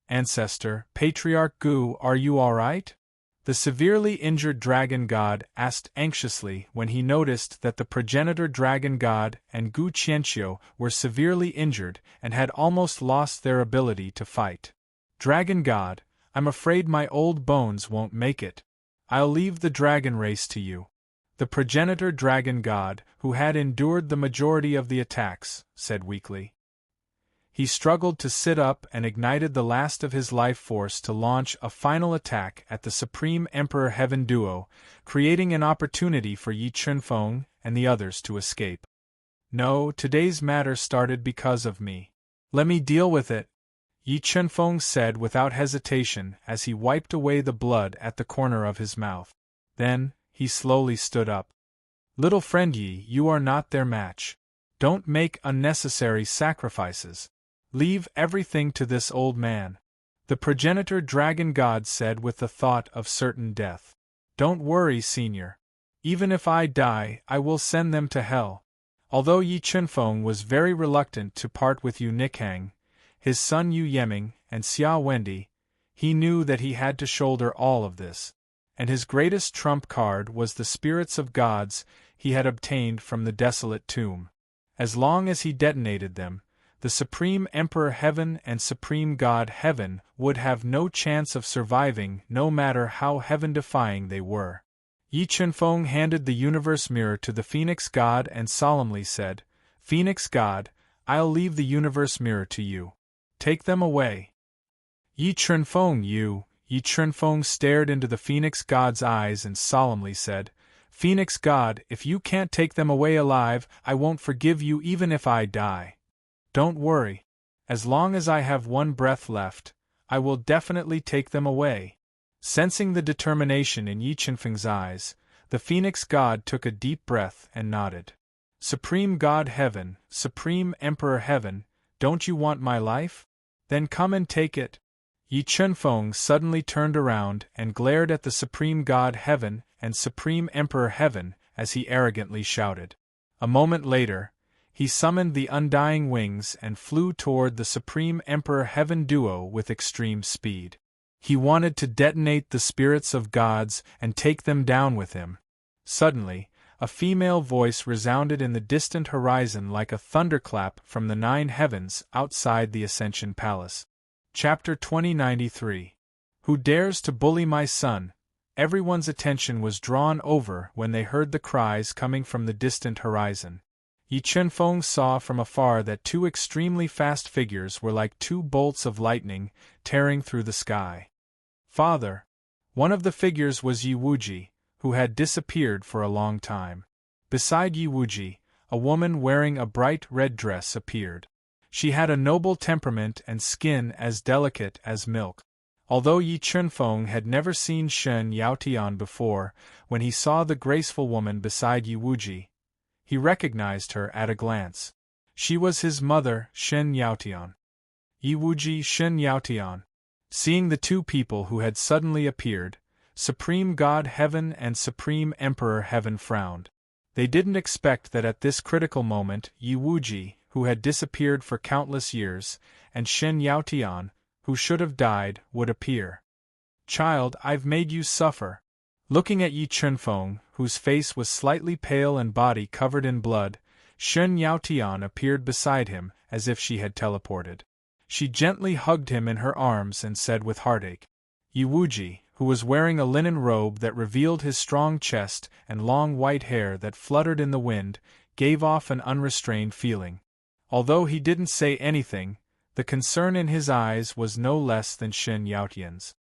Ancestor, Patriarch Gu, are you all right? The severely injured dragon god asked anxiously when he noticed that the progenitor dragon god and Gu Qianqiu were severely injured and had almost lost their ability to fight. Dragon god, I'm afraid my old bones won't make it. I'll leave the dragon race to you. The progenitor dragon god, who had endured the majority of the attacks, said weakly. He struggled to sit up and ignited the last of his life force to launch a final attack at the Supreme Emperor Heaven duo, creating an opportunity for Yi Chunfeng and the others to escape. No, today's matter started because of me. Let me deal with it, Yi Chunfeng said without hesitation as he wiped away the blood at the corner of his mouth. Then, he slowly stood up. Little friend Yi, you are not their match. Don't make unnecessary sacrifices. Leave everything to this old man. The progenitor dragon god said with the thought of certain death. Don't worry, senior. Even if I die, I will send them to hell. Although Yi Chunfeng was very reluctant to part with Yu Nikhang, his son Yu Yeming, and Xia Wendi, he knew that he had to shoulder all of this. And his greatest trump card was the spirits of gods he had obtained from the desolate tomb. As long as he detonated them, the Supreme Emperor Heaven and Supreme God Heaven would have no chance of surviving no matter how heaven-defying they were. Yi Chunfeng handed the universe mirror to the Phoenix God and solemnly said, Phoenix God, I'll leave the universe mirror to you. Take them away. Yi Chunfeng Yi Chunfeng stared into the Phoenix God's eyes and solemnly said, Phoenix God, if you can't take them away alive, I won't forgive you even if I die. Don't worry. As long as I have one breath left, I will definitely take them away. Sensing the determination in Yi Chunfeng's eyes, the Phoenix God took a deep breath and nodded. Supreme God Heaven, Supreme Emperor Heaven, don't you want my life? Then come and take it. Yi Chunfeng suddenly turned around and glared at the Supreme God Heaven and Supreme Emperor Heaven as he arrogantly shouted. A moment later, he summoned the undying wings and flew toward the Supreme Emperor Heaven duo with extreme speed. He wanted to detonate the spirits of gods and take them down with him. Suddenly, a female voice resounded in the distant horizon like a thunderclap from the 9 heavens outside the Ascension Palace. Chapter 2093. Who dares to bully my son? Everyone's attention was drawn over when they heard the cries coming from the distant horizon. Yi Chunfeng saw from afar that 2 extremely fast figures were like 2 bolts of lightning tearing through the sky. Father! One of the figures was Yi Wuji, who had disappeared for a long time. Beside Yi Wuji, a woman wearing a bright red dress appeared. She had a noble temperament and skin as delicate as milk. Although Yi Chunfeng had never seen Shen Yaotian before, when he saw the graceful woman beside Yi Wuji, he recognized her at a glance. She was his mother, Shen Yaotian. Yi Wuji, Shen Yaotian. Seeing the 2 people who had suddenly appeared, Supreme God Heaven and Supreme Emperor Heaven frowned. They didn't expect that at this critical moment Yi Wuji, who had disappeared for countless years, and Shen Yaotian, who should have died, would appear. Child, I've made you suffer. Looking at Yi Chunfeng, whose face was slightly pale and body covered in blood, Shen Yaotian appeared beside him as if she had teleported. She gently hugged him in her arms and said with heartache. Yi Wuji, who was wearing a linen robe that revealed his strong chest and long white hair that fluttered in the wind, gave off an unrestrained feeling. Although he didn't say anything, the concern in his eyes was no less than Shen Yaotian's.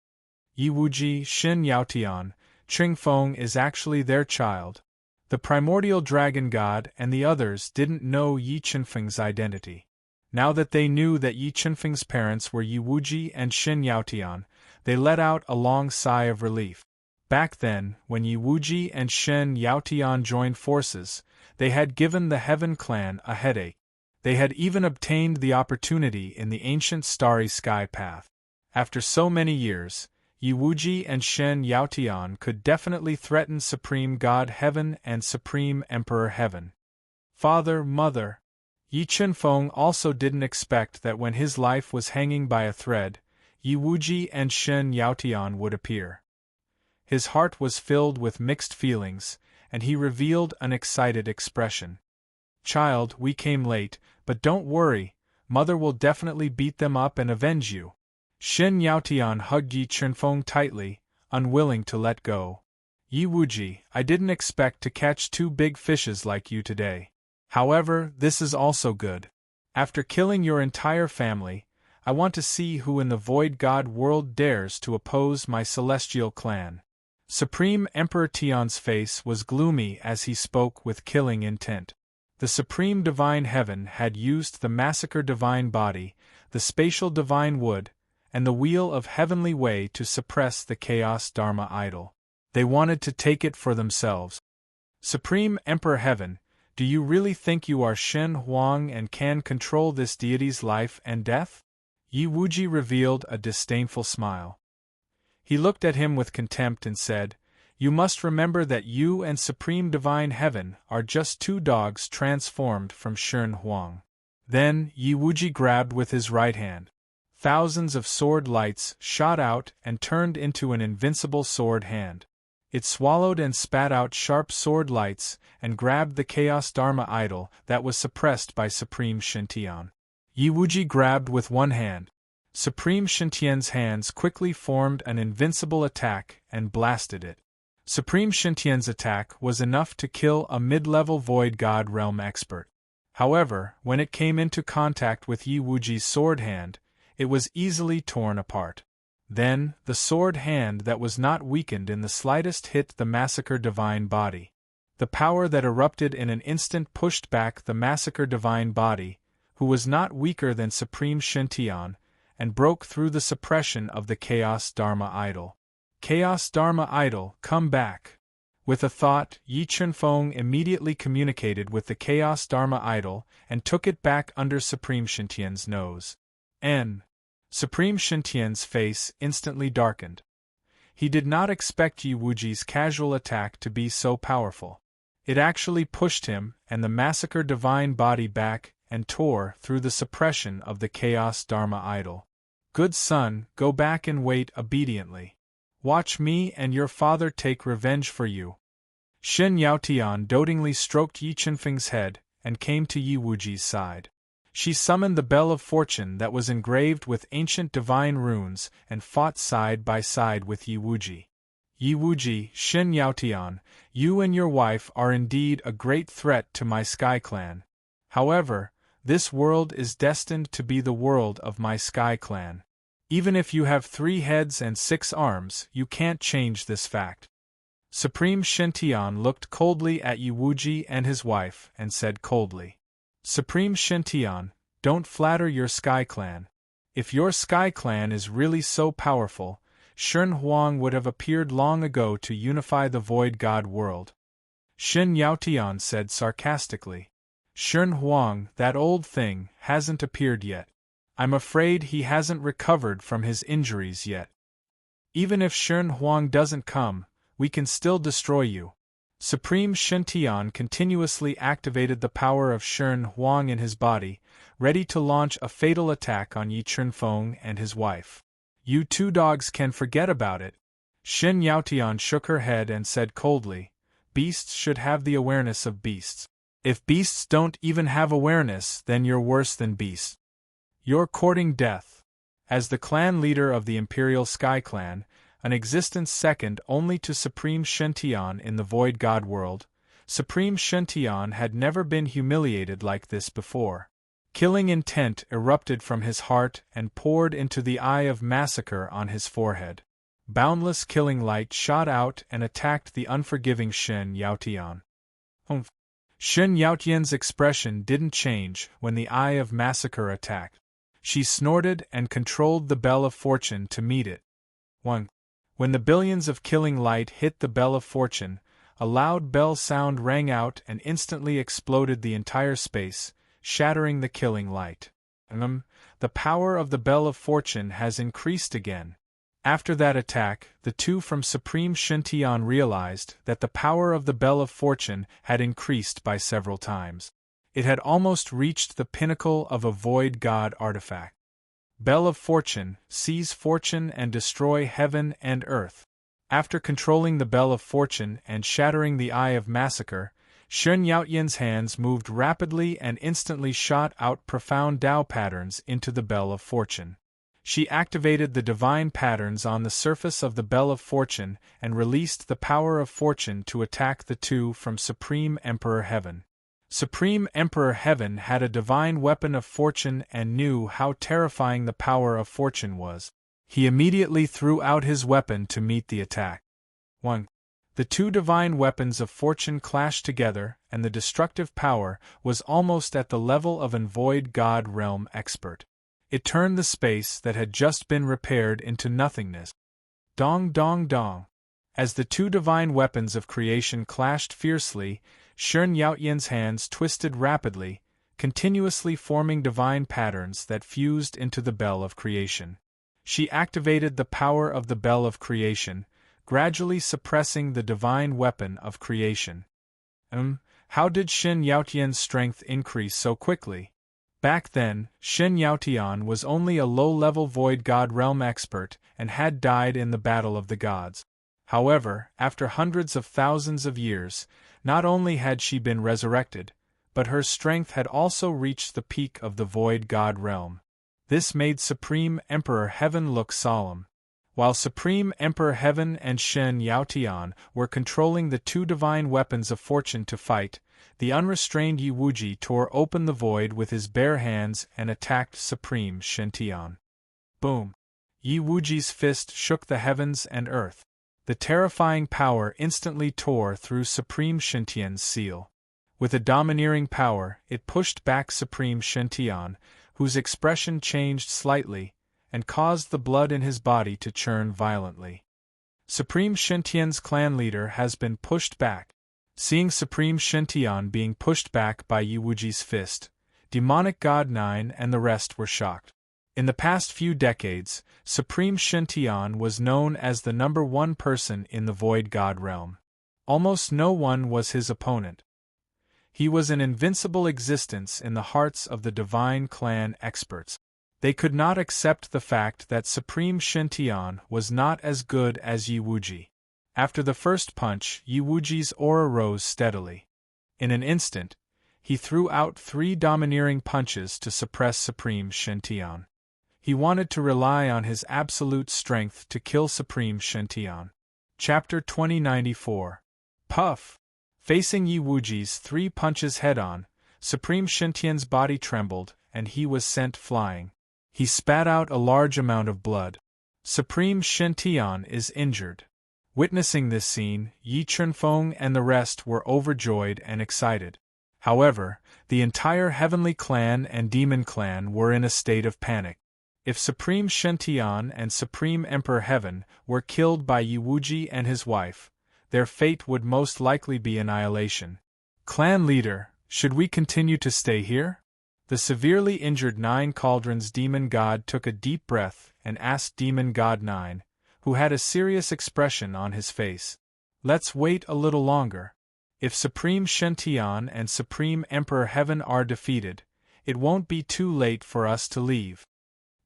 Yi Wuji, Shen Yaotian, Chunfeng is actually their child. The primordial dragon god and the others didn't know Yi Chunfeng's identity. Now that they knew that Yi Chunfeng's parents were Yi Wuji and Shen Yaotian, they let out a long sigh of relief. Back then, when Yi Wuji and Shen Yaotian joined forces, they had given the Heaven clan a headache. They had even obtained the opportunity in the ancient starry sky path. After so many years, Yi Wuji and Shen Yaotian could definitely threaten Supreme God Heaven and Supreme Emperor Heaven. Father, Mother. Yi Chunfeng also didn't expect that when his life was hanging by a thread, Yi Wuji and Shen Yaotian would appear. His heart was filled with mixed feelings, and he revealed an excited expression. Child, we came late, but don't worry, Mother will definitely beat them up and avenge you. Shen Yaotian hugged Yi Chunfeng tightly, unwilling to let go. Yi Wuji, I didn't expect to catch 2 big fishes like you today. However, this is also good. After killing your entire family, I want to see who in the Void God world dares to oppose my celestial clan. Supreme Emperor Tian's face was gloomy as he spoke with killing intent. The Supreme Divine Heaven had used the Massacre Divine Body, the Spatial Divine Wood, and the Wheel of Heavenly Way to suppress the Chaos Dharma idol. They wanted to take it for themselves. Supreme Emperor Heaven, do you really think you are Shen Huang and can control this deity's life and death? Yi Wuji revealed a disdainful smile. He looked at him with contempt and said, You must remember that you and Supreme Divine Heaven are just 2 dogs transformed from Shen Huang. Then Yi Wuji grabbed with his right hand. Thousands of sword lights shot out and turned into an invincible sword hand. It swallowed and spat out sharp sword lights and grabbed the Chaos Dharma idol that was suppressed by Supreme Shintian. Yi Wuji grabbed with one hand. Supreme Shintian's hands quickly formed an invincible attack and blasted it. Supreme Shintian's attack was enough to kill a mid-level Void God Realm expert. However, when it came into contact with Yi Wuji's sword hand, it was easily torn apart. Then, the sword hand that was not weakened in the slightest hit the Massacre Divine Body. The power that erupted in an instant pushed back the Massacre Divine Body, who was not weaker than Supreme Shintian, and broke through the suppression of the Chaos Dharma Idol. Chaos Dharma Idol, come back! With a thought, Yi Chunfeng immediately communicated with the Chaos Dharma Idol and took it back under Supreme Shintian's nose. Supreme Shintian's face instantly darkened. He did not expect Yi Wuji's casual attack to be so powerful. It actually pushed him and the Massacre Divine Body back and tore through the suppression of the Chaos Dharma Idol. Good son, go back and wait obediently. Watch me and your father take revenge for you. Shin Yaotian dotingly stroked Yi Chunfeng's head and came to Yi Wuji's side. She summoned the Bell of Fortune that was engraved with ancient divine runes and fought side by side with Yi Wuji. Yi Wuji, Shin Yaotian, you and your wife are indeed a great threat to my Sky Clan. However, this world is destined to be the world of my Sky Clan. Even if you have 3 heads and 6 arms, you can't change this fact. Supreme Shintian looked coldly at Yi Wuji and his wife and said coldly, Supreme Shintian, don't flatter your Sky Clan. If your Sky Clan is really so powerful, Shen Huang would have appeared long ago to unify the Void God world. Shin Yaotian said sarcastically. Shen Huang, that old thing, hasn't appeared yet. I'm afraid he hasn't recovered from his injuries yet. Even if Shen Huang doesn't come, we can still destroy you. Supreme Shintian continuously activated the power of Shen Huang in his body, ready to launch a fatal attack on Yi Chunfeng and his wife. You 2 dogs can forget about it. Shin Yaotian shook her head and said coldly, beasts should have the awareness of beasts. If beasts don't even have awareness, then you're worse than beasts. You're courting death. As the clan leader of the Imperial Sky Clan, an existence second only to Supreme Shintian in the Void God world, Supreme Shintian had never been humiliated like this before. Killing intent erupted from his heart and poured into the eye of massacre on his forehead. Boundless killing light shot out and attacked the unforgiving Shin Yaotian. Shin Yaotian's expression didn't change when the eye of massacre attacked. She snorted and controlled the Bell of Fortune to meet it. When the billions of killing light hit the Bell of Fortune, a loud bell sound rang out and instantly exploded the entire space, shattering the killing light. The power of the Bell of Fortune has increased again. After that attack, the 2 from Supreme Shintian realized that the power of the Bell of Fortune had increased by several times. It had almost reached the pinnacle of a Void God artifact. Bell of Fortune, seize fortune and destroy heaven and earth. After controlling the Bell of Fortune and shattering the Eye of Massacre, Shen Yaotian's hands moved rapidly and instantly shot out profound Dao patterns into the Bell of Fortune. She activated the divine patterns on the surface of the Bell of Fortune and released the power of fortune to attack the 2 from Supreme Emperor Heaven. Supreme Emperor Heaven had a divine weapon of fortune and knew how terrifying the power of fortune was. He immediately threw out his weapon to meet the attack. 1. The 2 divine weapons of fortune clashed together, and the destructive power was almost at the level of an Void God realm expert. It turned the space that had just been repaired into nothingness. Dong dong dong. As the 2 divine weapons of creation clashed fiercely, Shen Yaotian's hands twisted rapidly, continuously forming divine patterns that fused into the Bell of Creation. She activated the power of the Bell of Creation, gradually suppressing the divine weapon of creation. How did Shin Yaotian's strength increase so quickly? Back then, Shin Yaotian was only a low-level Void God realm expert and had died in the Battle of the Gods. However, after hundreds of thousands of years, not only had she been resurrected, but her strength had also reached the peak of the Void God realm. This made Supreme Emperor Heaven look solemn. While Supreme Emperor Heaven and Shen Yaotian were controlling the 2 divine weapons of fortune to fight, the unrestrained Yi Wuji tore open the void with his bare hands and attacked Supreme Shintian. Boom! Yi Wuji's fist shook the heavens and earth. The terrifying power instantly tore through Supreme Shintian's seal. With a domineering power, it pushed back Supreme Shintian, whose expression changed slightly, and caused the blood in his body to churn violently. Supreme Shintian's clan leader has been pushed back. Seeing Supreme Shintian being pushed back by Yi Wuji's fist, Demonic God 9 and the rest were shocked. In the past few decades, Supreme Shintian was known as the #1 person in the Void God realm. Almost no one was his opponent. He was an invincible existence in the hearts of the Divine Clan experts. They could not accept the fact that Supreme Shintian was not as good as Yi Wuji. After the first punch, Yi Wuji's aura rose steadily. In an instant, he threw out 3 domineering punches to suppress Supreme Shintian. He wanted to rely on his absolute strength to kill Supreme Shintian. Chapter 2094. Puff! Facing Yi Wuji's 3 punches head-on, Supreme Shintian's body trembled, and he was sent flying. He spat out a large amount of blood. Supreme Shintian is injured. Witnessing this scene, Yi Chunfeng and the rest were overjoyed and excited. However, the entire Heavenly Clan and Demon Clan were in a state of panic. If Supreme Shintian and Supreme Emperor Heaven were killed by Yi Wuji and his wife, their fate would most likely be annihilation. Clan leader, should we continue to stay here? The severely injured 9 Cauldrons Demon God took a deep breath and asked Demon God 9, who had a serious expression on his face. Let's wait a little longer. If Supreme Shintian and Supreme Emperor Heaven are defeated, it won't be too late for us to leave.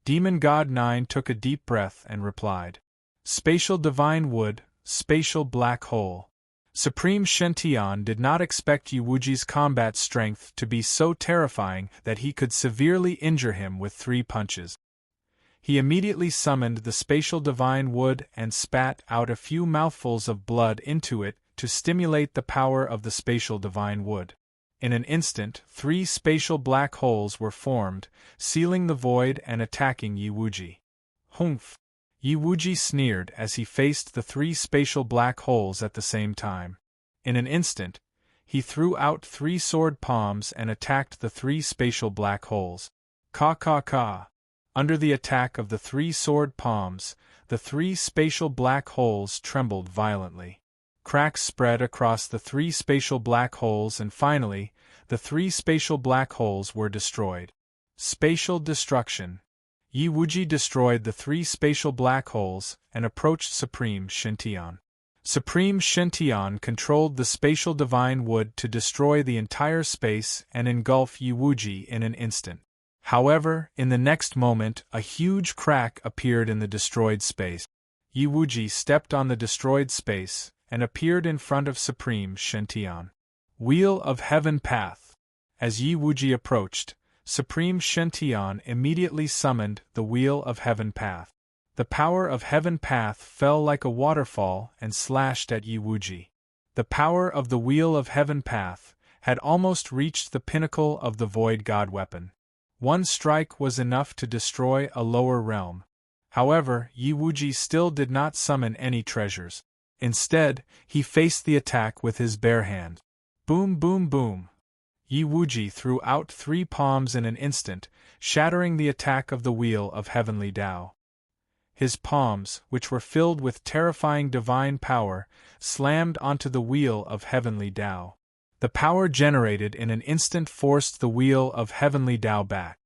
Demon God 9 took a deep breath and replied. Spatial Divine Wood, Spatial Black Hole. Supreme Shintian did not expect Yi Wuji's combat strength to be so terrifying that he could severely injure him with 3 punches. He immediately summoned the Spatial Divine Wood and spat out a few mouthfuls of blood into it to stimulate the power of the Spatial Divine Wood. In an instant, 3 spatial black holes were formed, sealing the void and attacking Yi Wuji. Humph! Yi Wuji sneered as he faced the 3 spatial black holes at the same time. In an instant, he threw out 3 sword palms and attacked the 3 spatial black holes. Ka! Under the attack of the 3 sword palms, the 3 spatial black holes trembled violently. Cracks spread across the 3 spatial black holes and finally, the 3 spatial black holes were destroyed. Spatial destruction. Yi Wuji destroyed the 3 spatial black holes and approached Supreme Shintian. Supreme Shintian controlled the Spatial Divine Wood to destroy the entire space and engulf Yi Wuji in an instant. However, in the next moment, a huge crack appeared in the destroyed space. Yi Wuji stepped on the destroyed space and appeared in front of Supreme Shintian. Wheel of Heaven Path. As Yi Wuji approached, Supreme Shintian immediately summoned the Wheel of Heaven Path. The power of Heaven Path fell like a waterfall and slashed at Yi Wuji. The power of the Wheel of Heaven Path had almost reached the pinnacle of the Void God weapon. One strike was enough to destroy a lower realm. However, Yi Wuji still did not summon any treasures. Instead, he faced the attack with his bare hand. Boom! Yi Wuji threw out 3 palms in an instant, shattering the attack of the Wheel of Heavenly Tao. His palms, which were filled with terrifying divine power, slammed onto the Wheel of Heavenly Tao. The power generated in an instant forced the Wheel of Heavenly Tao back.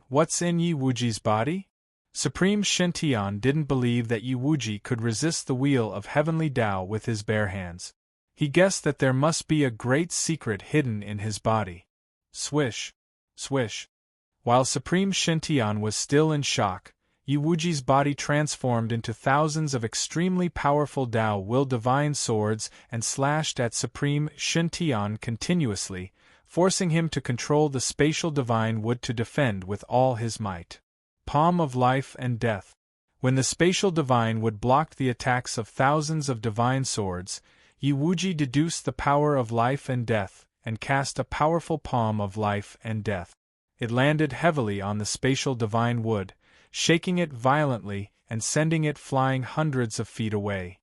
What's in Yi Wuji's body? Supreme Shintian didn't believe that Yi Wuji could resist the Wheel of Heavenly Tao with his bare hands. He guessed that there must be a great secret hidden in his body. Swish! Swish! While Supreme Shintian was still in shock, Yi Wuji's body transformed into thousands of extremely powerful Tao Will Divine swords and slashed at Supreme Shintian continuously, forcing him to control the Spatial Divine Wood to defend with all his might. Palm of Life and Death. When the Spatial Divine Wood blocked the attacks of thousands of divine swords, Yi Wuji deduced the power of life and death and cast a powerful palm of life and death. It landed heavily on the spatial divine wood, shaking it violently and sending it flying hundreds of feet away.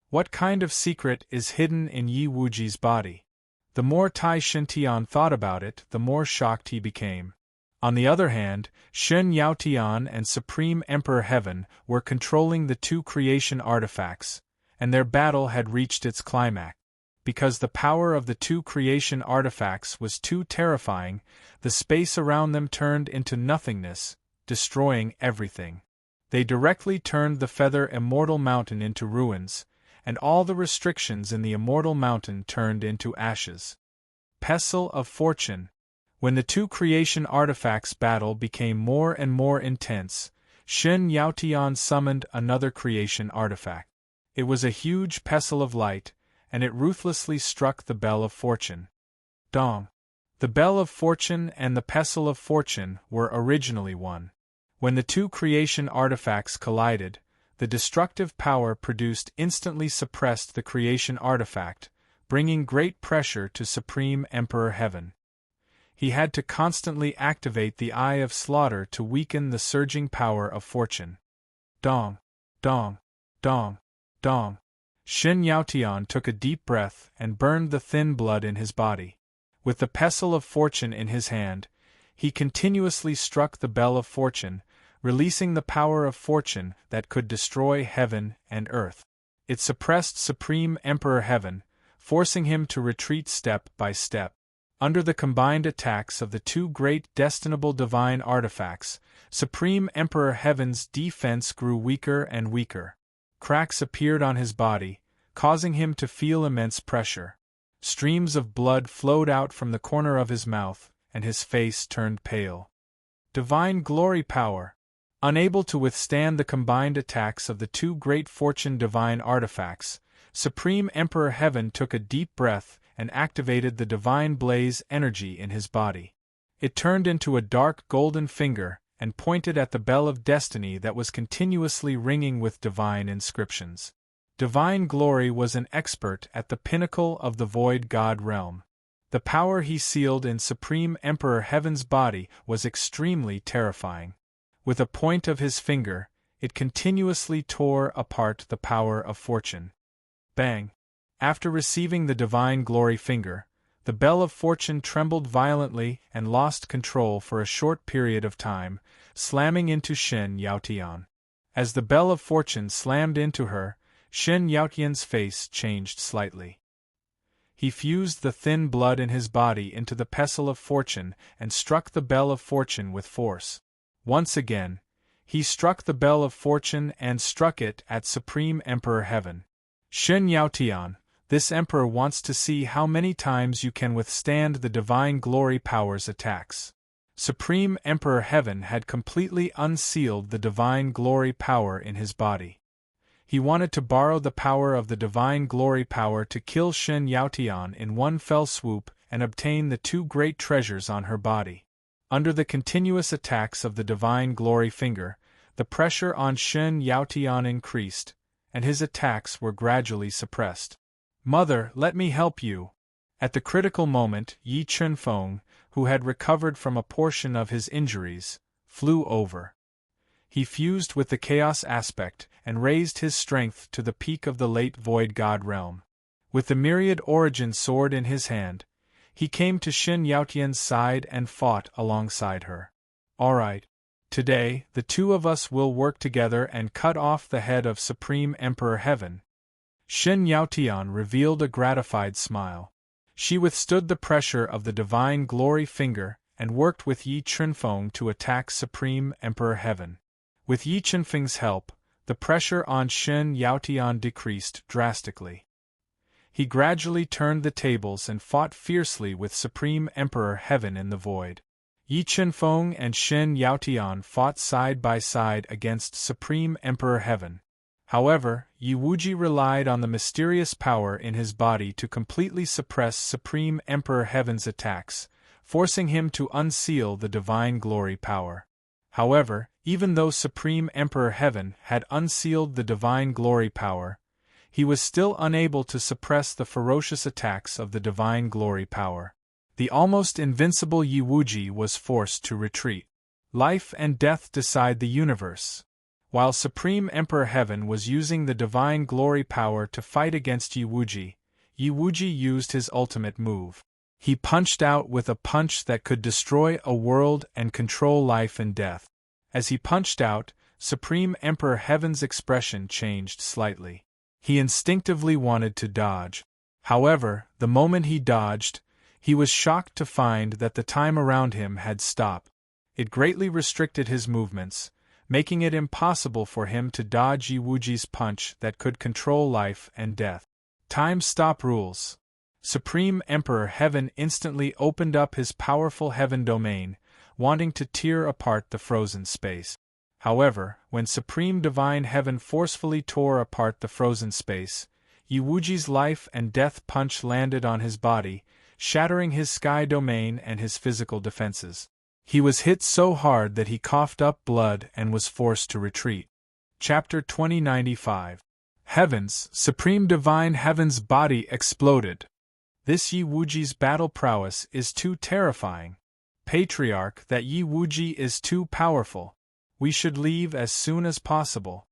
What kind of secret is hidden in Yi Wuji's body? The more Tai Shintian thought about it, the more shocked he became. On the other hand, Shen Yaotian and Supreme Emperor Heaven were controlling the two creation artifacts, and their battle had reached its climax. Because the power of the two creation artifacts was too terrifying, the space around them turned into nothingness, destroying everything. They directly turned the Feather Immortal Mountain into ruins, and all the restrictions in the Immortal Mountain turned into ashes. Pestle of Fortune. When the two creation artifacts' battle became more and more intense, Shen Yaotian summoned another creation artifact. It was a huge pestle of light, and it ruthlessly struck the Bell of Fortune. Dong. The Bell of Fortune and the Pestle of Fortune were originally one. When the two creation artifacts collided, the destructive power produced instantly suppressed the creation artifact, bringing great pressure to Supreme Emperor Heaven. He had to constantly activate the Eye of Slaughter to weaken the surging power of Fortune. Dong. Dong. Dong. Dong. Shen Yaotian took a deep breath and burned the thin blood in his body. With the Pestle of Fortune in his hand, he continuously struck the Bell of Fortune, releasing the power of Fortune that could destroy heaven and earth. It suppressed Supreme Emperor Heaven, forcing him to retreat step by step. Under the combined attacks of the two great destinable divine artifacts, Supreme Emperor Heaven's defense grew weaker and weaker. Cracks appeared on his body, causing him to feel immense pressure. Streams of blood flowed out from the corner of his mouth, and his face turned pale. Divine Glory Power. Unable to withstand the combined attacks of the two great fortune divine artifacts, Supreme Emperor Heaven took a deep breath and activated the divine blaze energy in his body. It turned into a dark golden finger and pointed at the Bell of Destiny that was continuously ringing with divine inscriptions. Divine Glory was an expert at the pinnacle of the Void God realm. The power he sealed in Supreme Emperor Heaven's body was extremely terrifying. With a point of his finger, it continuously tore apart the power of Fortune. Bang! After receiving the Divine Glory finger, the Bell of Fortune trembled violently and lost control for a short period of time, slamming into Shen Yaotian. As the Bell of Fortune slammed into her, Shen Yaotian's face changed slightly. He fused the thin blood in his body into the Pestle of Fortune and struck the Bell of Fortune with force. Once again, he struck the Bell of Fortune and struck it at Supreme Emperor Heaven. Shen Yaotian, this emperor wants to see how many times you can withstand the Divine Glory Power's attacks. Supreme Emperor Heaven had completely unsealed the Divine Glory Power in his body. He wanted to borrow the power of the Divine Glory Power to kill Shen Yaotian in one fell swoop and obtain the two great treasures on her body. Under the continuous attacks of the Divine Glory Finger, the pressure on Shen Yaotian increased, and his attacks were gradually suppressed. "Mother, let me help you." At the critical moment, Yi Chunfeng, who had recovered from a portion of his injuries, flew over. He fused with the Chaos aspect and raised his strength to the peak of the late Void God realm. With the Myriad Origin sword in his hand, he came to Shen Yaotian's side and fought alongside her. "All right. Today, the two of us will work together and cut off the head of Supreme Emperor Heaven." Shen Yaotian revealed a gratified smile. She withstood the pressure of the Divine Glory Finger and worked with Yi Chunfeng to attack Supreme Emperor Heaven. With Yi Chunfeng's help, the pressure on Shen Yaotian decreased drastically. He gradually turned the tables and fought fiercely with Supreme Emperor Heaven in the void. Yi Chunfeng and Shen Yaotian fought side by side against Supreme Emperor Heaven. However, Yi Wuji relied on the mysterious power in his body to completely suppress Supreme Emperor Heaven's attacks, forcing him to unseal the Divine Glory Power. However, even though Supreme Emperor Heaven had unsealed the Divine Glory Power, he was still unable to suppress the ferocious attacks of the Divine Glory Power. The almost invincible Yi Wuji was forced to retreat. Life and death decide the universe. While Supreme Emperor Heaven was using the divine glory power to fight against Yi Wuji used his ultimate move. He punched out with a punch that could destroy a world and control life and death. As he punched out, Supreme Emperor Heaven's expression changed slightly. He instinctively wanted to dodge. However, the moment he dodged, he was shocked to find that the time around him had stopped. It greatly restricted his movements, making it impossible for him to dodge Yi Wuji's punch that could control life and death. Time stop rules. Supreme Emperor Heaven instantly opened up his powerful heaven domain, wanting to tear apart the frozen space. However, when Supreme Divine Heaven forcefully tore apart the frozen space, Yi Wuji's life and death punch landed on his body, shattering his sky domain and his physical defenses. He was hit so hard that he coughed up blood and was forced to retreat. Chapter 2095. Heavens, Supreme Divine Heaven's body exploded. This Yi Wuji's battle prowess is too terrifying. Patriarch, that Yi Wuji is too powerful. We should leave as soon as possible.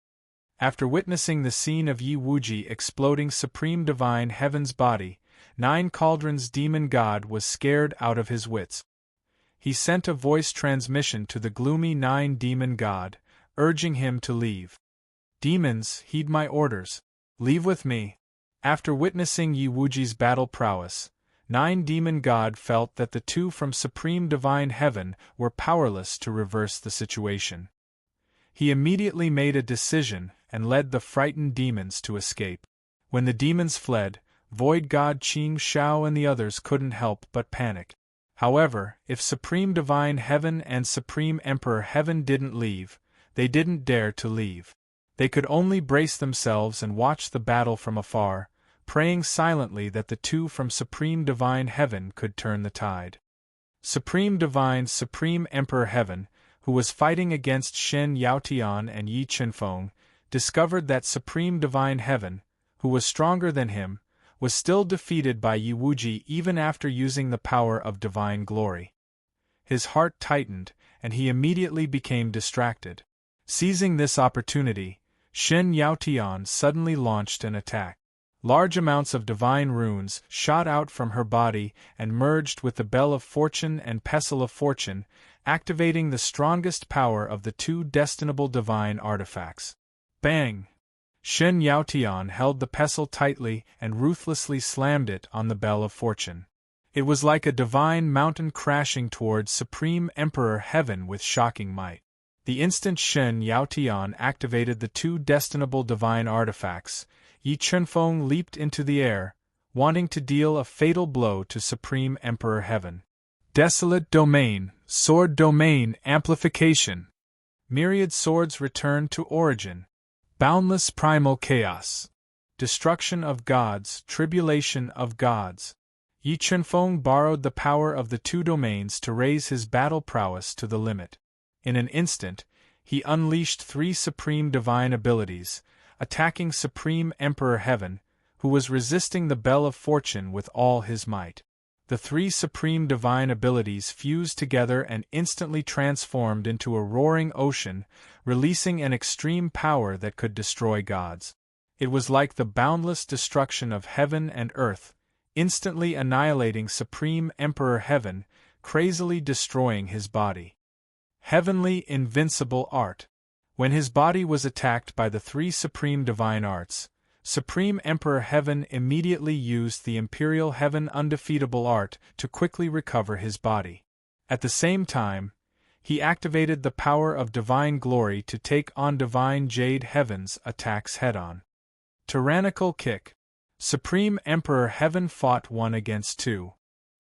After witnessing the scene of Yi Wuji exploding Supreme Divine Heaven's body, Nine Cauldrons demon god was scared out of his wits. He sent a voice transmission to the gloomy Nine demon god, urging him to leave. Demons, heed my orders. Leave with me. After witnessing Yi Wuji's battle prowess, Nine demon god felt that the two from Supreme Divine Heaven were powerless to reverse the situation. He immediately made a decision and led the frightened demons to escape. When the demons fled, Void God Qing Shao and the others couldn't help but panic. However, if Supreme Divine Heaven and Supreme Emperor Heaven didn't leave, they didn't dare to leave. They could only brace themselves and watch the battle from afar, praying silently that the two from Supreme Divine Heaven could turn the tide. Supreme Emperor Heaven, who was fighting against Shen Yaotian and Yi Chenfeng, discovered that Supreme Divine Heaven, who was stronger than him, was still defeated by Yi Wuji even after using the power of divine glory. His heart tightened, and he immediately became distracted. Seizing this opportunity, Shen Yaotian suddenly launched an attack. Large amounts of divine runes shot out from her body and merged with the Bell of Fortune and Pestle of Fortune, activating the strongest power of the two destinable divine artifacts. Bang! Shen Yaotian held the pestle tightly and ruthlessly slammed it on the Bell of Fortune. It was like a divine mountain crashing towards Supreme Emperor Heaven with shocking might. The instant Shen Yaotian activated the two destinable divine artifacts, Yi Chenfeng leaped into the air, wanting to deal a fatal blow to Supreme Emperor Heaven. Desolate Domain, Sword Domain Amplification. Myriad swords return to origin. Boundless primal chaos. Destruction of gods, tribulation of gods. Yi Chenfeng borrowed the power of the two domains to raise his battle prowess to the limit. In an instant, he unleashed three supreme divine abilities, attacking Supreme Emperor Heaven, who was resisting the Bell of Fortune with all his might. The three supreme divine abilities fused together and instantly transformed into a roaring ocean, releasing an extreme power that could destroy gods. It was like the boundless destruction of heaven and earth, instantly annihilating Supreme Emperor Heaven, crazily destroying his body. Heavenly Invincible Art. When his body was attacked by the three supreme divine arts, Supreme Emperor Heaven immediately used the Imperial Heaven Undefeatable Art to quickly recover his body. At the same time, he activated the power of Divine Glory to take on Divine Jade Heaven's attacks head-on. Tyrannical Kick. Supreme Emperor Heaven fought 1 against 2.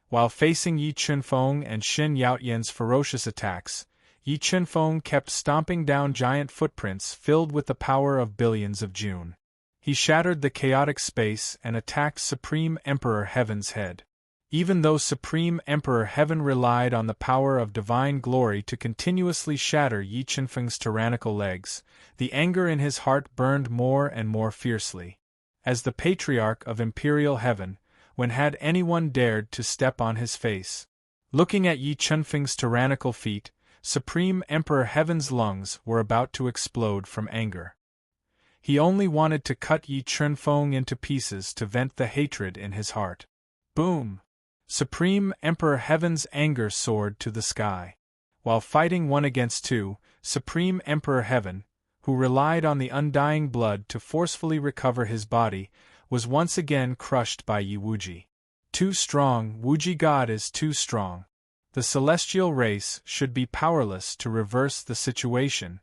While facing Yi Chenfeng and Shen Yaotian's ferocious attacks, Yi Chenfeng kept stomping down giant footprints filled with the power of billions of June. He shattered the chaotic space and attacked Supreme Emperor Heaven's head. Even though Supreme Emperor Heaven relied on the power of divine glory to continuously shatter Yi Chenfeng's tyrannical legs, the anger in his heart burned more and more fiercely. As the Patriarch of Imperial Heaven, when had anyone dared to step on his face? Looking at Yi Chunfeng's tyrannical feat, Supreme Emperor Heaven's lungs were about to explode from anger. He only wanted to cut Yi Chunfeng into pieces to vent the hatred in his heart. Boom! Supreme Emperor Heaven's anger soared to the sky. While fighting 1 against 2, Supreme Emperor Heaven, who relied on the undying blood to forcefully recover his body, was once again crushed by Yi Wuji. Too strong, Wuji God is too strong. The celestial race should be powerless to reverse the situation.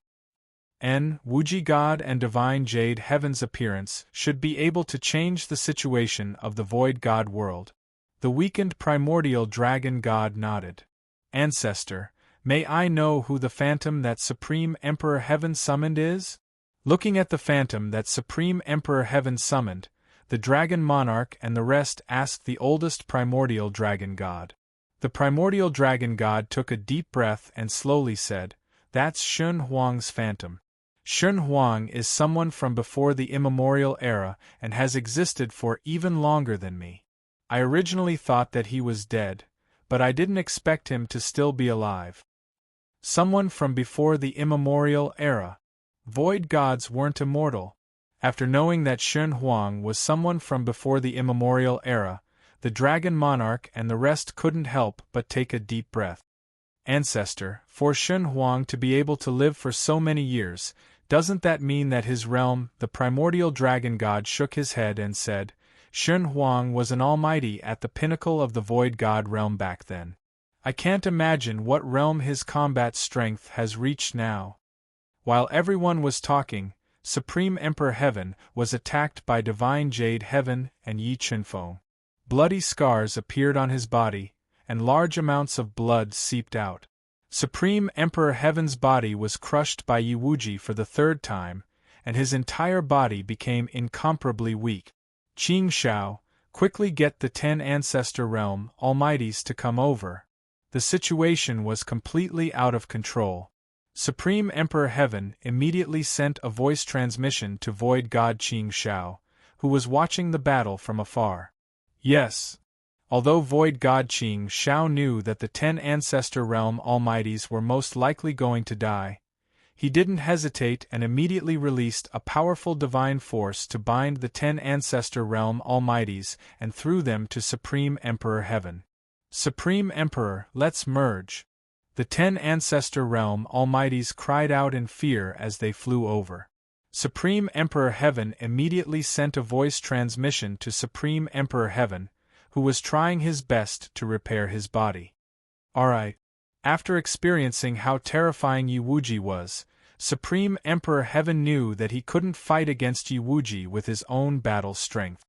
Wuji God and Divine Jade Heaven's appearance should be able to change the situation of the Void God world. The weakened primordial dragon god nodded. Ancestor, may I know who the phantom that Supreme Emperor Heaven summoned is? Looking at the phantom that Supreme Emperor Heaven summoned, the dragon monarch and the rest asked the oldest primordial dragon god. The primordial dragon god took a deep breath and slowly said, "That's Shun Huang's phantom. Shun Huang is someone from before the immemorial era and has existed for even longer than me. I originally thought that he was dead, but I didn't expect him to still be alive." Someone from before the immemorial era. Void gods weren't immortal. After knowing that Shun Huang was someone from before the immemorial era, the dragon monarch and the rest couldn't help but take a deep breath. Ancestor, for Shun Huang to be able to live for so many years, doesn't that mean that his realm, the primordial dragon god, shook his head and said, Shun Huang was an almighty at the pinnacle of the void god realm back then. I can't imagine what realm his combat strength has reached now. While everyone was talking, Supreme Emperor Heaven was attacked by Divine Jade Heaven and Yi Chunfeng. Bloody scars appeared on his body, and large amounts of blood seeped out. Supreme Emperor Heaven's body was crushed by Yi Wuji for the 3rd time, and his entire body became incomparably weak. Qing Shao, quickly get the 10 Ancestor Realm Almighties to come over. The situation was completely out of control. Supreme Emperor Heaven immediately sent a voice transmission to Void God Qing Shao, who was watching the battle from afar. Yes. Although Void God Qing Shao knew that the 10 Ancestor Realm Almighties were most likely going to die, he didn't hesitate and immediately released a powerful divine force to bind the 10 Ancestor Realm Almighties and threw them to Supreme Emperor Heaven. Supreme Emperor, let's merge. The 10 Ancestor Realm Almighties cried out in fear as they flew over. Supreme Emperor Heaven immediately sent a voice transmission to Supreme Emperor Heaven, who was trying his best to repair his body. Alright. After experiencing how terrifying Yi Wuji was, Supreme Emperor Heaven knew that he couldn't fight against Yi Wuji with his own battle strength.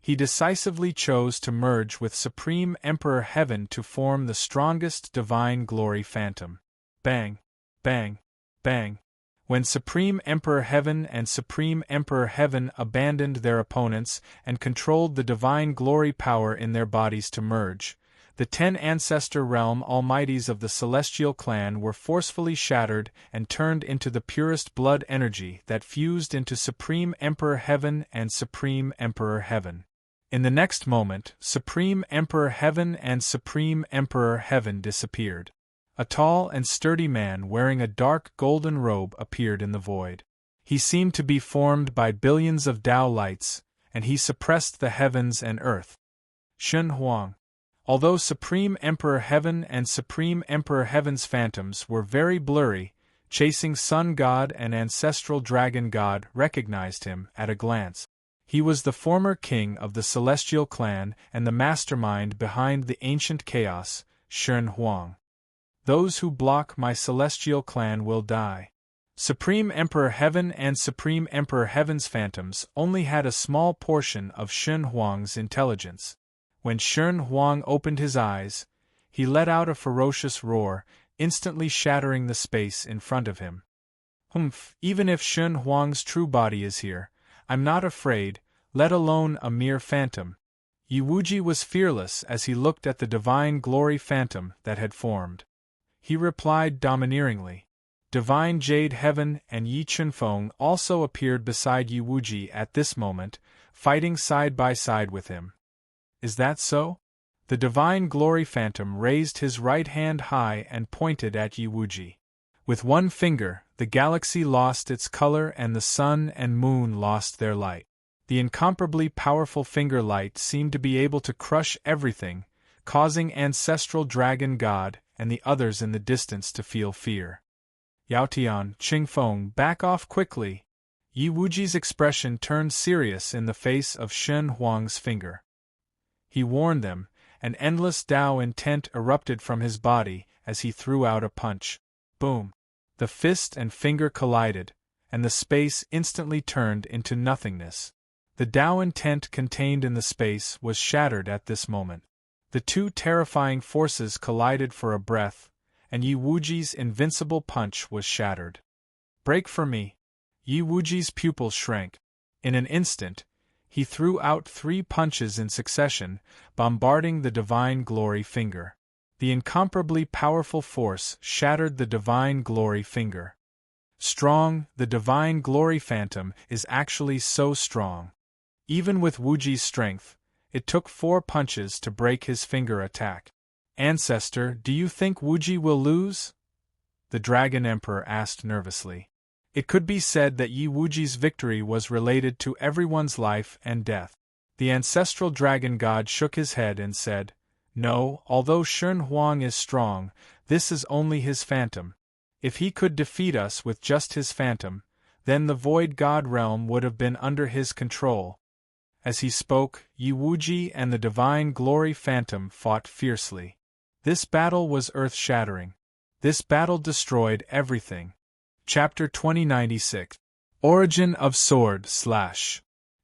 He decisively chose to merge with Supreme Emperor Heaven to form the strongest divine glory phantom. Bang! Bang! Bang! When Supreme Emperor Heaven and Supreme Emperor Heaven abandoned their opponents and controlled the divine glory power in their bodies to merge, the 10 Ancestor Realm Almighties of the Celestial Clan were forcefully shattered and turned into the purest blood energy that fused into Supreme Emperor Heaven and Supreme Emperor Heaven. In the next moment, Supreme Emperor Heaven and Supreme Emperor Heaven disappeared. A tall and sturdy man wearing a dark golden robe appeared in the void. He seemed to be formed by billions of Tao lights, and he suppressed the heavens and earth. Shun Huang. Although Supreme Emperor Heaven and Supreme Emperor Heaven's phantoms were very blurry, chasing Sun God and Ancestral Dragon God recognized him at a glance. He was the former king of the Celestial Clan and the mastermind behind the ancient chaos, Shun Huang. Those who block my Celestial Clan will die. Supreme Emperor Heaven and Supreme Emperor Heaven's phantoms only had a small portion of Shun Huang's intelligence. When Shun Huang opened his eyes, he let out a ferocious roar, instantly shattering the space in front of him. Even if Shun Huang's true body is here, I'm not afraid, let alone a mere phantom. Yi Wuji was fearless as he looked at the divine glory phantom that had formed. He replied domineeringly. Divine Jade Heaven and Yi Chunfeng also appeared beside Yi Wuji at this moment, fighting side by side with him. Is that so? The divine glory phantom raised his right hand high and pointed at Yi Wuji. With one finger, the galaxy lost its color and the sun and moon lost their light. The incomparably powerful finger light seemed to be able to crush everything, causing ancestral dragon god and the others in the distance to feel fear. Yaotian, Qingfeng, back off quickly. Yi Wuji's expression turned serious in the face of Shen Huang's finger. He warned them, an endless Tao intent erupted from his body as he threw out a punch. Boom! The fist and finger collided, and the space instantly turned into nothingness. The Tao intent contained in the space was shattered at this moment. The two terrifying forces collided for a breath, and Yi Wuji's invincible punch was shattered. Break for me! Yi Wuji's pupils shrank. In an instant, he threw out 3 punches in succession, bombarding the divine glory finger. The incomparably powerful force shattered the divine glory finger. Strong, the divine glory phantom is actually so strong. Even with Wuji's strength, it took 4 punches to break his finger attack. Ancestor, do you think Wuji will lose? The Dragon Emperor asked nervously. It could be said that Yi Wuji's victory was related to everyone's life and death. The ancestral dragon god shook his head and said, No, although Shen Huang is strong, this is only his phantom. If he could defeat us with just his phantom, then the void god realm would have been under his control. As he spoke, Yi Wuji and the divine glory phantom fought fiercely. This battle was earth-shattering. This battle destroyed everything. Chapter 2096. Origin of Sword /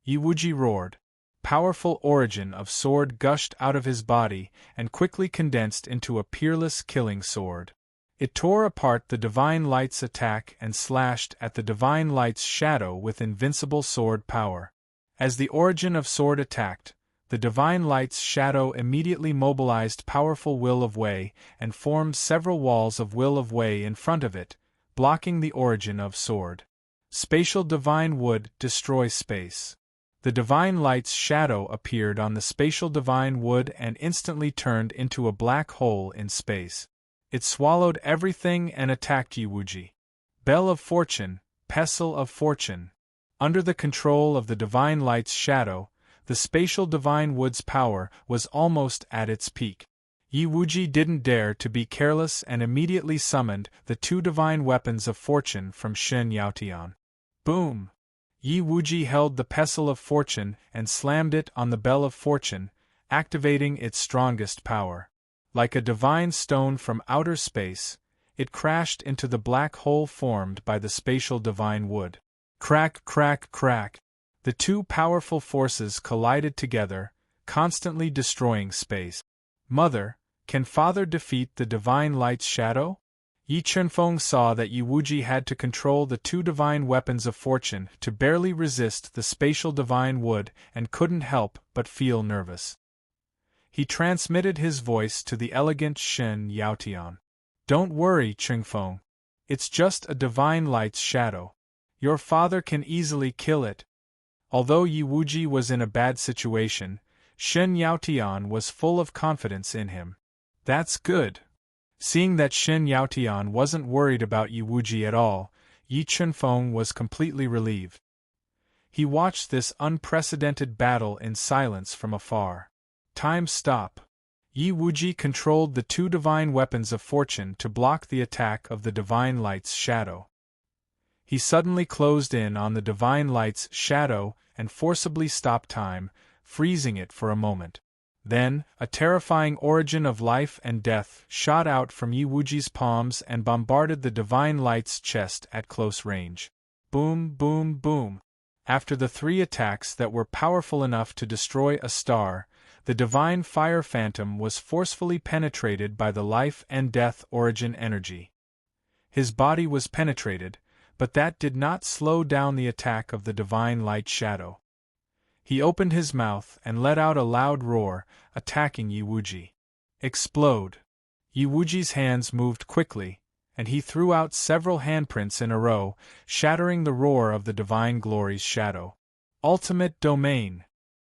Yi Wuji roared. Powerful origin of sword gushed out of his body and quickly condensed into a peerless killing sword. It tore apart the Divine Light's attack and slashed at the Divine Light's shadow with invincible sword power. As the origin of sword attacked, the Divine Light's shadow immediately mobilized powerful Will of Wei and formed several walls of Will of Wei in front of it, blocking the origin of sword. Spatial Divine Wood destroy space. The Divine Light's shadow appeared on the spatial Divine Wood and instantly turned into a black hole in space. It swallowed everything and attacked Yi Wuji. Bell of Fortune, Pestle of Fortune. Under the control of the Divine Light's shadow, the spatial Divine Wood's power was almost at its peak. Yi Wuji didn't dare to be careless and immediately summoned the 2 divine weapons of fortune from Shen Yaotian. Boom! Yi Wuji held the Pestle of Fortune and slammed it on the Bell of Fortune, activating its strongest power. Like a divine stone from outer space, it crashed into the black hole formed by the spatial Divine Wood. Crack, crack, crack! The 2 powerful forces collided together, constantly destroying space. Mother, can Father defeat the Divine Light's shadow? Yi Chunfeng saw that Yi Wuji had to control the 2 divine weapons of fortune to barely resist the spatial Divine Wood and couldn't help but feel nervous. He transmitted his voice to the elegant Shen Yaotian. Don't worry, Chunfeng. It's just a Divine Light's shadow. Your father can easily kill it. Although Yi Wuji was in a bad situation, Shen Yaotian was full of confidence in him. That's good. Seeing that Shen Yaotian wasn't worried about Yi Wuji at all, Yi Chunfeng was completely relieved. He watched this unprecedented battle in silence from afar. Time stop. Yi Wuji controlled the 2 divine weapons of fortune to block the attack of the Divine Light's shadow. He suddenly closed in on the Divine Light's shadow and forcibly stopped time, freezing it for a moment. Then, a terrifying origin of life and death shot out from Yi Wuji's palms and bombarded the Divine Light's chest at close range. Boom, boom, boom. After the 3 attacks that were powerful enough to destroy a star, the Divine Fire Phantom was forcefully penetrated by the life and death origin energy. His body was penetrated, but that did not slow down the attack of the Divine Light shadow. He opened his mouth and let out a loud roar, attacking Yi Wuji. Explode! Yi Wuji's hands moved quickly, and he threw out several handprints in a row, shattering the roar of the Divine Glory's shadow. Ultimate Domain!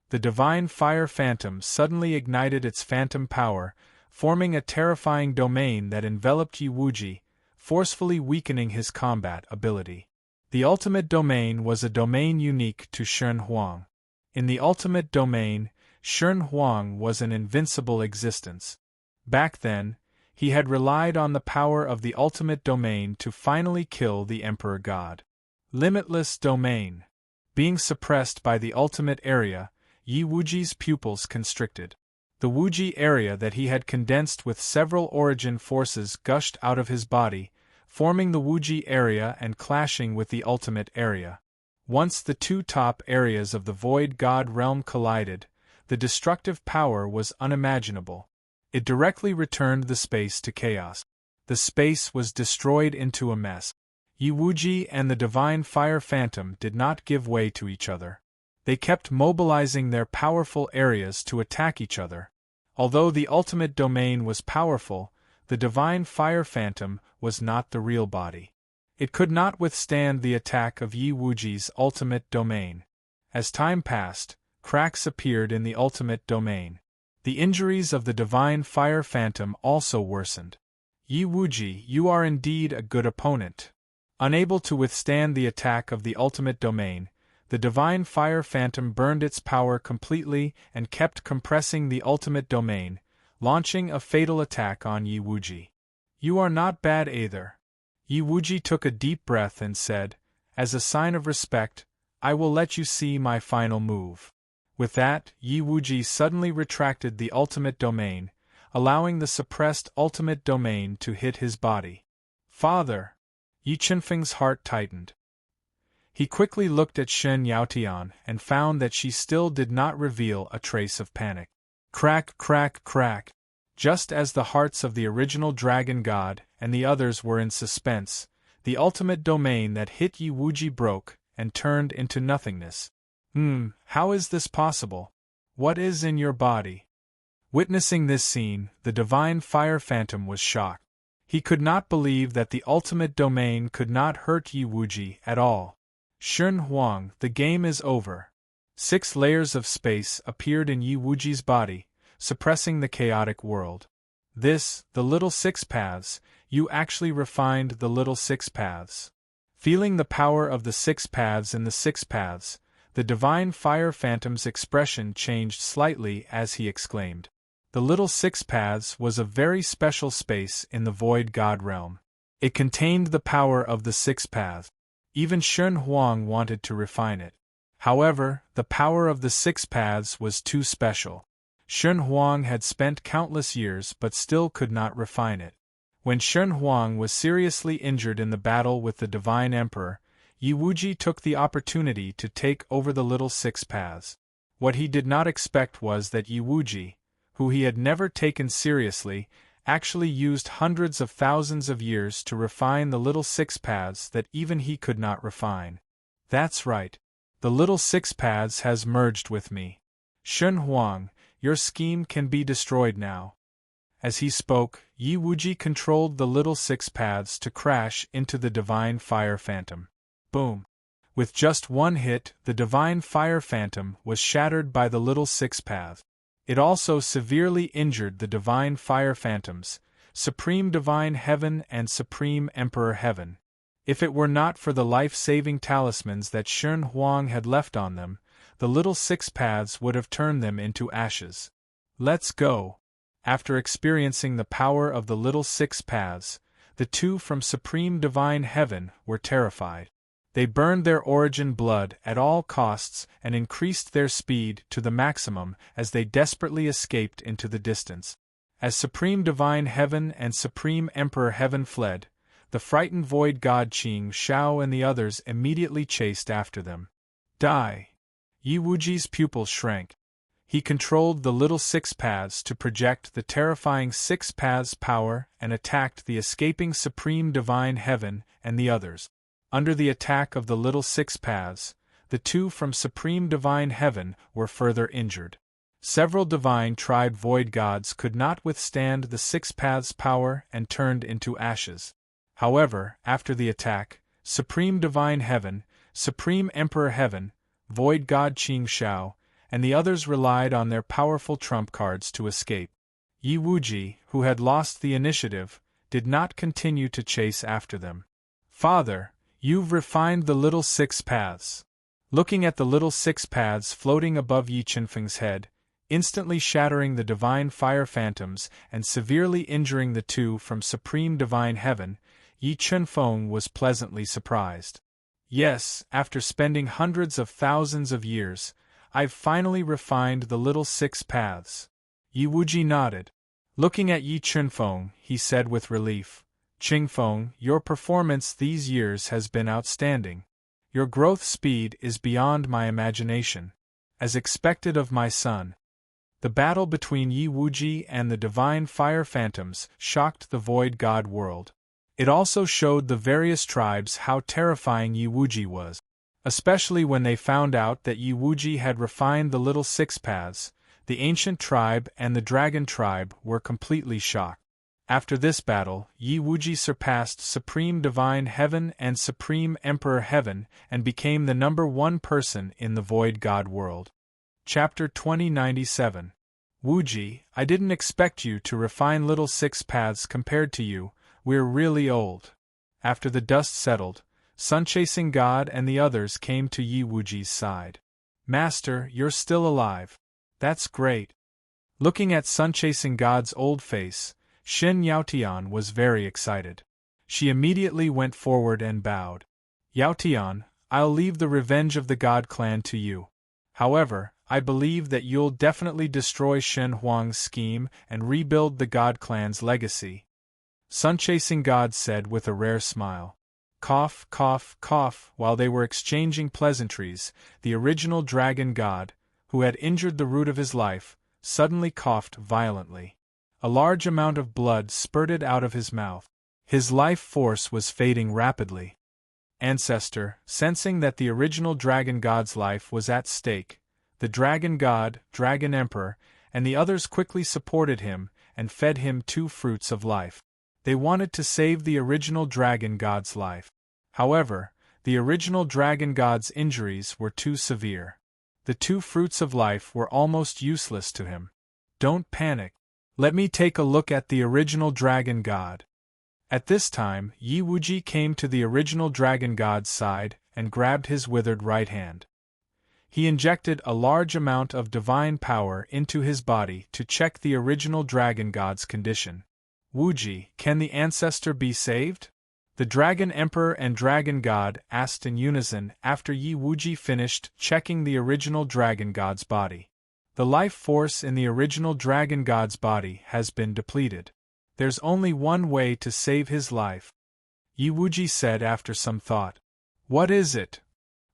the divine fire phantom suddenly ignited its phantom power, forming a terrifying domain that enveloped Yi Wuji, forcefully weakening his combat ability. The ultimate domain was a domain unique to Shen Huang. In the ultimate domain, Shen Huang was an invincible existence. Back then, he had relied on the power of the ultimate domain to finally kill the Emperor God. Limitless domain. Being suppressed by the ultimate area, Yi Wuji's pupils constricted. The Wuji area that he had condensed with several origin forces gushed out of his body, forming the Wuji area and clashing with the ultimate area. Once the two top areas of the Void God realm collided, the destructive power was unimaginable. It directly returned the space to chaos. The space was destroyed into a mess. Yi Wuji and the Divine Fire Phantom did not give way to each other. They kept mobilizing their powerful areas to attack each other. Although the ultimate domain was powerful, the Divine Fire Phantom was not the real body. It could not withstand the attack of Yi Wuji's ultimate domain. As time passed, cracks appeared in the ultimate domain. The injuries of the Divine Fire Phantom also worsened. Yi Wuji, you are indeed a good opponent. Unable to withstand the attack of the ultimate domain, the Divine Fire Phantom burned its power completely and kept compressing the ultimate domain, launching a fatal attack on Yi Wuji. You are not bad either. Yi Wuji took a deep breath and said, as a sign of respect, I will let you see my final move. With that, Yi Wuji suddenly retracted the ultimate domain, allowing the suppressed ultimate domain to hit his body. Father! Yi Qinfeng's heart tightened. He quickly looked at Shen Yaotian and found that she still did not reveal a trace of panic. Crack, crack, crack. Just as the hearts of the original dragon god and the others were in suspense, the ultimate domain that hit Yi Wuji broke and turned into nothingness. How is this possible? What is in your body? Witnessing this scene, the Divine Fire Phantom was shocked. He could not believe that the ultimate domain could not hurt Yi Wuji at all. Shen Huang, the game is over. 6 layers of space appeared in Yi Wuji's body, suppressing the chaotic world. This, the little 6 paths, you actually refined the little 6 paths. Feeling the power of the 6 paths in the 6 paths, the Divine Fire Phantom's expression changed slightly as he exclaimed. The little 6 paths was a very special space in the Void God realm. It contained the power of the 6 paths. Even Shen Huang wanted to refine it. However, the power of the 6 paths was too special. Shen Huang had spent countless years but still could not refine it. When Shen Huang was seriously injured in the battle with the Divine Emperor, Yi Wuji took the opportunity to take over the little 6 paths. What he did not expect was that Yi Wuji, who he had never taken seriously, actually used hundreds of thousands of years to refine the little 6 paths that even he could not refine. That's right. The little 6 paths has merged with me. Shen Huang, your scheme can be destroyed now. As he spoke, Yi Wuji controlled the little 6 paths to crash into the Divine Fire Phantom. Boom! With just one hit, the Divine Fire Phantom was shattered by the little 6 paths. It also severely injured the Divine Fire Phantoms, Supreme Divine Heaven and Supreme Emperor Heaven. If it were not for the life-saving talismans that Shen Huang had left on them, the little 6 paths would have turned them into ashes. Let's go! After experiencing the power of the little 6 paths, the 2 from Supreme Divine Heaven were terrified. They burned their origin blood at all costs and increased their speed to the maximum as they desperately escaped into the distance. As Supreme Divine Heaven and Supreme Emperor Heaven fled, the frightened Void God Qing Shao and the others immediately chased after them. Die! Yi Wuji's pupils shrank. He controlled the little 6 paths to project the terrifying 6 paths power and attacked the escaping Supreme Divine Heaven and the others. Under the attack of the little 6 paths, the 2 from Supreme Divine Heaven were further injured. Several divine tribe void gods could not withstand the 6 paths power and turned into ashes. However, after the attack, Supreme Divine Heaven, Supreme Emperor Heaven, Void God Qing Shao, and the others relied on their powerful trump cards to escape. Yi Wuji, who had lost the initiative, did not continue to chase after them. "Father, you've refined the little 6 paths." Looking at the little 6 paths floating above Yi Qinfeng's head, instantly shattering the divine fire phantoms and severely injuring the 2 from supreme divine heaven, Yi Qinfeng was pleasantly surprised. "Yes, after spending hundreds of thousands of years, I've finally refined the little 6 paths." Yi Wuji nodded. Looking at Yi Qinfeng, he said with relief, "Qingfeng, your performance these years has been outstanding. Your growth speed is beyond my imagination. As expected of my son." The battle between Yi Wuji and the divine fire phantoms shocked the void god world. It also showed the various tribes how terrifying Yi Wuji was. Especially when they found out that Yi Wuji had refined the little 6 paths, the ancient tribe and the dragon tribe were completely shocked. After this battle, Yi Wuji surpassed Supreme Divine Heaven and Supreme Emperor Heaven and became the #1 person in the void god world. Chapter 2097. Wuji, I didn't expect you to refine little 6 paths compared to you, we're really old. After the dust settled, Sun-Chasing God and the others came to Yi Wuji's side. "Master, you're still alive. That's great." Looking at Sun-Chasing God's old face, Xin Yaotian was very excited. She immediately went forward and bowed. "Yaotian, I'll leave the revenge of the God clan to you. However, I believe that you'll definitely destroy Shen Huang's scheme and rebuild the God clan's legacy," Sun-Chasing God said with a rare smile. Cough, cough, cough. While they were exchanging pleasantries, the original dragon god, who had injured the root of his life, suddenly coughed violently. A large amount of blood spurted out of his mouth. His life force was fading rapidly. Ancestor, sensing that the original dragon god's life was at stake, the dragon god, dragon emperor, and the others quickly supported him and fed him 2 fruits of life. They wanted to save the original dragon god's life. However, the original dragon god's injuries were too severe. The 2 fruits of life were almost useless to him. "Don't panic. Let me take a look at the original dragon god." At this time, Yi Wuji came to the original dragon god's side and grabbed his withered right hand. He injected a large amount of divine power into his body to check the original dragon god's condition. "Wuji, can the ancestor be saved?" the dragon emperor and dragon god asked in unison after Yi Wuji finished checking the original dragon god's body. "The life force in the original dragon god's body has been depleted. There's only one way to save his life," Yi Wuji said after some thought. "What is it?"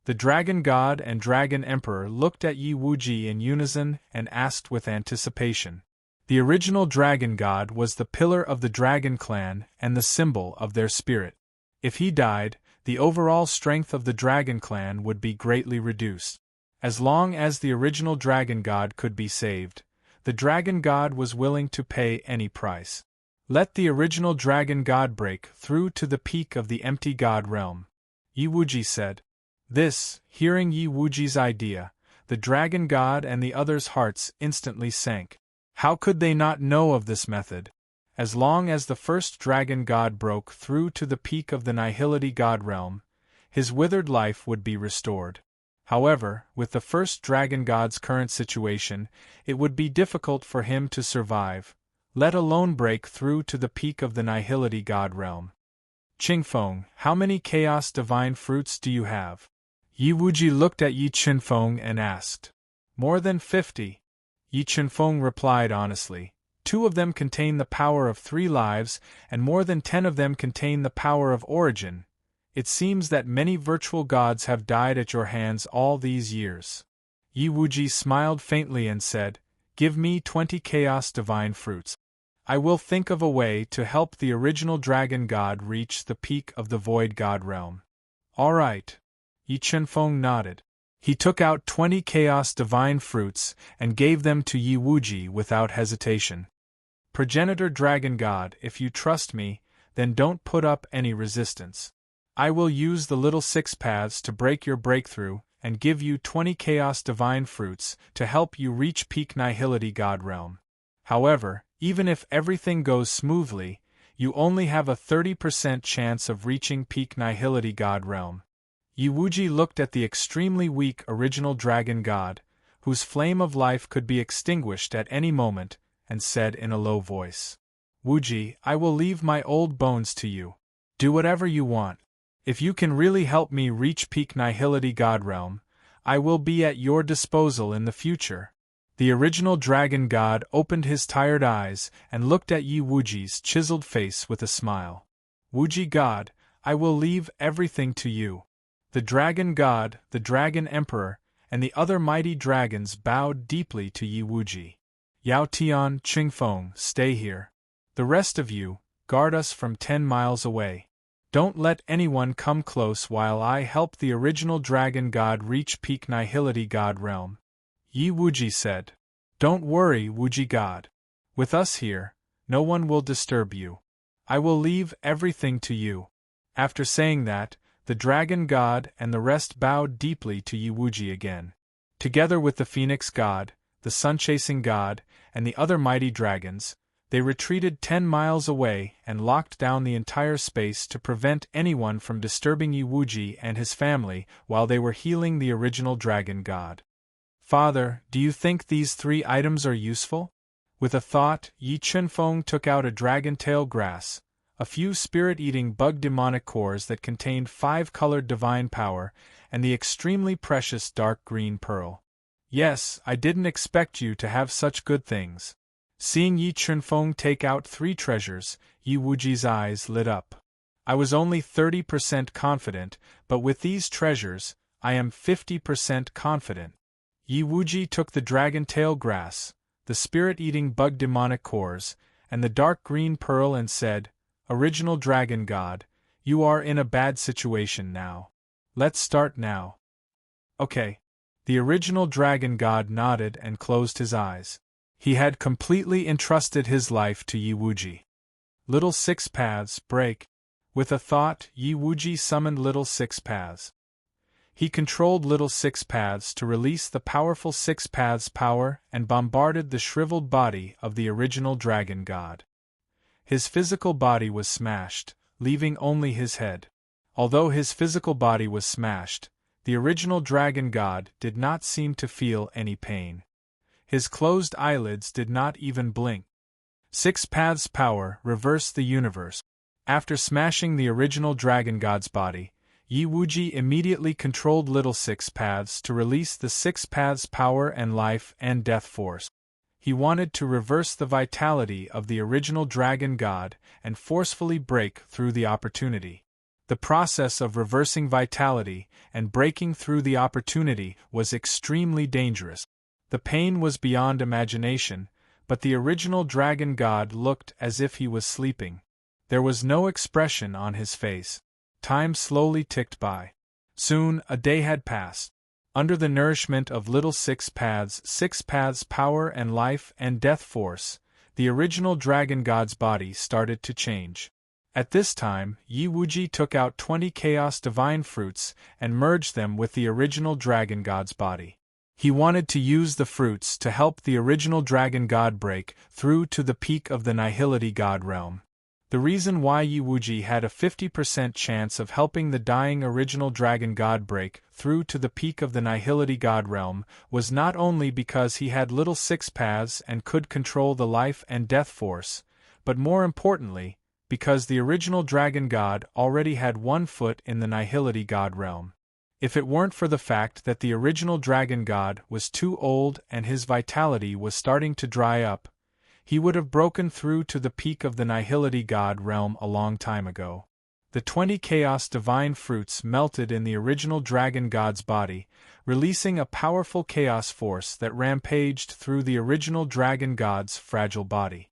The dragon god and dragon emperor looked at Yi Wuji in unison and asked with anticipation. The original dragon god was the pillar of the dragon clan and the symbol of their spirit. If he died, the overall strength of the dragon clan would be greatly reduced. As long as the original dragon god could be saved, the dragon god was willing to pay any price. "Let the original dragon god break through to the peak of the empty god realm," Yi Wuji said. This, hearing Yi Wuji's idea, the dragon god and the others' hearts instantly sank. How could they not know of this method? As long as the first dragon god broke through to the peak of the Nihility god realm, his withered life would be restored. However, with the first dragon god's current situation, it would be difficult for him to survive, let alone break through to the peak of the Nihility god realm. "Qingfeng, how many chaos divine fruits do you have?" Yi Wuji looked at Yi Qinfeng and asked. "More than 50. Yi Qinfeng replied honestly. 2 of them contain the power of 3 lives, and more than 10 of them contain the power of origin. It seems that many virtual gods have died at your hands all these years." Yi Wuji smiled faintly and said, "Give me 20 chaos divine fruits. I will think of a way to help the original dragon god reach the peak of the void god realm." "All right." Yi Qinfeng nodded. He took out 20 chaos divine fruits and gave them to Yi Wuji without hesitation. "Progenitor dragon god, if you trust me, then don't put up any resistance. I will use the little 6 paths to break your breakthrough and give you 20 Chaos Divine Fruits to help you reach peak Nihility God Realm. However, even if everything goes smoothly, you only have a 30% chance of reaching peak Nihility God Realm. Yi Wuji looked at the extremely weak original dragon god, whose flame of life could be extinguished at any moment, and said in a low voice, "Wuji, I will leave my old bones to you. Do whatever you want. If you can really help me reach peak Nihility God Realm, I will be at your disposal in the future." The original dragon god opened his tired eyes and looked at Yi Wuji's chiseled face with a smile. "Wuji God, I will leave everything to you." The dragon god, the dragon emperor, and the other mighty dragons bowed deeply to Yi Wuji. "Yao Tian, Qingfeng, stay here. The rest of you, guard us from 10 miles away. Don't let anyone come close while I help the original dragon god reach peak Nihility God Realm." Yi Wuji said, "Don't worry, Wuji God. With us here, no one will disturb you. I will leave everything to you." After saying that, the dragon god and the rest bowed deeply to Yi Wuji again. Together with the phoenix god, the sun-chasing god, and the other mighty dragons, they retreated 10 miles away and locked down the entire space to prevent anyone from disturbing Yi Wuji and his family while they were healing the original dragon god. "Father, do you think these 3 items are useful?" With a thought, Yi Qinfeng took out a dragon tail grass, a few spirit-eating bug demonic cores that contained 5-colored divine power, and the extremely precious dark green pearl. "Yes, I didn't expect you to have such good things." Seeing Yi Qinfeng take out 3 treasures, Yi Wuji's eyes lit up. "I was only 30% confident, but with these treasures, I am 50% confident." Yi Wuji took the dragon tail grass, the spirit-eating bug demonic cores, and the dark green pearl and said, "Original dragon god, you are in a bad situation now. Let's start now." "Okay." The original dragon god nodded and closed his eyes. He had completely entrusted his life to Yi Wuji. Little 6 paths, break. With a thought, Yi Wuji summoned Little 6 paths. He controlled Little 6 paths to release the powerful 6 paths power and bombarded the shriveled body of the original dragon god. His physical body was smashed, leaving only his head. Although his physical body was smashed, the original dragon god did not seem to feel any pain. His closed eyelids did not even blink. 6 paths power reversed the universe. After smashing the original dragon god's body, Yi Wuji immediately controlled Little 6 paths to release the 6 paths power and life and death force. He wanted to reverse the vitality of the original dragon god and forcefully break through the opportunity. The process of reversing vitality and breaking through the opportunity was extremely dangerous. The pain was beyond imagination, but the original dragon god looked as if he was sleeping. There was no expression on his face. Time slowly ticked by. Soon, a day had passed. Under the nourishment of Little 6 paths power and life and death force, the original dragon god's body started to change. At this time, Yi Wuji took out 20 Chaos Divine Fruits and merged them with the original dragon god's body. He wanted to use the fruits to help the original dragon god break through to the peak of the Nihility God Realm. The reason why Yi Wuji had a 50% chance of helping the dying original dragon god break through to the peak of the Nihility God Realm was not only because he had Little 6 paths and could control the life and death force, but more importantly, because the original dragon god already had 1 foot in the Nihility God Realm. If it weren't for the fact that the original dragon god was too old and his vitality was starting to dry up, he would have broken through to the peak of the Nihility God Realm a long time ago. The 20 Chaos Divine Fruits melted in the original dragon god's body, releasing a powerful chaos force that rampaged through the original dragon god's fragile body.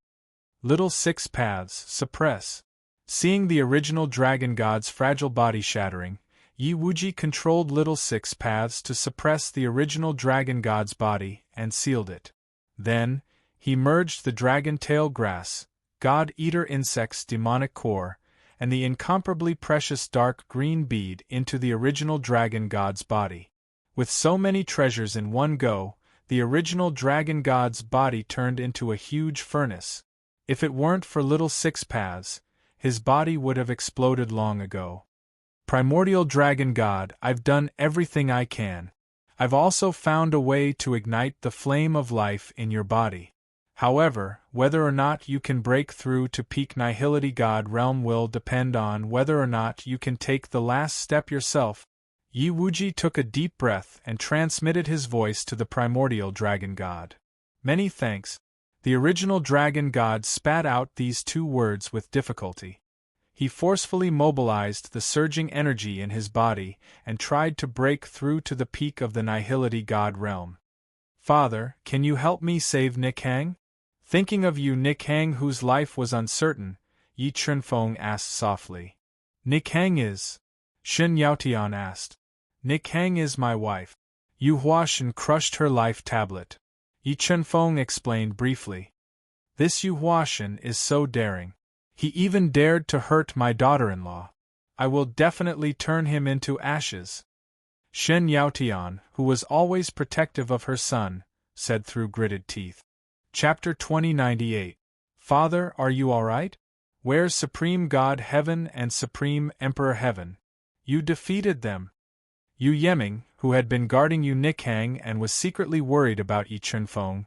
Little 6 paths, suppress. Seeing the original dragon god's fragile body shattering, Yi Wuji controlled Little 6 paths to suppress the original dragon god's body and sealed it. Then, he merged the dragon tail grass, god-eater insect's demonic core, and the incomparably precious dark green bead into the original dragon god's body. With so many treasures in one go, the original dragon god's body turned into a huge furnace. If it weren't for little six paths, his body would have exploded long ago. Primordial dragon god, I've done everything I can. I've also found a way to ignite the flame of life in your body. However, whether or not you can break through to peak nihility god realm will depend on whether or not you can take the last step yourself. Yi Wuji took a deep breath and transmitted his voice to the primordial dragon god. Many thanks. The original dragon god spat out these two words with difficulty. He forcefully mobilized the surging energy in his body and tried to break through to the peak of the nihility god realm. Father, can you help me save Nikhang? Thinking of you, Nikhang, whose life was uncertain, Yi Chunfeng asked softly. Nikhang is? Shen Yaotian asked. Nikhang is my wife. Yu Huashan crushed her life tablet. Yi Chunfeng explained briefly. This Yu Huashan is so daring. He even dared to hurt my daughter-in-law. I will definitely turn him into ashes. Shen Yaotian, who was always protective of her son, said through gritted teeth. Chapter 2098. Father, are you alright? Where's Supreme God Heaven and Supreme Emperor Heaven? You defeated them. Yu Yeming, who had been guarding Yu Nikhang and was secretly worried about Yi Chunfeng,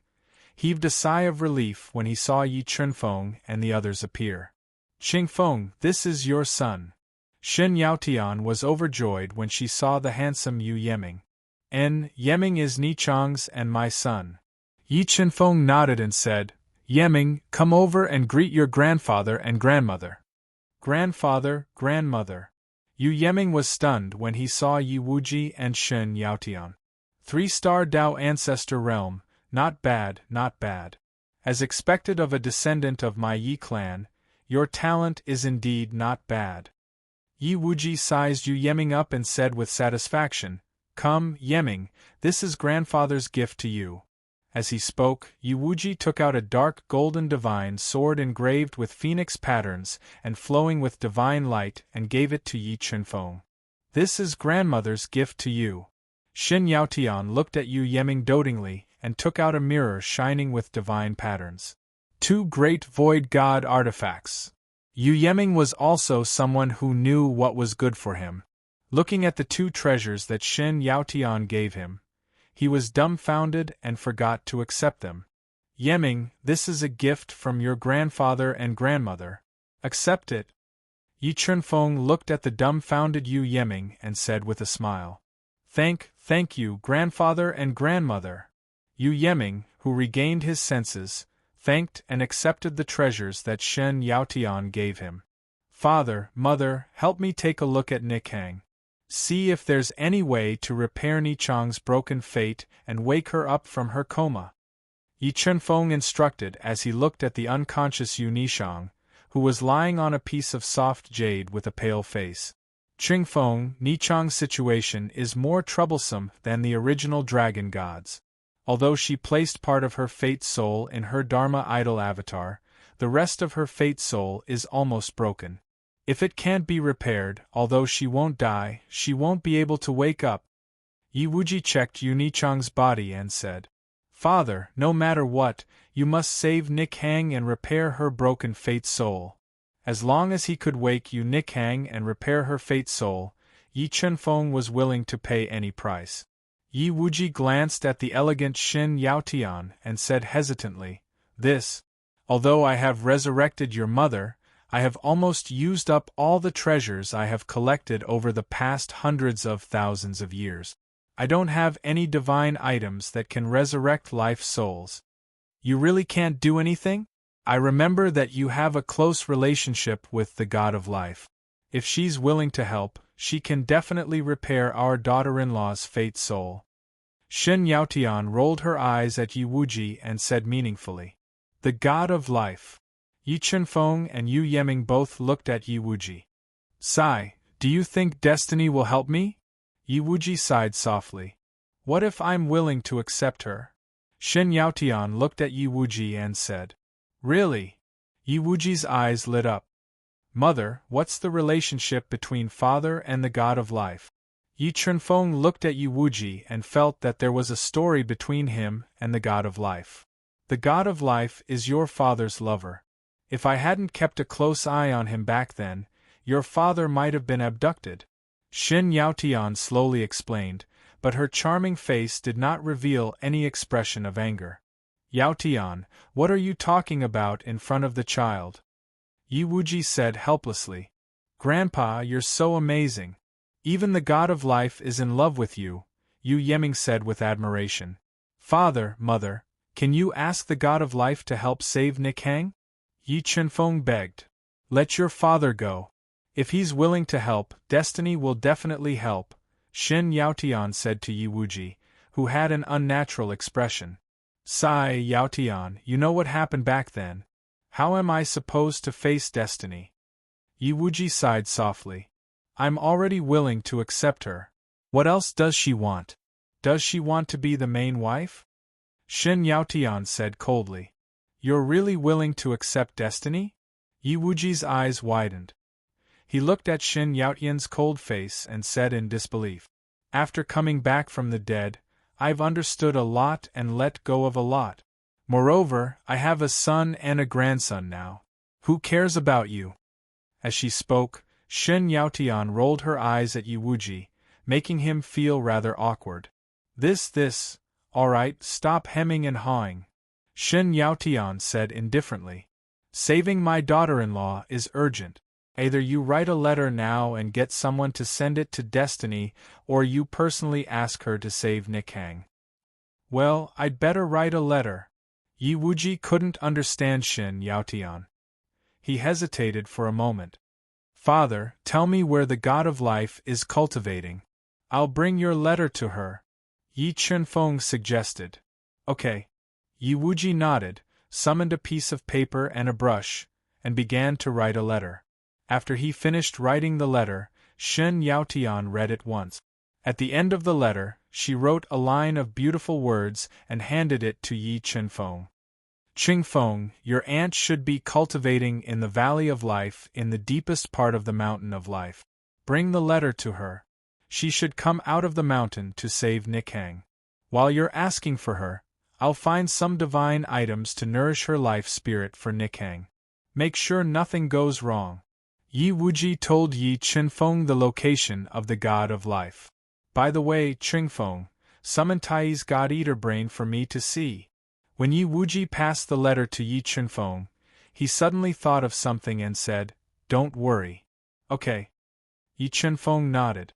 heaved a sigh of relief when he saw Yi Chunfeng and the others appear. Qingfeng, this is your son. Shen Yaotian was overjoyed when she saw the handsome Yu Yeming. Yeming is Nichang's and my son. Yi Chunfeng nodded and said, Yeming, come over and greet your grandfather and grandmother. Grandfather, grandmother. Yu Yeming was stunned when he saw Yi Wuji and Shen Yaotian. 3-star Dao ancestor realm, not bad, not bad. As expected of a descendant of my Yi clan, your talent is indeed not bad. Yi Wuji sized Yu Yeming up and said with satisfaction, Come, Yeming, this is grandfather's gift to you. As he spoke, Yi Wuji took out a dark golden divine sword engraved with phoenix patterns and flowing with divine light and gave it to Yi Chunfeng. This is grandmother's gift to you. Shen Yaotian looked at Yu Yeming dotingly and took out a mirror shining with divine patterns. 2 great void god artifacts. Yu Yeming was also someone who knew what was good for him. Looking at the 2 treasures that Shen Yaotian gave him, he was dumbfounded and forgot to accept them. Yeming, this is a gift from your grandfather and grandmother. Accept it. Yi Chunfeng looked at the dumbfounded Yu Yeming and said with a smile. Thank you, grandfather and grandmother. Yu Yeming, who regained his senses, thanked and accepted the treasures that Shen Yaotian gave him. Father, mother, help me take a look at Nikhang. See if there's any way to repair Nichang's broken fate and wake her up from her coma. Yi Chunfeng instructed as he looked at the unconscious Yu Nichang, who was lying on a piece of soft jade with a pale face. Qingfeng, Nichang's situation is more troublesome than the original dragon god's. Although she placed part of her fate soul in her Dharma idol avatar, the rest of her fate soul is almost broken. If it can't be repaired, although she won't die, she won't be able to wake up. Yi Wuji checked Yu Nichang's body and said, Father, no matter what, you must save Nikhang and repair her broken fate soul. As long as he could wake Yu Nikhang and repair her fate soul, Yi Chunfeng was willing to pay any price. Yi Wuji glanced at the elegant Shen Yaotian and said hesitantly, Although I have resurrected your mother, I have almost used up all the treasures I have collected over the past hundreds of thousands of years. I don't have any divine items that can resurrect life souls. You really can't do anything? I remember that you have a close relationship with the God of Life. If she's willing to help, she can definitely repair our daughter-in-law's fate soul. Shen Yaotian rolled her eyes at Yi Wuji and said meaningfully, The God of Life. Yi Chunfeng and Yu Yeming both looked at Yi Wuji. Sigh, do you think destiny will help me? Yi Wuji sighed softly. What if I'm willing to accept her? Shen Yaotian looked at Yi Wuji and said, Really? Yi Wuji's eyes lit up. Mother, what's the relationship between father and the God of Life? Yi Chunfeng looked at Yi Wuji and felt that there was a story between him and the God of Life. The God of Life is your father's lover. If I hadn't kept a close eye on him back then, your father might have been abducted. Shin Yaotian slowly explained, but her charming face did not reveal any expression of anger. Yaotian, what are you talking about in front of the child? Yi Wuji said helplessly. Grandpa, you're so amazing. Even the God of Life is in love with you, Yu Yeming said with admiration. Father, Mother, can you ask the God of Life to help save Nikhang? Yi Chunfeng begged. Let your father go. If he's willing to help, Destiny will definitely help, Shin Yaotian said to Yi Wuji, who had an unnatural expression. Sigh, Yaotian, you know what happened back then. How am I supposed to face Destiny? Yi Wuji sighed softly. I'm already willing to accept her. What else does she want? Does she want to be the main wife? Shin Yaotian said coldly. You're really willing to accept Destiny? Yi Wuji's eyes widened. He looked at Shin Yaotian's cold face and said in disbelief. After coming back from the dead, I've understood a lot and let go of a lot. Moreover, I have a son and a grandson now. Who cares about you? As she spoke, Shin Yaotian rolled her eyes at Yi Wuji, making him feel rather awkward. All right, stop hemming and hawing. Shin Yaotian said indifferently. Saving my daughter-in-law is urgent. Either you write a letter now and get someone to send it to Destiny, or you personally ask her to save Nikhang. Well, I'd better write a letter. Yi Wuji couldn't understand Shin Yaotian. He hesitated for a moment. Father, tell me where the God of Life is cultivating. I'll bring your letter to her, Yi Chunfeng suggested. Okay. Yi Wuji nodded, summoned a piece of paper and a brush, and began to write a letter. After he finished writing the letter, Shin Yaotian read it once. At the end of the letter, she wrote a line of beautiful words and handed it to Yi Chunfeng. Chingfeng, your aunt should be cultivating in the Valley of Life in the deepest part of the Mountain of Life. Bring the letter to her. She should come out of the mountain to save Nikhang. While you're asking for her, I'll find some divine items to nourish her life spirit for Nikhang. Make sure nothing goes wrong. Yi Wuji told Yi Chunfeng the location of the God of Life. By the way, Chingfeng, summon Tai's God-Eater brain for me to see. When Yi Wuji passed the letter to Yi Chunfeng, he suddenly thought of something and said, Don't worry. Okay. Yi Chunfeng nodded.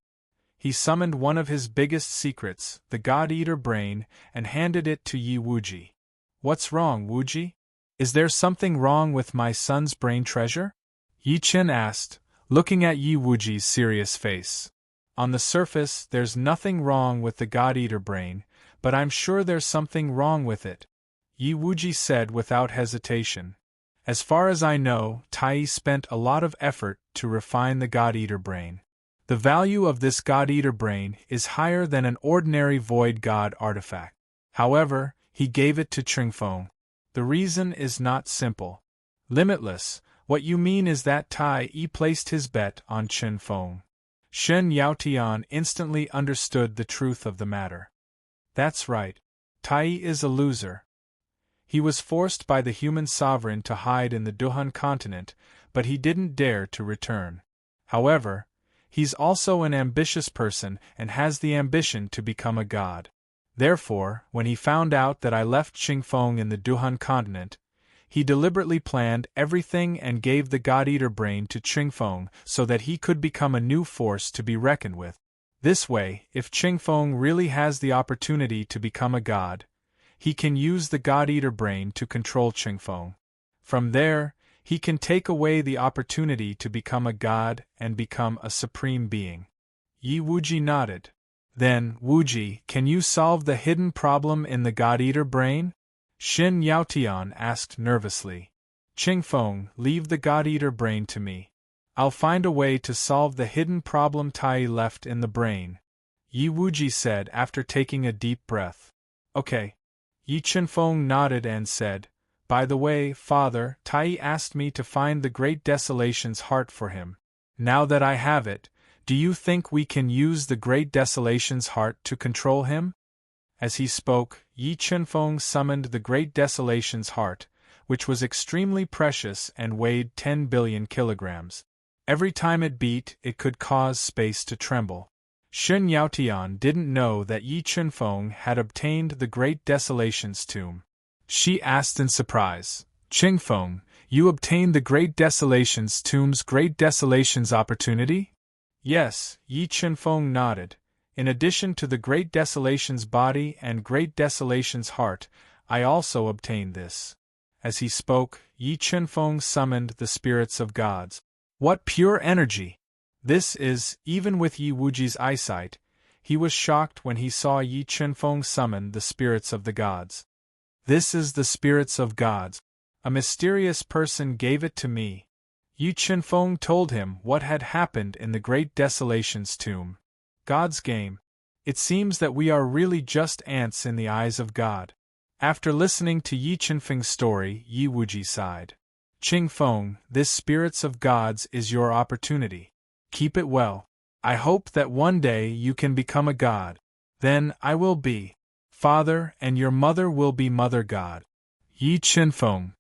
He summoned one of his biggest secrets, the God-Eater brain, and handed it to Yi Wuji. What's wrong, Wuji? Is there something wrong with my son's brain treasure? Yi Chen asked, looking at Yi Wuji's serious face. On the surface, there's nothing wrong with the God-Eater brain, but I'm sure there's something wrong with it, Yi Wuji said without hesitation. As far as I know, Tai spent a lot of effort to refine the God-Eater brain. The value of this God-Eater brain is higher than an ordinary Void God artifact. However, he gave it to Chingfeng. The reason is not simple. Limitless. What you mean is that Tai placed his bet on Chingfeng. Shen Yaotian instantly understood the truth of the matter. That's right. Tai is a loser. He was forced by the human sovereign to hide in the Duhan continent, but he didn't dare to return. However, he's also an ambitious person and has the ambition to become a god. Therefore, when he found out that I left Chingfeng in the Duhan continent, he deliberately planned everything and gave the God-Eater brain to Chingfeng so that he could become a new force to be reckoned with. This way, if Chingfeng really has the opportunity to become a god, he can use the God-Eater brain to control Chingfeng. From there, he can take away the opportunity to become a god and become a supreme being. Yi Wuji nodded. Then, Wuji, can you solve the hidden problem in the God-Eater brain? Shin Yaotian asked nervously. Chingfeng, leave the God-Eater brain to me. I'll find a way to solve the hidden problem Tai left in the brain, Yi Wuji said after taking a deep breath. Okay. Yi Chunfeng nodded and said, By the way, Father, Tai asked me to find the Great Desolation's heart for him. Now that I have it, Do you think we can use the Great Desolation's heart to control him? As he spoke, Yi Chunfeng summoned the Great Desolation's heart, which was extremely precious and weighed 10 billion kilograms. Every time it beat, it could cause space to tremble. Xun Yaotian didn't know that Yi Chunfeng had obtained the Great Desolation's tomb. She asked in surprise, "Qingfeng, you obtained the Great Desolation's tomb's Great Desolation's opportunity?" "Yes," Yi Chunfeng nodded. "In addition to the Great Desolation's body and Great Desolation's heart, I also obtained this." As he spoke, Yi Chunfeng summoned the spirits of gods. What pure energy! This is, even with Yi Wuji's eyesight, he was shocked when he saw Yi Chunfeng summon the spirits of the gods. "This is the spirits of gods. A mysterious person gave it to me." Yi Chunfeng told him what had happened in the Great Desolation's tomb. God's game. It seems that we are really just ants in the eyes of God. After listening to Yi Chunfeng's story, Yi Wuji sighed. "Qingfeng, this spirits of gods is your opportunity. Keep it well. I hope that one day you can become a god. Then I will be Father and your mother will be Mother God." Yi Chunfeng.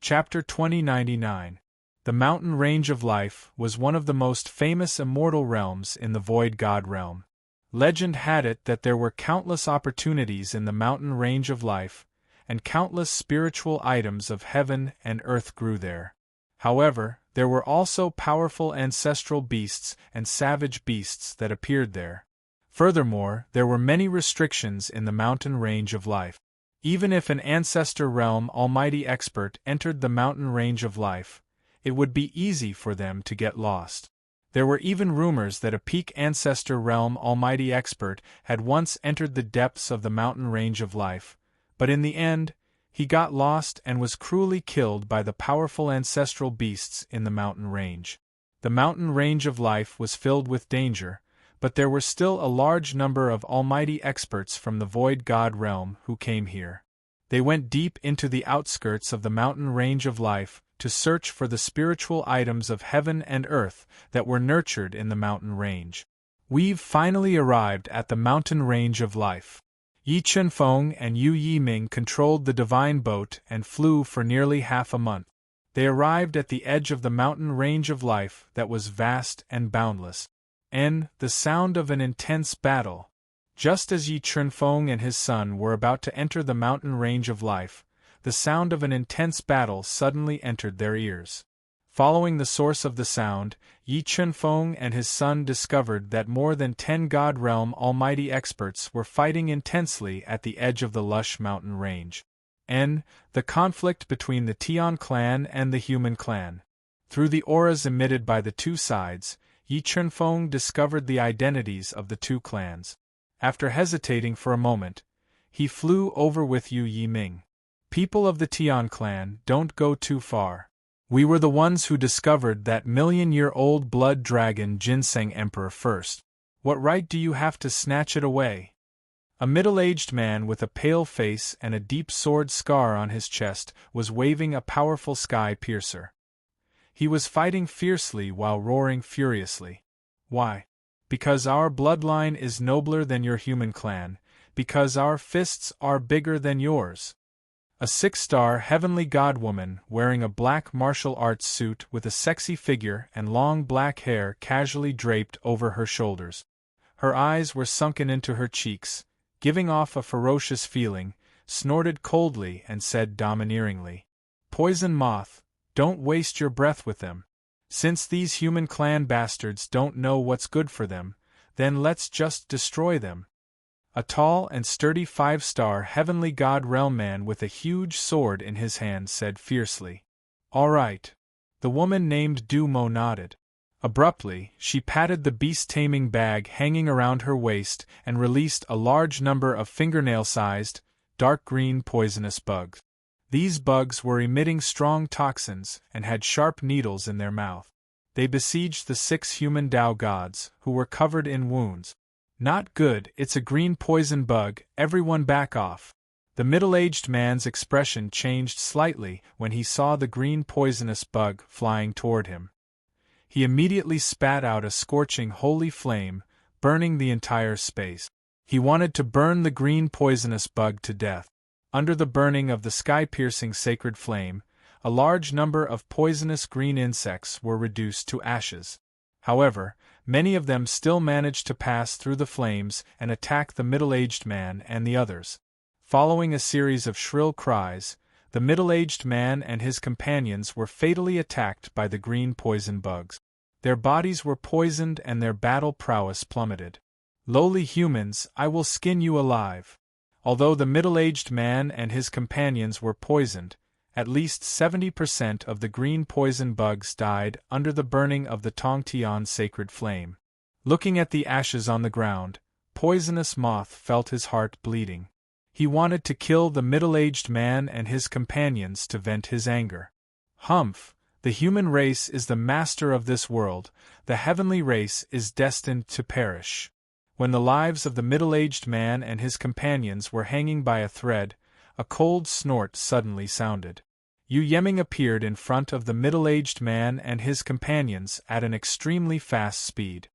Chapter 2099. The mountain range of life was one of the most famous immortal realms in the Void God realm. Legend had it that there were countless opportunities in the mountain range of life, and countless spiritual items of heaven and earth grew there. However, there were also powerful ancestral beasts and savage beasts that appeared there. Furthermore, there were many restrictions in the mountain range of life. Even if an ancestor realm almighty expert entered the mountain range of life, it would be easy for them to get lost. There were even rumors that a peak ancestor realm almighty expert had once entered the depths of the mountain range of life, but in the end, he got lost and was cruelly killed by the powerful ancestral beasts in the mountain range. The mountain range of life was filled with danger, but there were still a large number of almighty experts from the Void God realm who came here. They went deep into the outskirts of the mountain range of life to search for the spiritual items of heaven and earth that were nurtured in the mountain range. We've finally arrived at the mountain range of life. Yi Chunfeng and Yu Yiming controlled the divine boat and flew for nearly half a month. They arrived at the edge of the mountain range of life that was vast and boundless. And the sound of an intense battle. Just as Yi Chunfeng and his son were about to enter the mountain range of life, the sound of an intense battle suddenly entered their ears. Following the source of the sound, Yi Chunfeng and his son discovered that more than 10 God Realm almighty experts were fighting intensely at the edge of the lush mountain range. And the conflict between the Tian clan and the human clan. Through the auras emitted by the two sides, Yi Chunfeng discovered the identities of the two clans. After hesitating for a moment, he flew over with Yu Yiming. "People of the Tian clan, don't go too far. We were the ones who discovered that million-year-old blood dragon Ginseng Emperor first. What right do you have to snatch it away?" A middle-aged man with a pale face and a deep sword scar on his chest was waving a powerful sky piercer. He was fighting fiercely while roaring furiously. "Why? Because our bloodline is nobler than your human clan, because our fists are bigger than yours." A 6-star heavenly godwoman wearing a black martial arts suit with a sexy figure and long black hair casually draped over her shoulders. Her eyes were sunken into her cheeks, giving off a ferocious feeling, snorted coldly and said domineeringly, "Poison moth, don't waste your breath with them. Since these human clan bastards don't know what's good for them, then let's just destroy them." A tall and sturdy 5-star heavenly god realm man with a huge sword in his hand said fiercely, "All right." The woman named Du Mo nodded. Abruptly, she patted the beast-taming bag hanging around her waist and released a large number of fingernail-sized, dark green poisonous bugs. These bugs were emitting strong toxins and had sharp needles in their mouth. They besieged the 6 human Tao gods, who were covered in wounds. "Not good, it's a green poison bug, everyone back off." The middle-aged man's expression changed slightly when he saw the green poisonous bug flying toward him. He immediately spat out a scorching holy flame, burning the entire space. He wanted to burn the green poisonous bug to death. Under the burning of the sky-piercing sacred flame, a large number of poisonous green insects were reduced to ashes. However, many of them still managed to pass through the flames and attack the middle-aged man and the others. Following a series of shrill cries, the middle-aged man and his companions were fatally attacked by the green poison bugs. Their bodies were poisoned and their battle prowess plummeted. "Lowly humans, I will skin you alive." Although the middle-aged man and his companions were poisoned, at least 70% of the green poison bugs died under the burning of the Tongtian sacred flame. Looking at the ashes on the ground, Poisonous Moth felt his heart bleeding. He wanted to kill the middle-aged man and his companions to vent his anger. "Humph, the human race is the master of this world, the heavenly race is destined to perish." When the lives of the middle-aged man and his companions were hanging by a thread, a cold snort suddenly sounded. Yu Yeming appeared in front of the middle-aged man and his companions at an extremely fast speed.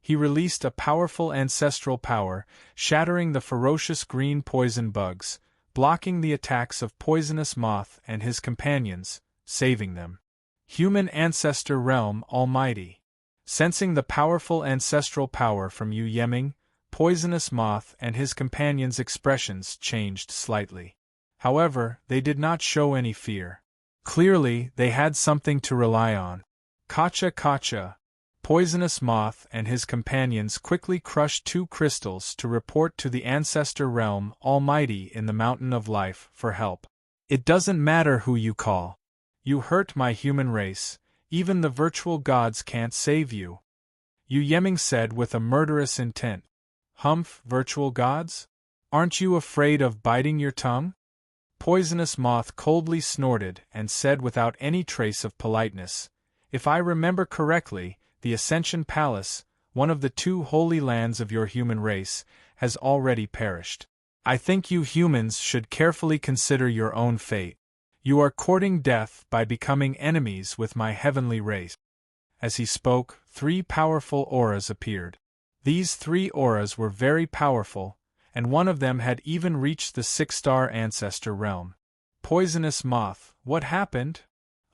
He released a powerful ancestral power, shattering the ferocious green poison bugs, blocking the attacks of Poisonous Moth and his companions, saving them. Human Ancestor Realm Almighty. Sensing the powerful ancestral power from Yu Yeming, Poisonous Moth and his companions' expressions changed slightly. However, they did not show any fear. Clearly, they had something to rely on. Kacha kacha. Poisonous Moth and his companions quickly crushed 2 crystals to report to the Ancestor Realm Almighty in the Mountain of Life for help. "It doesn't matter who you call. You hurt my human race. Even the virtual gods can't save you," Yu Yeming said with a murderous intent. "Humph, virtual gods? Aren't you afraid of biting your tongue?" Poisonous Moth coldly snorted and said without any trace of politeness, "If I remember correctly, the Ascension Palace, one of the 2 holy lands of your human race, has already perished. I think you humans should carefully consider your own fate. You are courting death by becoming enemies with my heavenly race." As he spoke, 3 powerful auras appeared. These 3 auras were very powerful, and one of them had even reached the 6-star Ancestor Realm. "Poisonous Moth, what happened?"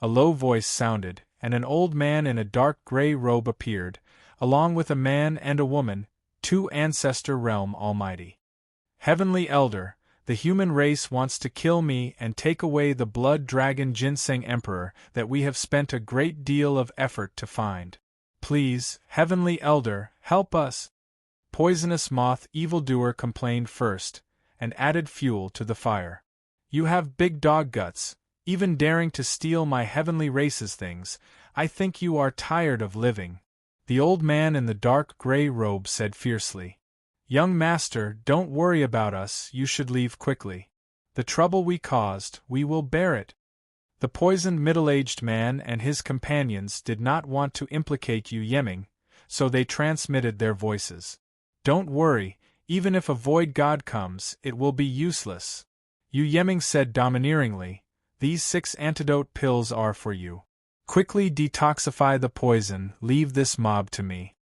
A low voice sounded, and an old man in a dark gray robe appeared, along with a man and a woman, 2 Ancestor Realm Almighty. "Heavenly Elder, the human race wants to kill me and take away the blood dragon Ginseng Emperor that we have spent a great deal of effort to find. Please, Heavenly Elder, help us." Poisonous Moth evildoer complained first, and added fuel to the fire. "You have big dog guts, even daring to steal my heavenly race's things. I think you are tired of living," the old man in the dark gray robe said fiercely. "Young master, don't worry about us, you should leave quickly. The trouble we caused, we will bear it." The poisoned middle-aged man and his companions did not want to implicate Yu Yeming, so they transmitted their voices. "Don't worry, even if a void god comes, it will be useless," Yu Yeming said domineeringly. "These 6 antidote pills are for you. Quickly detoxify the poison, leave this mob to me.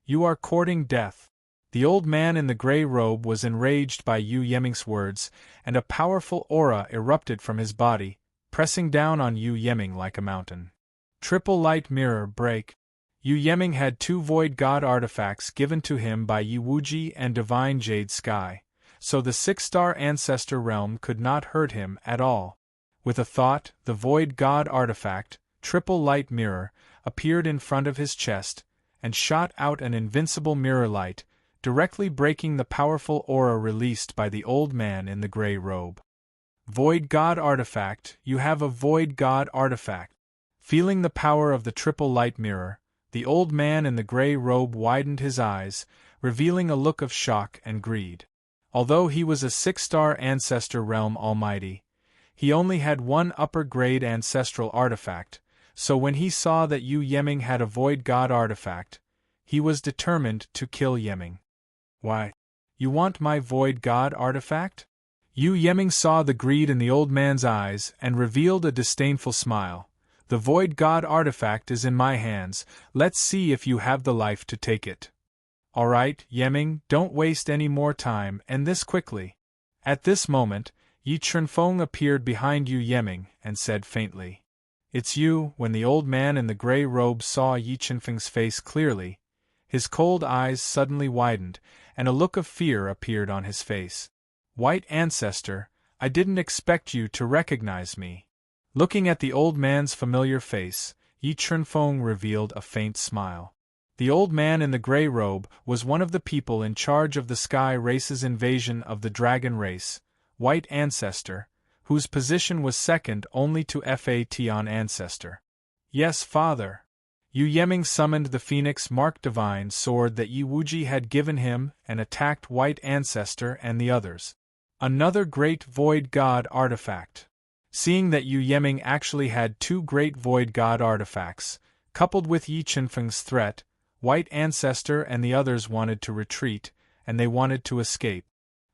You are courting death." The old man in the gray robe was enraged by Yu Yeming's words, and a powerful aura erupted from his body, pressing down on Yu Yeming like a mountain. Triple light mirror break. Yu Yeming had 2 void god artifacts given to him by Yi Wuji and Divine Jade Sky, so the 6-star Ancestor Realm could not hurt him at all. With a thought, the void god artifact, Triple Light Mirror, appeared in front of his chest, and shot out an invincible mirror light, directly breaking the powerful aura released by the old man in the gray robe. "Void God Artifact, you have a Void God Artifact." Feeling the power of the Triple Light Mirror, the old man in the gray robe widened his eyes, revealing a look of shock and greed. Although he was a 6-star Ancestor Realm Almighty, he only had 1 upper-grade ancestral artifact, so when he saw that Yu Yeming had a Void God Artifact, he was determined to kill Yeming. "Why? You want my Void God Artifact?" Yu Yeming saw the greed in the old man's eyes and revealed a disdainful smile, The Void God artifact is in my hands, let's see if you have the life to take it. Alright, Yeming, don't waste any more time, and this quickly. At this moment, Yi Chunfeng appeared behind Yu Yeming and said faintly, "It's you." When the old man in the gray robe saw Yi Chunfeng's face clearly, his cold eyes suddenly widened, and a look of fear appeared on his face. "White Ancestor, I didn't expect you to recognize me." Looking at the old man's familiar face, Yi Chunfeng revealed a faint smile. The old man in the gray robe was one of the people in charge of the Sky Race's invasion of the dragon race, White Ancestor, whose position was second only to Fation Ancestor. "Yes, father." Yu Yeming summoned the Phoenix Mark Divine sword that Yi Wuji had given him and attacked White Ancestor and the others. Another great Void God artifact. Seeing that Yu Yeming actually had two great Void God artifacts, coupled with Yi Chunfeng's threat, White Ancestor and the others wanted to retreat, and they wanted to escape.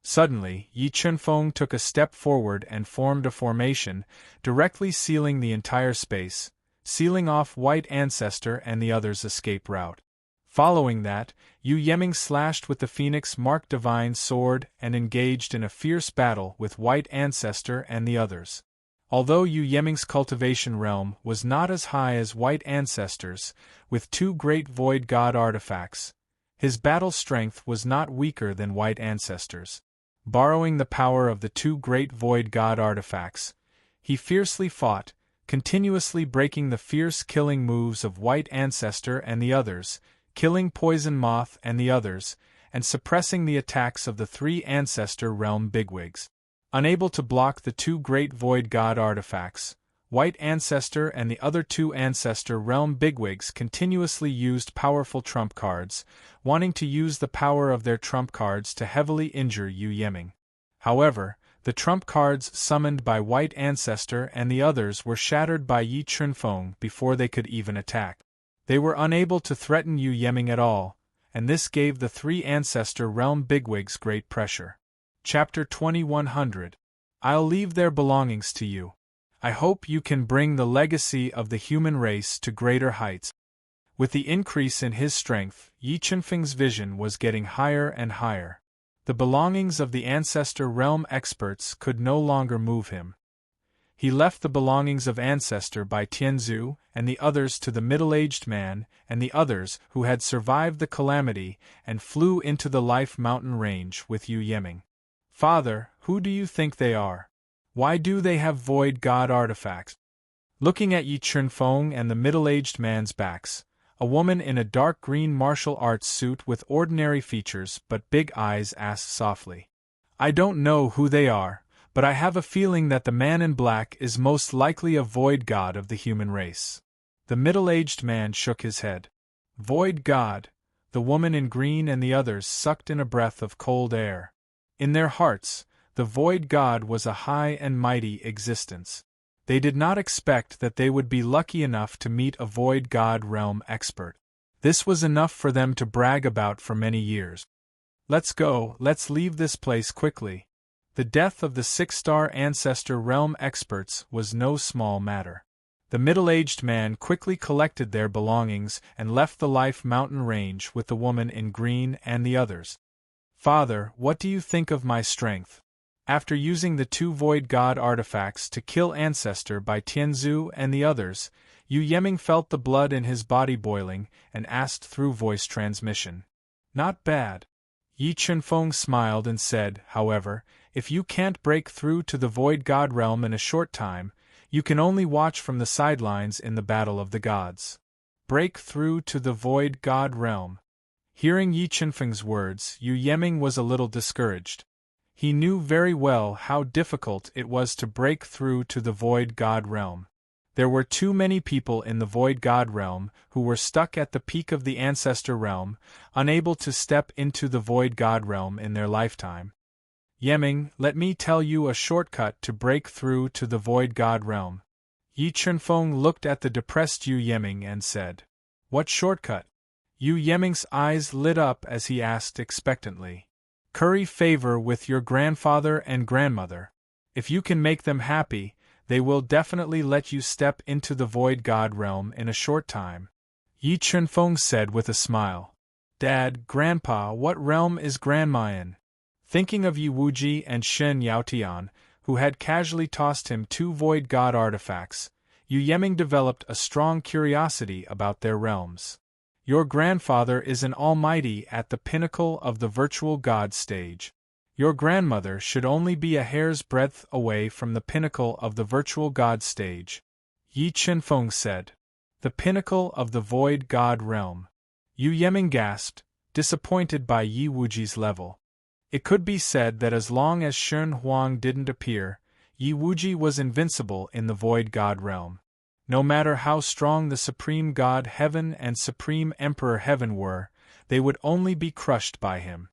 Suddenly, Yi Chunfeng took a step forward and formed a formation, directly sealing the entire space, sealing off White Ancestor and the others' escape route. Following that, Yu Yeming slashed with the Phoenix Mark Divine sword and engaged in a fierce battle with White Ancestor and the others. Although Yu Yeming's cultivation realm was not as high as White Ancestor's, with two great Void God artifacts, his battle strength was not weaker than White Ancestor's. Borrowing the power of the two great Void God artifacts, he fiercely fought, continuously breaking the fierce killing moves of White Ancestor and the others, killing Poison Moth and the others, and suppressing the attacks of the three Ancestor realm bigwigs. Unable to block the two great Void God artifacts, White Ancestor and the other two Ancestor realm bigwigs continuously used powerful trump cards, wanting to use the power of their trump cards to heavily injure Yu Yeming. However, the trump cards summoned by White Ancestor and the others were shattered by Yi Chunfeng before they could even attack. They were unable to threaten Yu Yeming at all, and this gave the three Ancestor realm bigwigs great pressure. Chapter 2100. I'll leave their belongings to you. I hope you can bring the legacy of the human race to greater heights. With the increase in his strength, Yi Chunfeng's vision was getting higher and higher. The belongings of the Ancestor realm experts could no longer move him. He left the belongings of Ancestor by Tianzu and the others to the middle-aged man and the others who had survived the calamity and flew into the Life Mountain range with Yu Yeming. "Father, who do you think they are? Why do they have Void God artifacts?" Looking at Yi Chunfeng and the middle-aged man's backs, a woman in a dark green martial arts suit with ordinary features but big eyes asked softly. "I don't know who they are, but I have a feeling that the man in black is most likely a Void God of the human race." The middle-aged man shook his head. Void God. The woman in green and the others sucked in a breath of cold air. In their hearts, the Void God was a high and mighty existence. They did not expect that they would be lucky enough to meet a Void God realm expert. This was enough for them to brag about for many years. "Let's go, let's leave this place quickly." The death of the 6-star Ancestor realm experts was no small matter. The middle-aged man quickly collected their belongings and left the Life Mountain range with the woman in green and the others. "Father, what do you think of my strength?" After using the two Void God artifacts to kill Ancestor by Tianzu and the others, Yu Yeming felt the blood in his body boiling and asked through voice transmission. "Not bad." Yi Chunfeng smiled and said, "However, if you can't break through to the Void God realm in a short time, you can only watch from the sidelines in the Battle of the Gods." Break through to the Void God realm. Hearing Yi Chunfeng's words, Yu Yeming was a little discouraged. He knew very well how difficult it was to break through to the Void God realm. There were too many people in the Void God realm who were stuck at the peak of the Ancestor realm, unable to step into the Void God realm in their lifetime. "Yeming, let me tell you a shortcut to break through to the Void God realm." Yi Chunfeng looked at the depressed Yu Yeming and said, "What shortcut?" Yu Yeming's eyes lit up as he asked expectantly. "Curry favor with your grandfather and grandmother. If you can make them happy, they will definitely let you step into the Void God realm in a short time. Yi Chunfeng said with a smile. Dad, Grandpa, what realm is Grandma in? Thinking of Yi Wuji and Shen Yaotian, who had casually tossed him 2 Void God artifacts, Yu Yeming developed a strong curiosity about their realms. Your grandfather is an almighty at the pinnacle of the virtual God stage. Your grandmother should only be a hair's breadth away from the pinnacle of the virtual God stage, Yi Chunfeng said. The pinnacle of the Void God realm. Yu Yeming gasped, disappointed by Yi Wuji's level. It could be said that as long as Shen Huang didn't appear, Yi Wuji was invincible in the Void God realm. No matter how strong the Supreme God Heaven and Supreme Emperor Heaven were, they would only be crushed by him.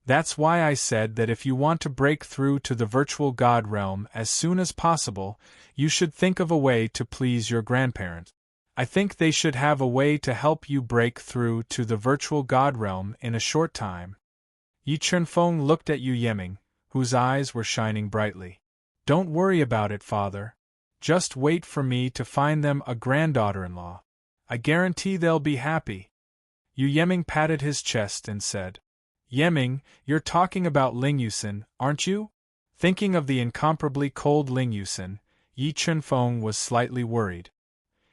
That's why I said that if you want to break through to the virtual God realm as soon as possible, you should think of a way to please your grandparent. I think they should have a way to help you break through to the virtual God realm in a short time. Yi Chunfeng looked at Yu Yeming, whose eyes were shining brightly. Don't worry about it, father. Just wait for me to find them a granddaughter-in-law. I guarantee they'll be happy. Yu Yeming patted his chest and said, Yeming, you're talking about Ling Yusin, aren't you? Thinking of the incomparably cold Ling Yusin, Yi Chunfeng was slightly worried.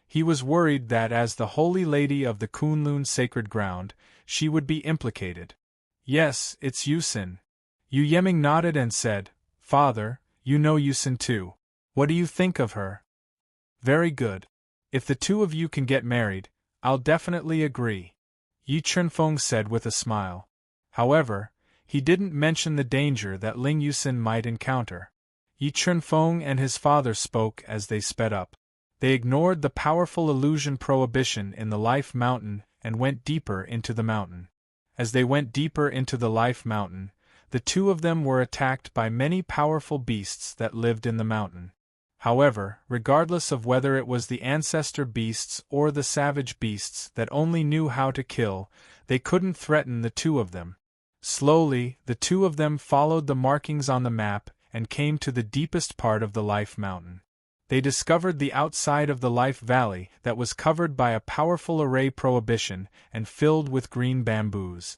He was worried that as the Holy Lady of the Kunlun sacred ground, she would be implicated. Yes, it's Yusin. Yu Yeming nodded and said, Father, you know Yusin too. What do you think of her? Very good. If the 2 of you can get married, I'll definitely agree, Yi Chunfeng said with a smile. However, he didn't mention the danger that Ling Yusin might encounter. Yi Chunfeng and his father spoke as they sped up. They ignored the powerful illusion prohibition in the Life Mountain and went deeper into the mountain. As they went deeper into the Life Mountain, the 2 of them were attacked by many powerful beasts that lived in the mountain. However, regardless of whether it was the ancestor beasts or the savage beasts that only knew how to kill, they couldn't threaten the 2 of them. Slowly, the 2 of them followed the markings on the map and came to the deepest part of the Life Mountain. They discovered the outside of the Life Valley that was covered by a powerful array prohibition and filled with green bamboos.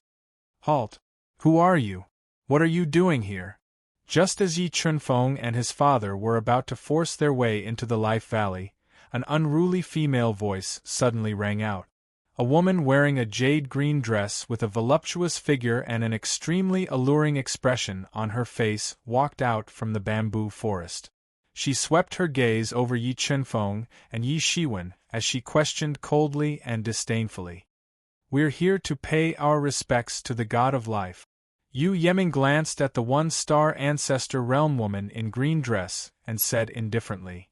Halt! Who are you? What are you doing here? Just as Yi Chunfeng and his father were about to force their way into the Life Valley, an unruly female voice suddenly rang out. A woman wearing a jade-green dress with a voluptuous figure and an extremely alluring expression on her face walked out from the bamboo forest. She swept her gaze over Yi Chunfeng and Yi Shiwen as she questioned coldly and disdainfully. We're here to pay our respects to the God of Life. Yu Yeming glanced at the 1-star ancestor realm woman in green dress and said indifferently,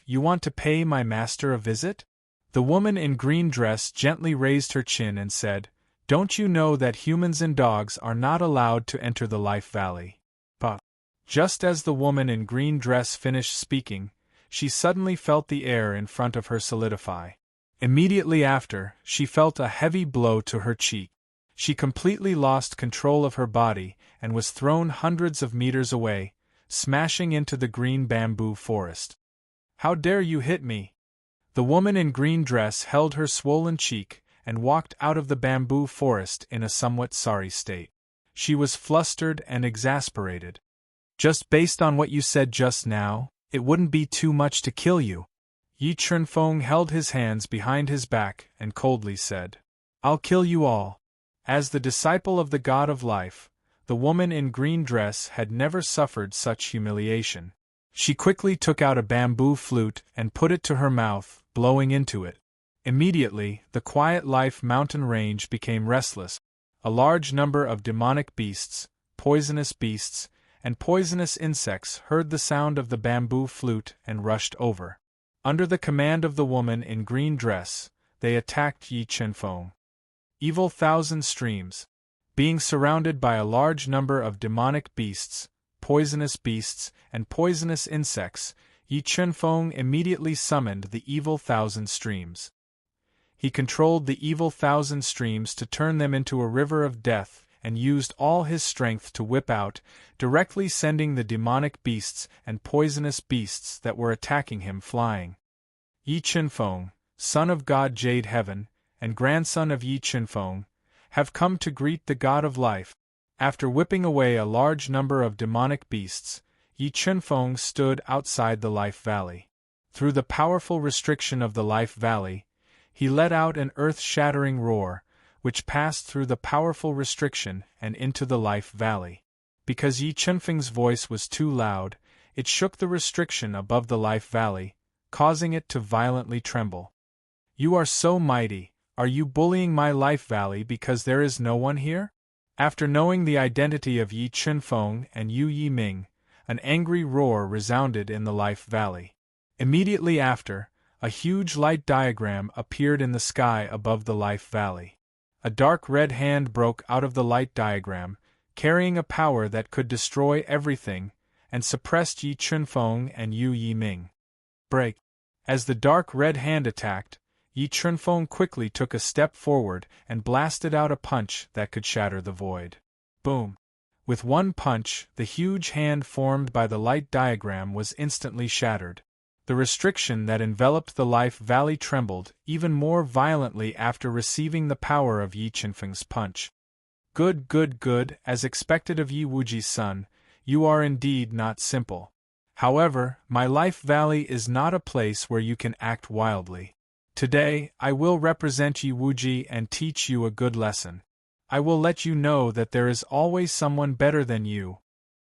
You want to pay my master a visit? The woman in green dress gently raised her chin and said, Don't you know that humans and dogs are not allowed to enter the Life Valley? But just as the woman in green dress finished speaking, she suddenly felt the air in front of her solidify. Immediately after, she felt a heavy blow to her cheek. She completely lost control of her body and was thrown hundreds of meters away, smashing into the green bamboo forest. How dare you hit me? The woman in green dress held her swollen cheek and walked out of the bamboo forest in a somewhat sorry state. She was flustered and exasperated. Just based on what you said just now, it wouldn't be too much to kill you. Yi Chunfeng held his hands behind his back and coldly said, I'll kill you all. As the disciple of the God of Life, the woman in green dress had never suffered such humiliation. She quickly took out a bamboo flute and put it to her mouth, blowing into it. Immediately, the quiet Life mountain range became restless. A large number of demonic beasts, poisonous beasts, and poisonous insects heard the sound of the bamboo flute and rushed over. Under the command of the woman in green dress, they attacked Yi Chunfeng. Evil thousand streams. Being surrounded by a large number of demonic beasts, poisonous beasts, and poisonous insects, Yi Chunfeng immediately summoned the evil thousand streams. He controlled the evil thousand streams to turn them into a river of death and used all his strength to whip out, directly sending the demonic beasts and poisonous beasts that were attacking him flying. Yi Qinfeng, son of God Jade Heaven, and grandson of Yi Qinfeng, have come to greet the God of Life. After whipping away a large number of demonic beasts, Yi Qinfeng stood outside the Life Valley. Through the powerful restriction of the Life Valley, he let out an earth-shattering roar, which passed through the powerful restriction and into the Life Valley. Because Yi Qinfeng's voice was too loud, it shook the restriction above the Life Valley, causing it to violently tremble. "You are so mighty, are you bullying my Life Valley because there is no one here?" After knowing the identity of Yi Qinfeng and Yu Yiming, an angry roar resounded in the Life Valley. Immediately after, a huge light diagram appeared in the sky above the Life Valley. A dark red hand broke out of the light diagram, carrying a power that could destroy everything, and suppressed Yi Qinfeng and Yu Yiming. Break. As the dark red hand attacked, Yi Qinfeng quickly took a step forward and blasted out a punch that could shatter the void. Boom! With one punch, the huge hand formed by the light diagram was instantly shattered. The restriction that enveloped the Life Valley trembled even more violently after receiving the power of Yi Qinfeng's punch. Good, good, good, as expected of Yi Wuji's son, you are indeed not simple. However, my Life Valley is not a place where you can act wildly. Today, I will represent Yi Wuji and teach you a good lesson. I will let you know that there is always someone better than you,